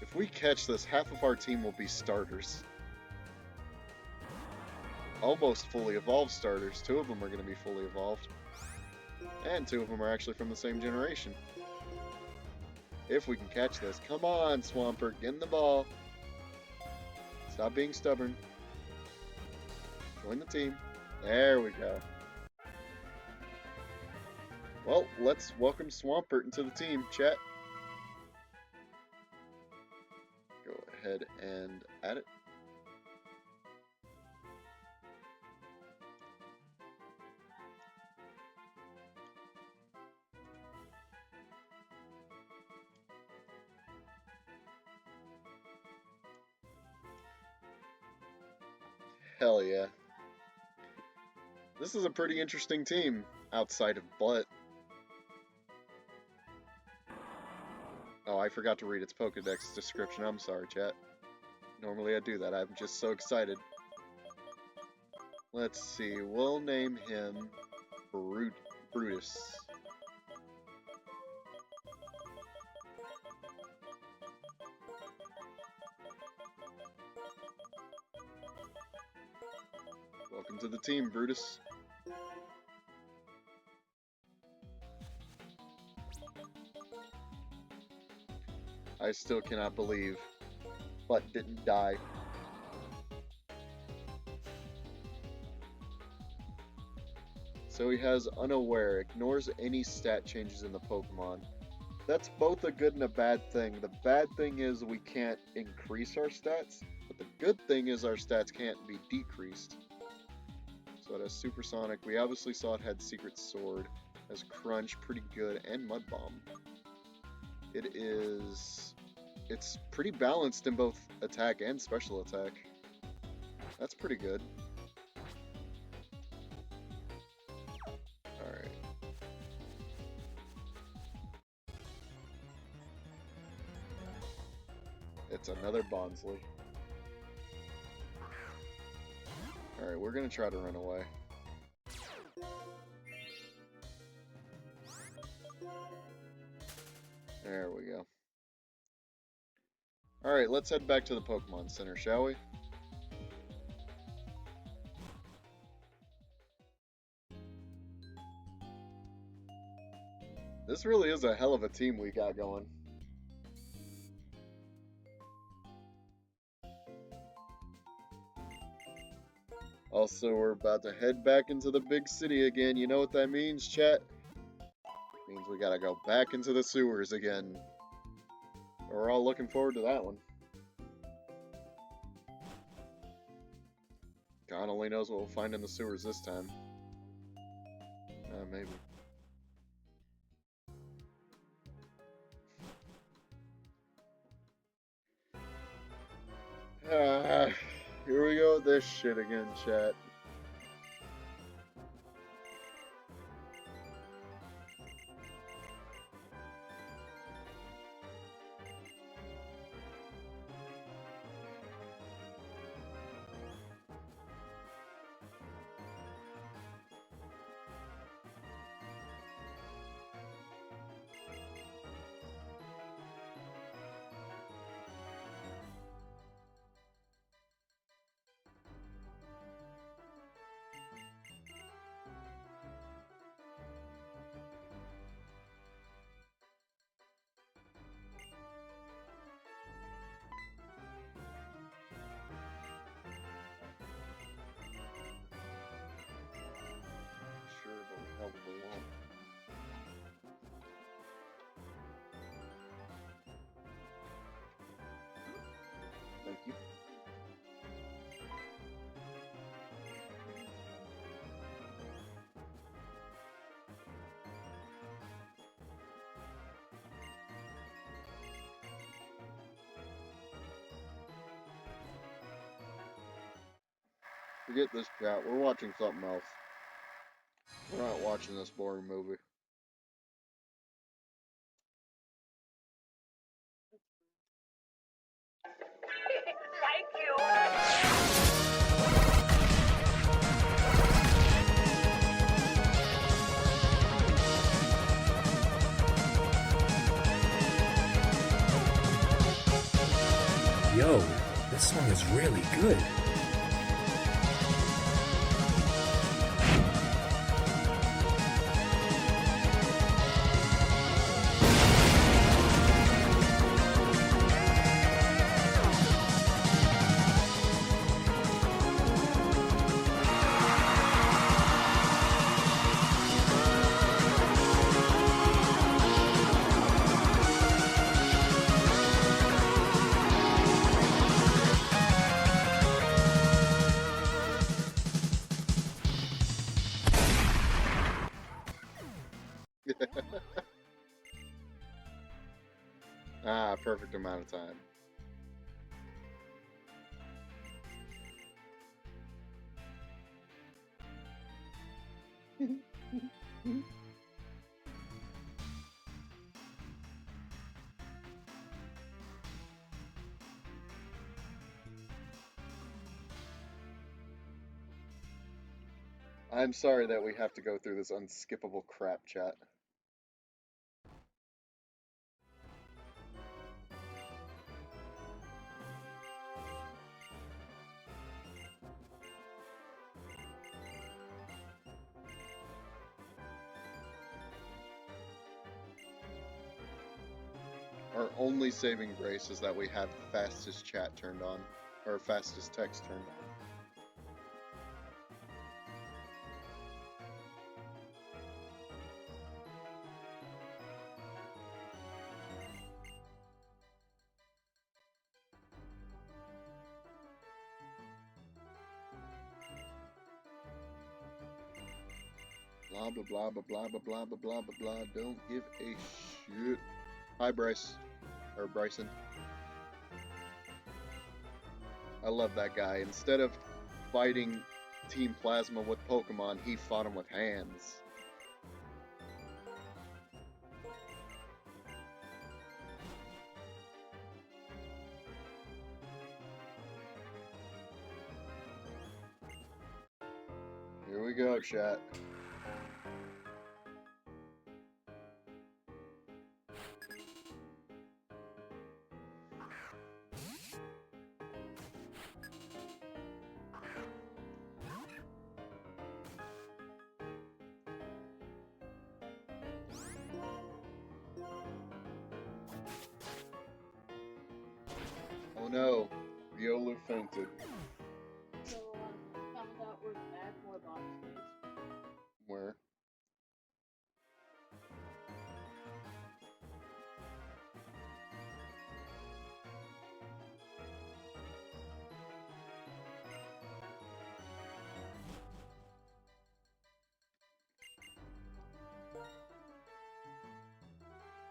Speaker 1: If we catch this, half of our team will be starters. Almost fully evolved starters. 2 of them are going to be fully evolved. And 2 of them are actually from the same generation. If we can catch this. Come on, Swampert, get in the ball. Stop being stubborn. Join the team. There we go. Well, let's welcome Swampert into the team, chat. Go ahead and add it. Hell yeah. This is a pretty interesting team, outside of Butt. Oh, I forgot to read its Pokedex description. I'm sorry, chat. Normally I do that. I'm just so excited. Let's see. We'll name him Brutus. Welcome to the team, Brutus. I still cannot believe Butt didn't die. So he has Unaware, ignores any stat changes in the Pokemon. That's both a good and a bad thing. The bad thing is we can't increase our stats, but the good thing is our stats can't be decreased. So it has Supersonic. We obviously saw it had Secret Sword. It has Crunch, pretty good, and Mud Bomb. It's pretty balanced in both attack and special attack. That's pretty good. Alright. It's another Bonsly. Alright, we're gonna try to run away. There we go. Alright, let's head back to the Pokemon Center, shall we? This really is a hell of a team we got going. Also, we're about to head back into the big city again. You know what that means, chat? It means we gotta go back into the sewers again. We're all looking forward to that one. God only knows what we'll find in the sewers this time. Maybe. Here we go with this shit again, chat. Forget this chat. We're watching something else. We're not watching this boring movie.
Speaker 3: Thank you.
Speaker 4: Yo, this song is really good.
Speaker 1: Ah, perfect amount of time. I'm sorry that we have to go through this unskippable crap, chat. Our only saving grace is that we have fastest chat turned on, or fastest text turned on. Blah blah blah blah blah blah blah blah blah blah blah. Don't give a shit. Hi Bryce, or Bryson. I love that guy. Instead of fighting Team Plasma with Pokemon, he fought him with hands. Here we go, chat. Oh no, Riolu fainted.
Speaker 2: So, found out we're back more box space.
Speaker 1: Where?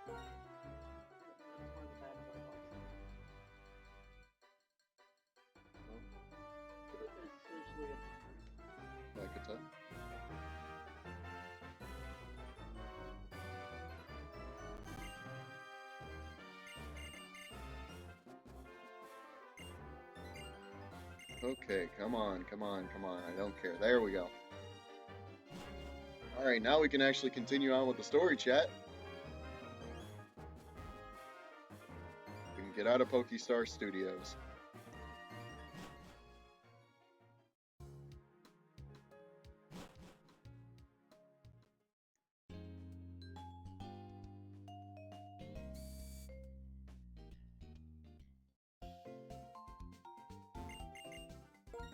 Speaker 2: That's where the bad boy box is. It's essentially a number.
Speaker 1: I could tell. Okay, come on, come on, come on. I don't care. There we go. Alright, now we can actually continue on with the story, chat. We can get out of Pokestar Studios.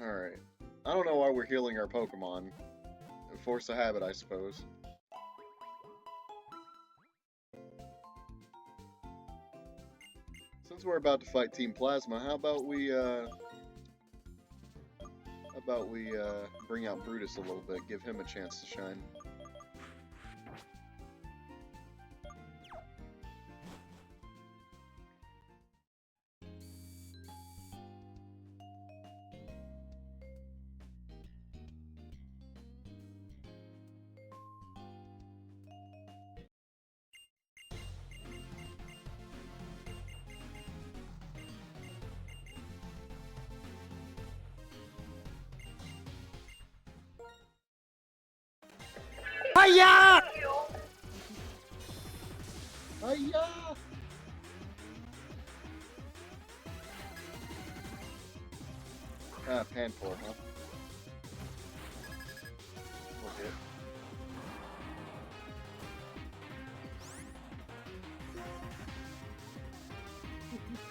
Speaker 1: Alright. I don't know why we're healing our Pokemon. Force a habit, I suppose. Since we're about to fight Team Plasma, how about we bring out Brutus a little bit, give him a chance to shine.
Speaker 3: Hiya!
Speaker 1: Hiya! Ah, panful, huh? Okay.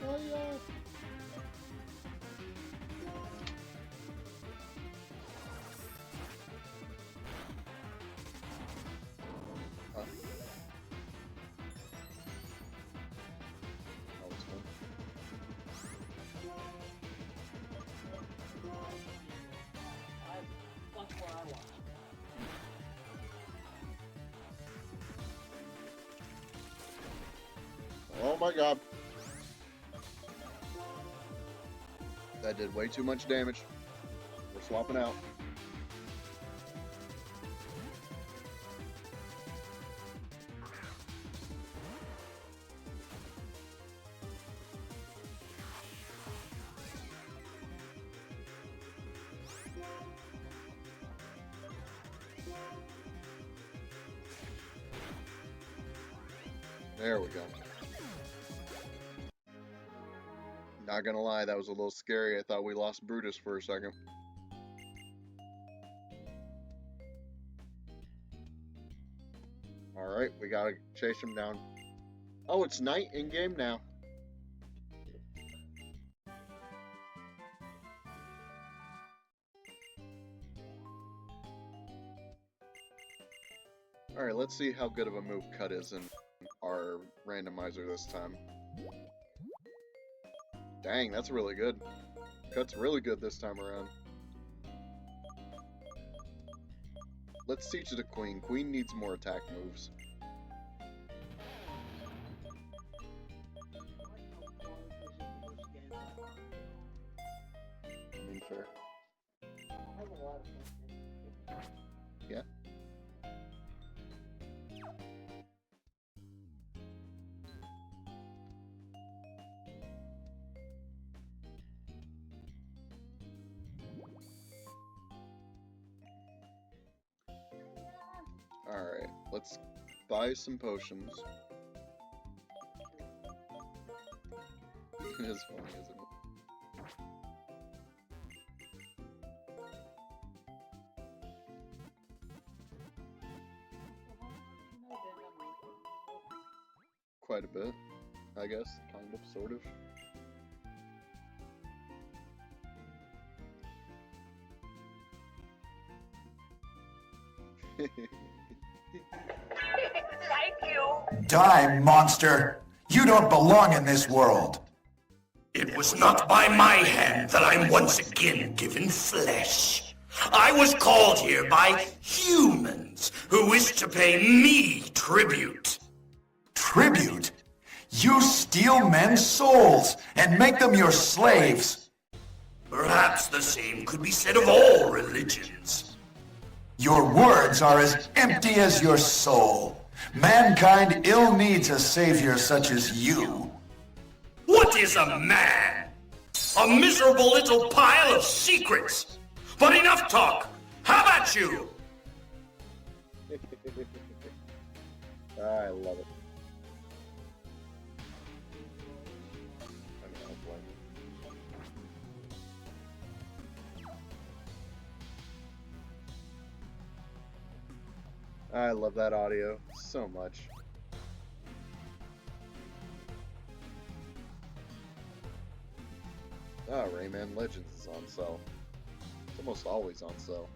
Speaker 1: Hiya! Huh. That was fun.
Speaker 2: That's what I want.
Speaker 1: Oh my god. That did way too much damage. We're swapping out. There we go. Not gonna lie, that was a little scary. I thought we lost Brutus for a second. Alright, we gotta chase him down. Oh, it's night in game now. Alright, let's see how good of a move Cut is in our randomizer this time. Dang, that's really good. Cut's really good this time around. Let's teach the Queen. Queen needs more attack moves. I mean, fair. Yeah. Alright, let's buy some potions. It is funny, isn't it? Quite a bit, I guess. Kind of, sort of.
Speaker 3: Thank you.
Speaker 5: Die, monster! You don't belong in this world!
Speaker 6: It was not by my hand that I'm once again given flesh. I was called here by humans who wish to pay me tribute.
Speaker 5: Tribute? You steal men's souls and make them your slaves!
Speaker 6: Perhaps the same could be said of all religions.
Speaker 5: Your words are as empty as your soul. Mankind ill needs a savior such as you.
Speaker 6: What is a man? A miserable little pile of secrets. But enough talk. How about you?
Speaker 1: I love it. I mean, I don't blame you. I love that audio so much. Ah, Rayman Legends is on sale. It's almost always on sale.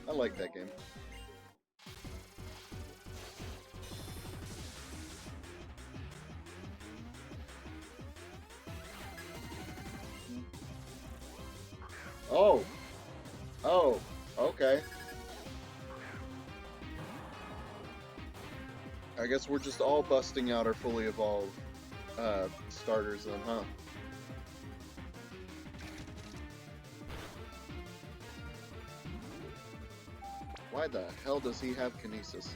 Speaker 1: I like that game. Oh! Oh, okay. I guess we're just all busting out our fully evolved starters then, huh? Why the hell does he have kinesis?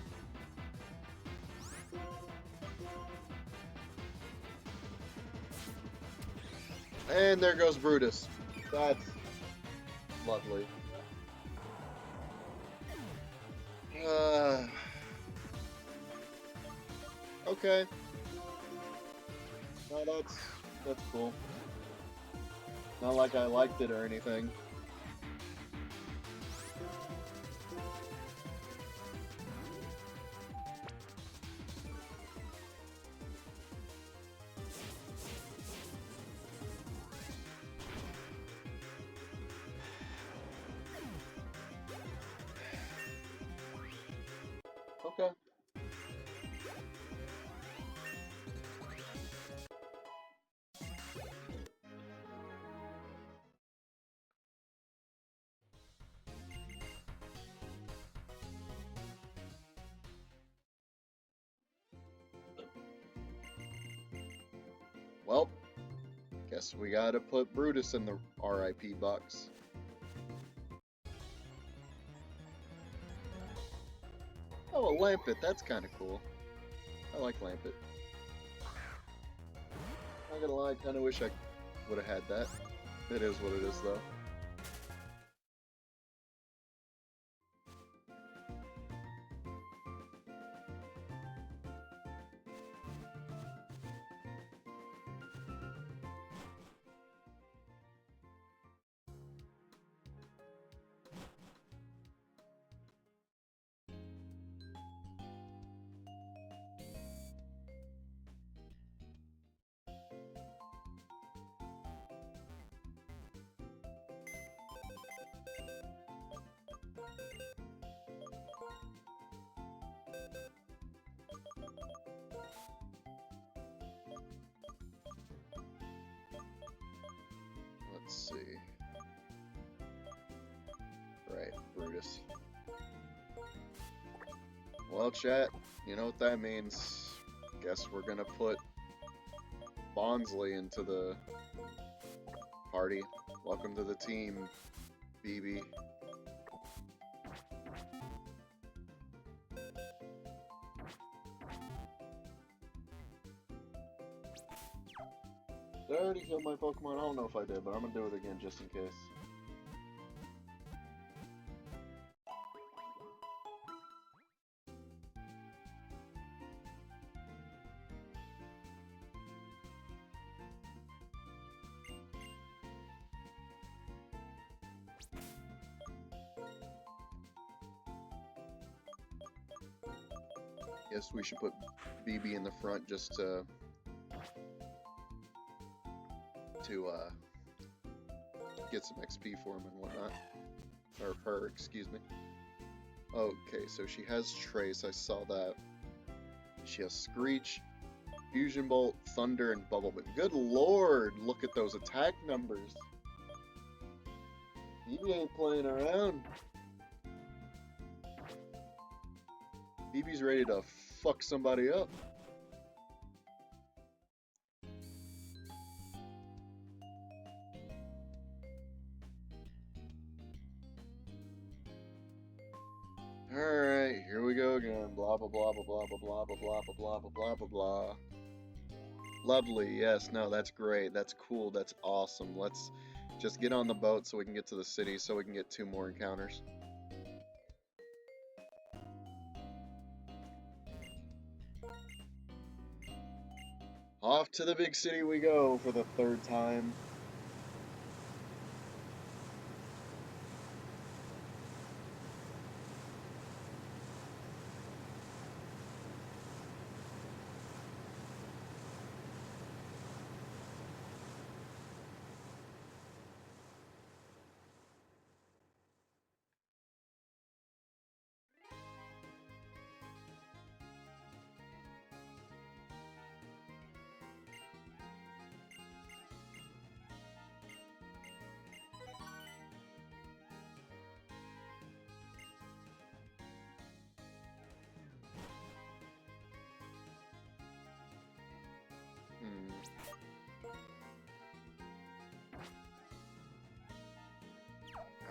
Speaker 1: And there goes Brutus. That's lovely. Okay. No, that's cool. Not like I liked it or anything. Okay. Well, guess we gotta put Brutus in the RIP box. Oh, a Lampet, that's kind of cool. I like Lampet. Not gonna lie, I kind of wish I would have had that. It is what it is, though. Let's see. Right, Brutus. Well, chat, you know what that means. Guess we're gonna put Bondsley into the party. Welcome to the team, BB. Did I already kill my Pokemon? I don't know if I did, but I'm gonna do it again just in case. Guess we should put BB in the front just to get some XP for him and whatnot. Or her, excuse me. Okay, so she has Trace, I saw that. She has Screech, Fusion Bolt, Thunder, and Bubble. But good lord, look at those attack numbers. BB ain't playing around. BB's ready to fuck somebody up. Alright, here we go again. Blah blah blah blah blah blah blah blah blah blah blah blah blah blah. Lovely, yes, no, that's great. That's cool, that's awesome. Let's just get on the boat so we can get to the city so we can get 2 more encounters. Off to the big city we go for the 3rd time.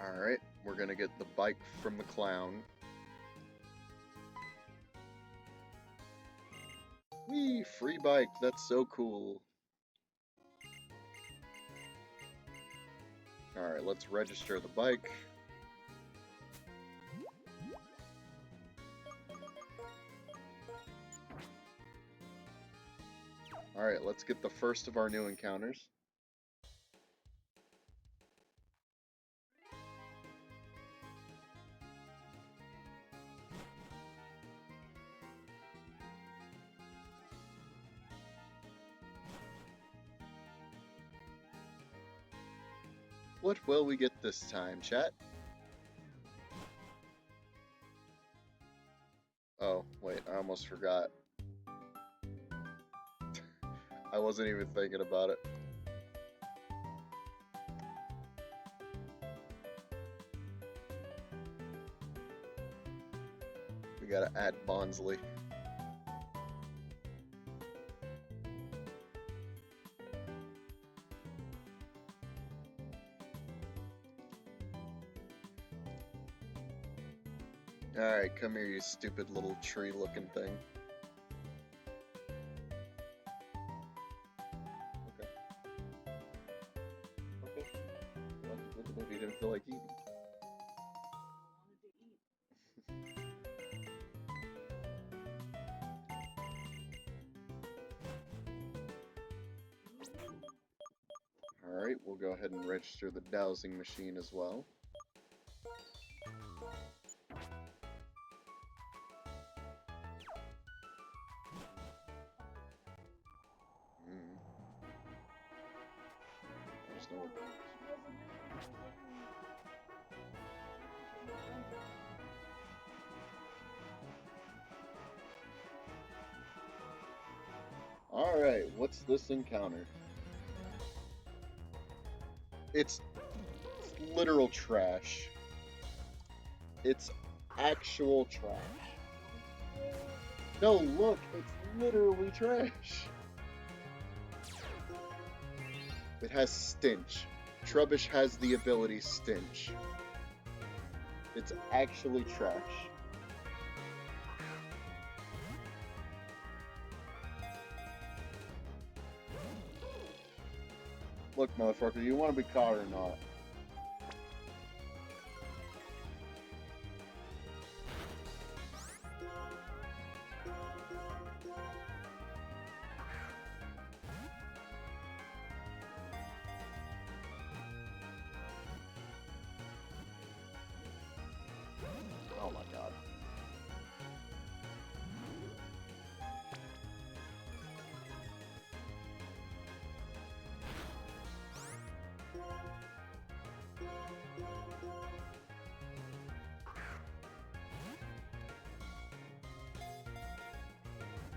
Speaker 1: Alright, we're gonna get the bike from the clown. Whee! Free bike, that's so cool. Alright, let's register the bike. Alright, let's get the first of our new encounters. What will we get this time, chat? Oh, wait, I almost forgot. I wasn't even thinking about it. We gotta add Bonsly. Alright, come here, you stupid little tree-looking thing. Okay. Okay. Well, he didn't feel like eating. Alright, we'll go ahead and register the dowsing machine as well. There's no... Alright, what's this encounter? It's literal trash. It's actual trash. No, look, it's literally trash. It has stench. Trubbish has the ability stench. It's actually trash. Look, motherfucker, you want to be caught or not? Oh my god.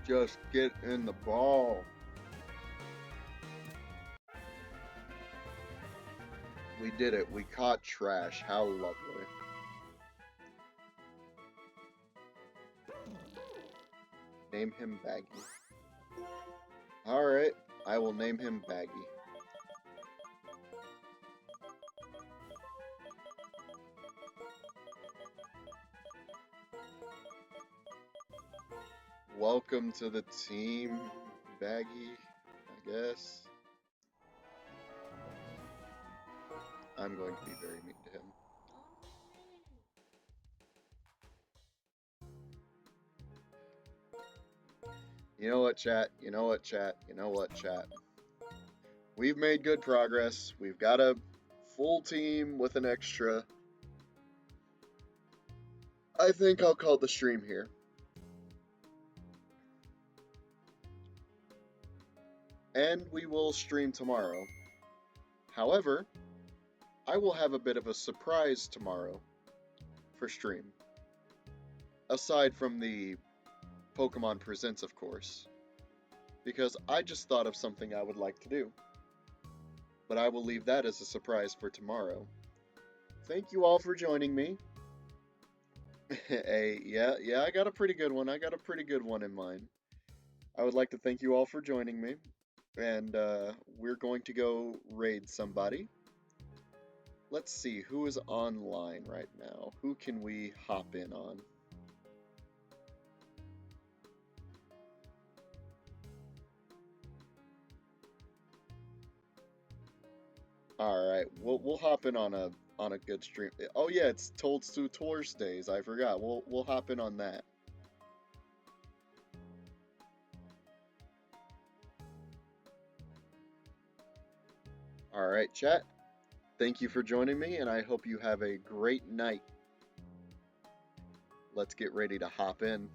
Speaker 1: Just get in the ball. We did it. We caught trash. How lovely. Name him Baggy. Alright, I will name him Baggy. Welcome to the team, Baggy, I guess. I'm going to be very mean to him. You know what, chat? You know what, chat? You know what, chat? We've made good progress. We've got a full team with an extra. I think I'll call the stream here. And we will stream tomorrow. However, I will have a bit of a surprise tomorrow for stream. Aside from the Pokemon Presents, of course. Because I just thought of something I would like to do. But I will leave that as a surprise for tomorrow. Thank you all for joining me. Hey, yeah, I got a pretty good one. I got a pretty good one in mind. I would like to thank you all for joining me. And we're going to go raid somebody. Let's see, who is online right now? Who can we hop in on? Alright, we'll hop in on a good stream. Oh yeah, it's Toadstool Thursdays. I forgot. We'll hop in on that. All right, chat. Thank you for joining me, and I hope you have a great night. Let's get ready to hop in.